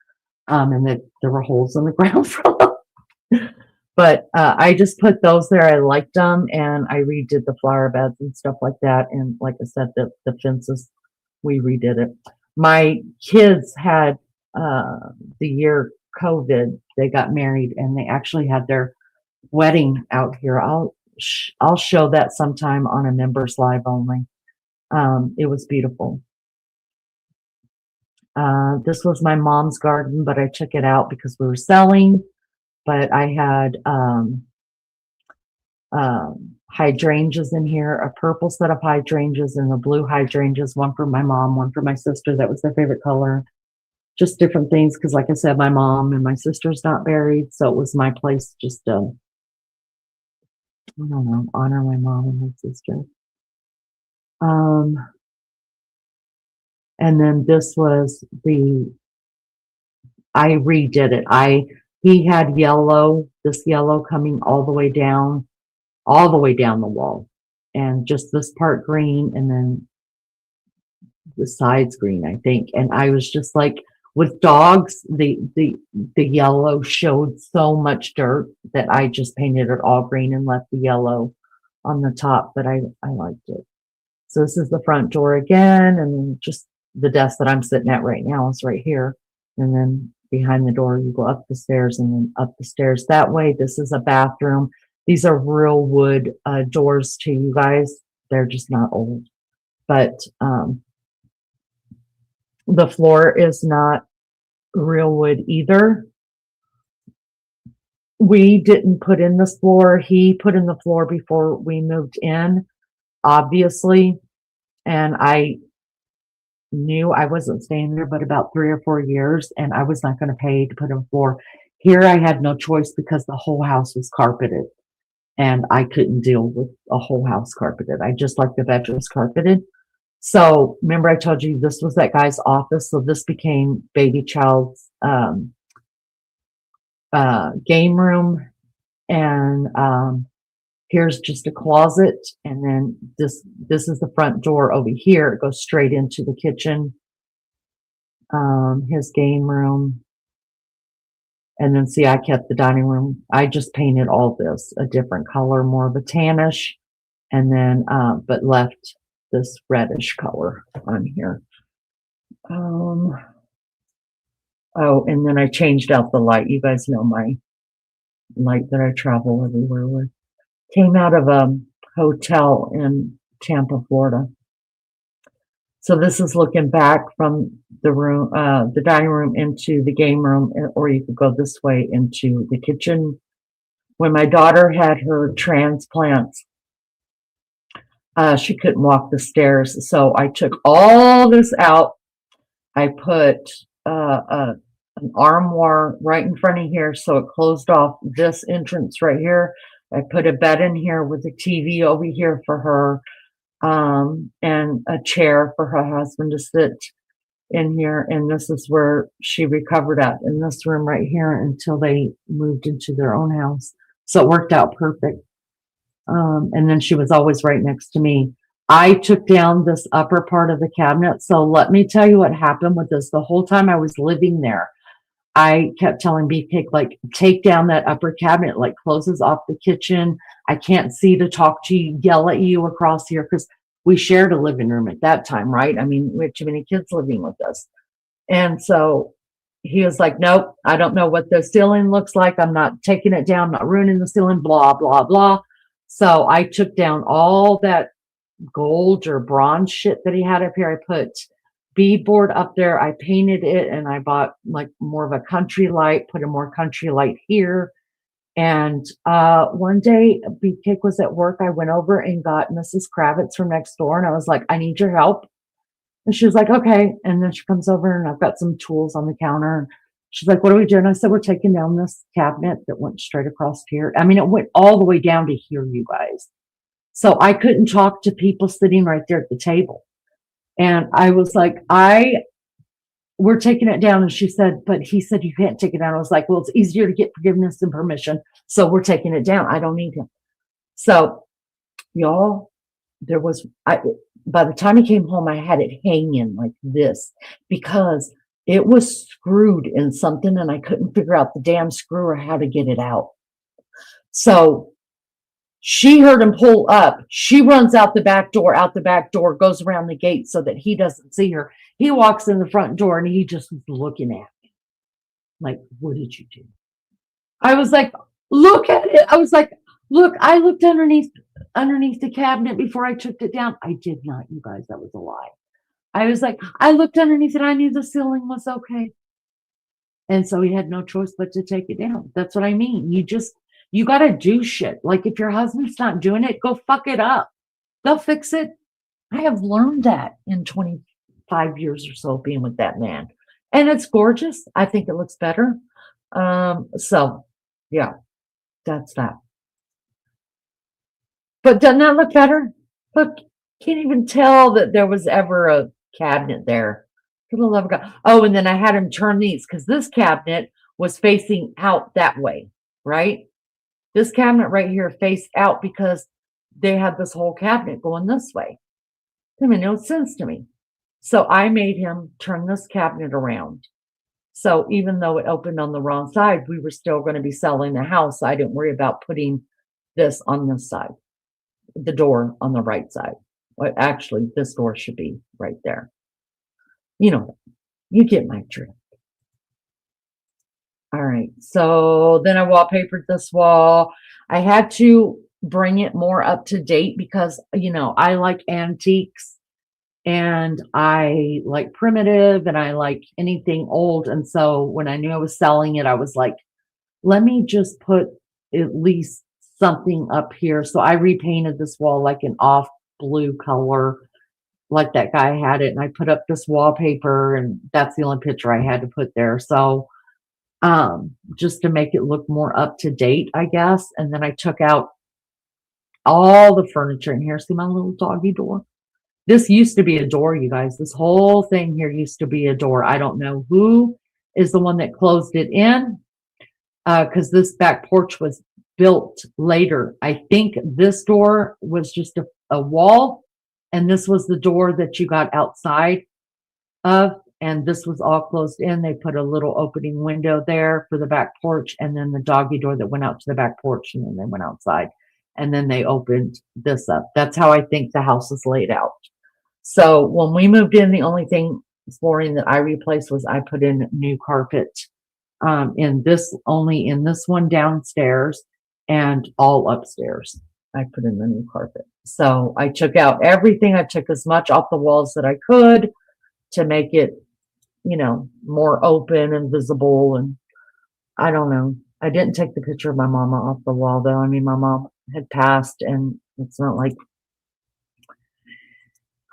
and that there were holes in the ground from them. But I just put those there. I liked them, and I redid the flower beds and stuff like that. And like I said, the fences, we redid it. My kids had the year COVID, they got married, and they actually had their wedding out here. I'll show that sometime on a members live only. It was beautiful. This was my mom's garden, but I took it out because we were selling. But I had hydrangeas in here, a purple set of hydrangeas and the blue hydrangeas, one for my mom, one for my sister. That was their favorite color. Just different things because, like I said, my mom and my sister's not buried, so it was my place just to, I don't know, honor my mom and my sister. And then this was I redid it. He had this yellow coming all the way down the wall, and just this part green, and then the sides green, I think. And I was just like, with dogs, the yellow showed so much dirt that I just painted it all green and left the yellow on the top, but I liked it. So this is the front door again, and then just the desk that I'm sitting at right now is right here. And then behind the door, you go up the stairs and then up the stairs that way. This is a bathroom. These are real wood doors to you guys. They're just not old. But the floor is not real wood either. We didn't put in this floor. He put in the floor before we moved in, obviously. And I knew I wasn't staying there but about 3 or 4 years, and I was not going to pay to put in floor. Here I had no choice because the whole house was carpeted, and I couldn't deal with a whole house carpeted. I just like the bedrooms carpeted. So remember I told you this was that guy's office. So this became baby child's game room. And here's just a closet. And then this is the front door over here. It goes straight into the kitchen, his game room. And then see, I kept the dining room. I just painted all this a different color, more of a tannish. And then, but left this reddish color on here. Oh, and then I changed out the light. You guys know my light that I travel everywhere with. Came out of a hotel in Tampa, Florida. So this is looking back from the room, the dining room into the game room, or you could go this way into the kitchen. When my daughter had her transplants, she couldn't walk the stairs. So I took all this out. I put an armoire right in front of here, so it closed off this entrance right here. I put a bed in here with a TV over here for her, and a chair for her husband to sit in here. And this is where she recovered at, in this room right here, until they moved into their own house. So it worked out perfect. And then she was always right next to me. I took down this upper part of the cabinet. So let me tell you what happened with this. The whole time I was living there, I kept telling Beefcake, like, take down that upper cabinet, like closes off the kitchen. I can't see to talk to you, yell at you across here, because we shared a living room at that time, right? I mean, we had too many kids living with us. And so he was like, nope, I don't know what the ceiling looks like. I'm not taking it down, I'm not ruining the ceiling, blah, blah, blah. So I took down all that gold or bronze shit that he had up here. I put beadboard up there. I painted it, and I bought like more of a country light, put a more country light here. And one day Beefcake was at work. I went over and got Mrs. Kravitz from next door, and I was like, I need your help. And she was like, okay. And then she comes over, and I've got some tools on the counter. She's like, what are we doing? I said, we're taking down this cabinet that went straight across here. I mean, it went all the way down to here, you guys. So I couldn't talk to people sitting right there at the table. And I was like, we're taking it down. And she said, but he said, you can't take it down. I was like, well, it's easier to get forgiveness than permission. So we're taking it down. I don't need him. So y'all, by the time he came home, I had it hanging like this because it was screwed in something and I couldn't figure out the damn screw or how to get it out. So she heard him pull up. She runs out the back door, goes around the gate so that he doesn't see her. He walks in the front door and he just was looking at me like, what did you do? I was like, look at it. I was like, look, I looked underneath the cabinet before I took it down. I did not, you guys. That was a lie. I was like, I looked underneath it. I knew the ceiling was okay. And so he had no choice but to take it down. That's what I mean. You got to do shit. Like if your husband's not doing it, go fuck it up. They'll fix it. I have learned that in 25 years or so being with that man. And it's gorgeous. I think it looks better. So yeah, that's that. But doesn't that look better? Look, can't even tell that there was ever a cabinet there. For the love of God. Oh, and then I had him turn these because this cabinet was facing out that way, right? This cabinet right here faced out because they had this whole cabinet going this way. It made no sense to me. So I made him turn this cabinet around. So even though it opened on the wrong side, we were still going to be selling the house. I didn't worry about putting this on this side, the door on the right side. Well, actually, this door should be right there. You know, you get my drift. All right. So then I wallpapered this wall. I had to bring it more up to date because, you know, I like antiques and I like primitive and I like anything old. And so when I knew I was selling it, I was like, let me just put at least something up here. So I repainted this wall like an off blue color, like that guy had it. And I put up this wallpaper and that's the only picture I had to put there. So just to make it look more up to date, I guess. And then I took out all the furniture in here. See my little doggy door? This used to be a door, you guys. This whole thing here used to be a door. I don't know who is the one that closed it in because this back porch was built later. I think this door was just a wall and this was the door that you got outside of. And this was all closed in. They put a little opening window there for the back porch and then the doggy door that went out to the back porch and then they went outside and then they opened this up. That's how I think the house is laid out. So when we moved in, the only thing flooring that I replaced was I put in new carpet in this one downstairs and all upstairs. I put in the new carpet. So I took out everything. I took as much off the walls that I could to make it, more open and visible. And I don't know. I didn't take the picture of my mama off the wall though. I mean, my mom had passed and it's not like,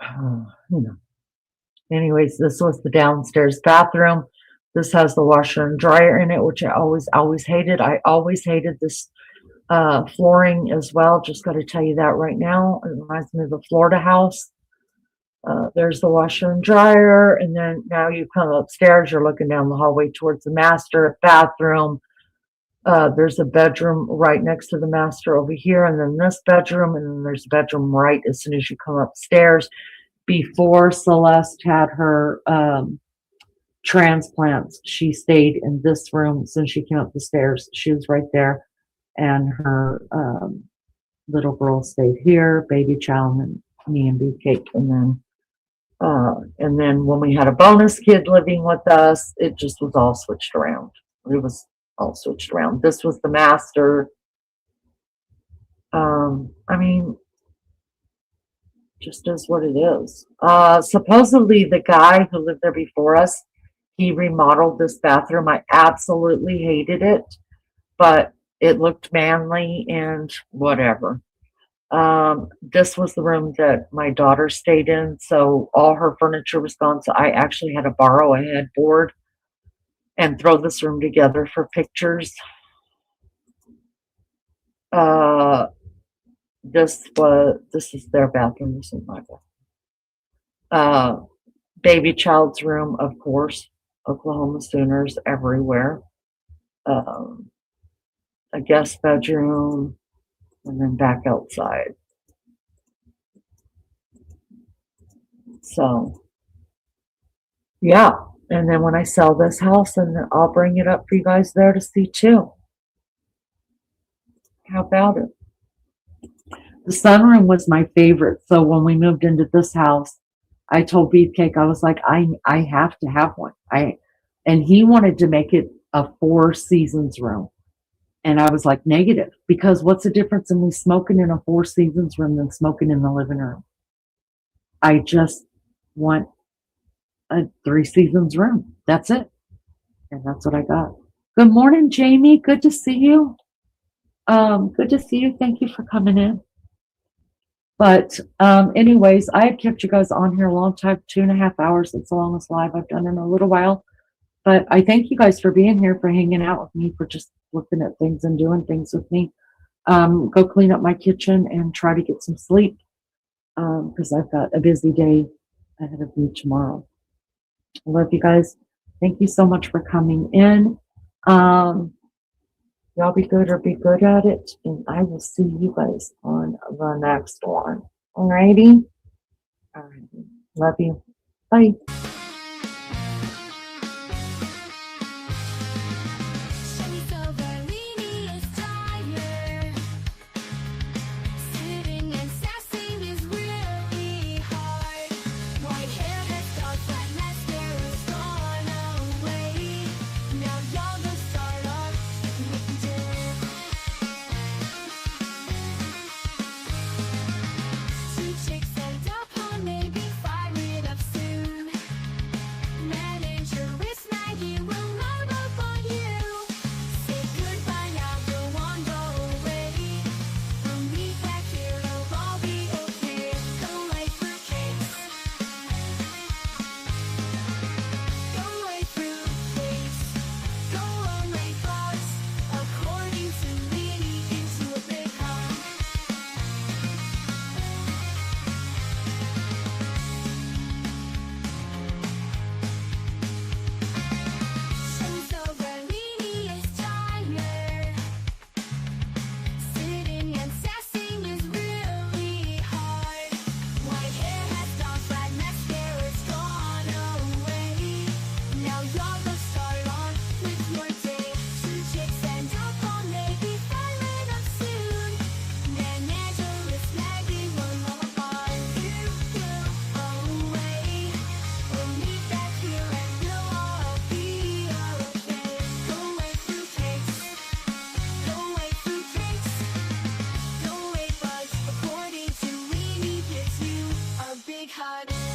you know. Anyways, this was the downstairs bathroom. This has the washer and dryer in it, which I always hated. I always hated this flooring as well. Just got to tell you that right now. It reminds me of the Florida house. There's the washer and dryer. And then now you come upstairs, you're looking down the hallway towards the master bathroom. There's a bedroom right next to the master over here. And then this bedroom. And then there's a bedroom right as soon as you come upstairs. Before Celeste had her transplants, she stayed in this room. Since she came up the stairs, she was right there. And her little girl stayed here, baby child, and me and Beefcake. And then when we had a bonus kid living with us, it just was all switched around. It was all switched around. This was the master. I mean, just is what it is. Supposedly the guy who lived there before us, he remodeled this bathroom. I absolutely hated it, but it looked manly and whatever. This was the room that my daughter stayed in, so all her furniture was gone. So I actually had to borrow a headboard and throw this room together for pictures. This is their bathroom. This is my bathroom. Baby child's room, of course. Oklahoma Sooners everywhere. A guest bedroom, and then back outside. So, yeah. And then when I sell this house, and I'll bring it up for you guys there to see too. How about it? The sunroom was my favorite. So when we moved into this house, I told Beefcake, I was like, I have to have one. And he wanted to make it a 4 seasons room. And I was like, negative, because what's the difference in me smoking in a 4 seasons room than smoking in the living room? I just want a 3 seasons room. That's it. And that's what I got. Good morning, Jamie. Good to see you. Good to see you. Thank you for coming in. But anyways, I have kept you guys on here a long time, 2.5 hours. It's the longest live I've done in a little while. But I thank you guys for being here, for hanging out with me, for just looking at things and doing things with me. Go clean up my kitchen and try to get some sleep, because I've got a busy day ahead of me tomorrow. I love you guys. Thank you so much for coming in. Y'all be good or be good at it. And I will see you guys on the next one. Alrighty? Alrighty. Love you. Bye. big hug.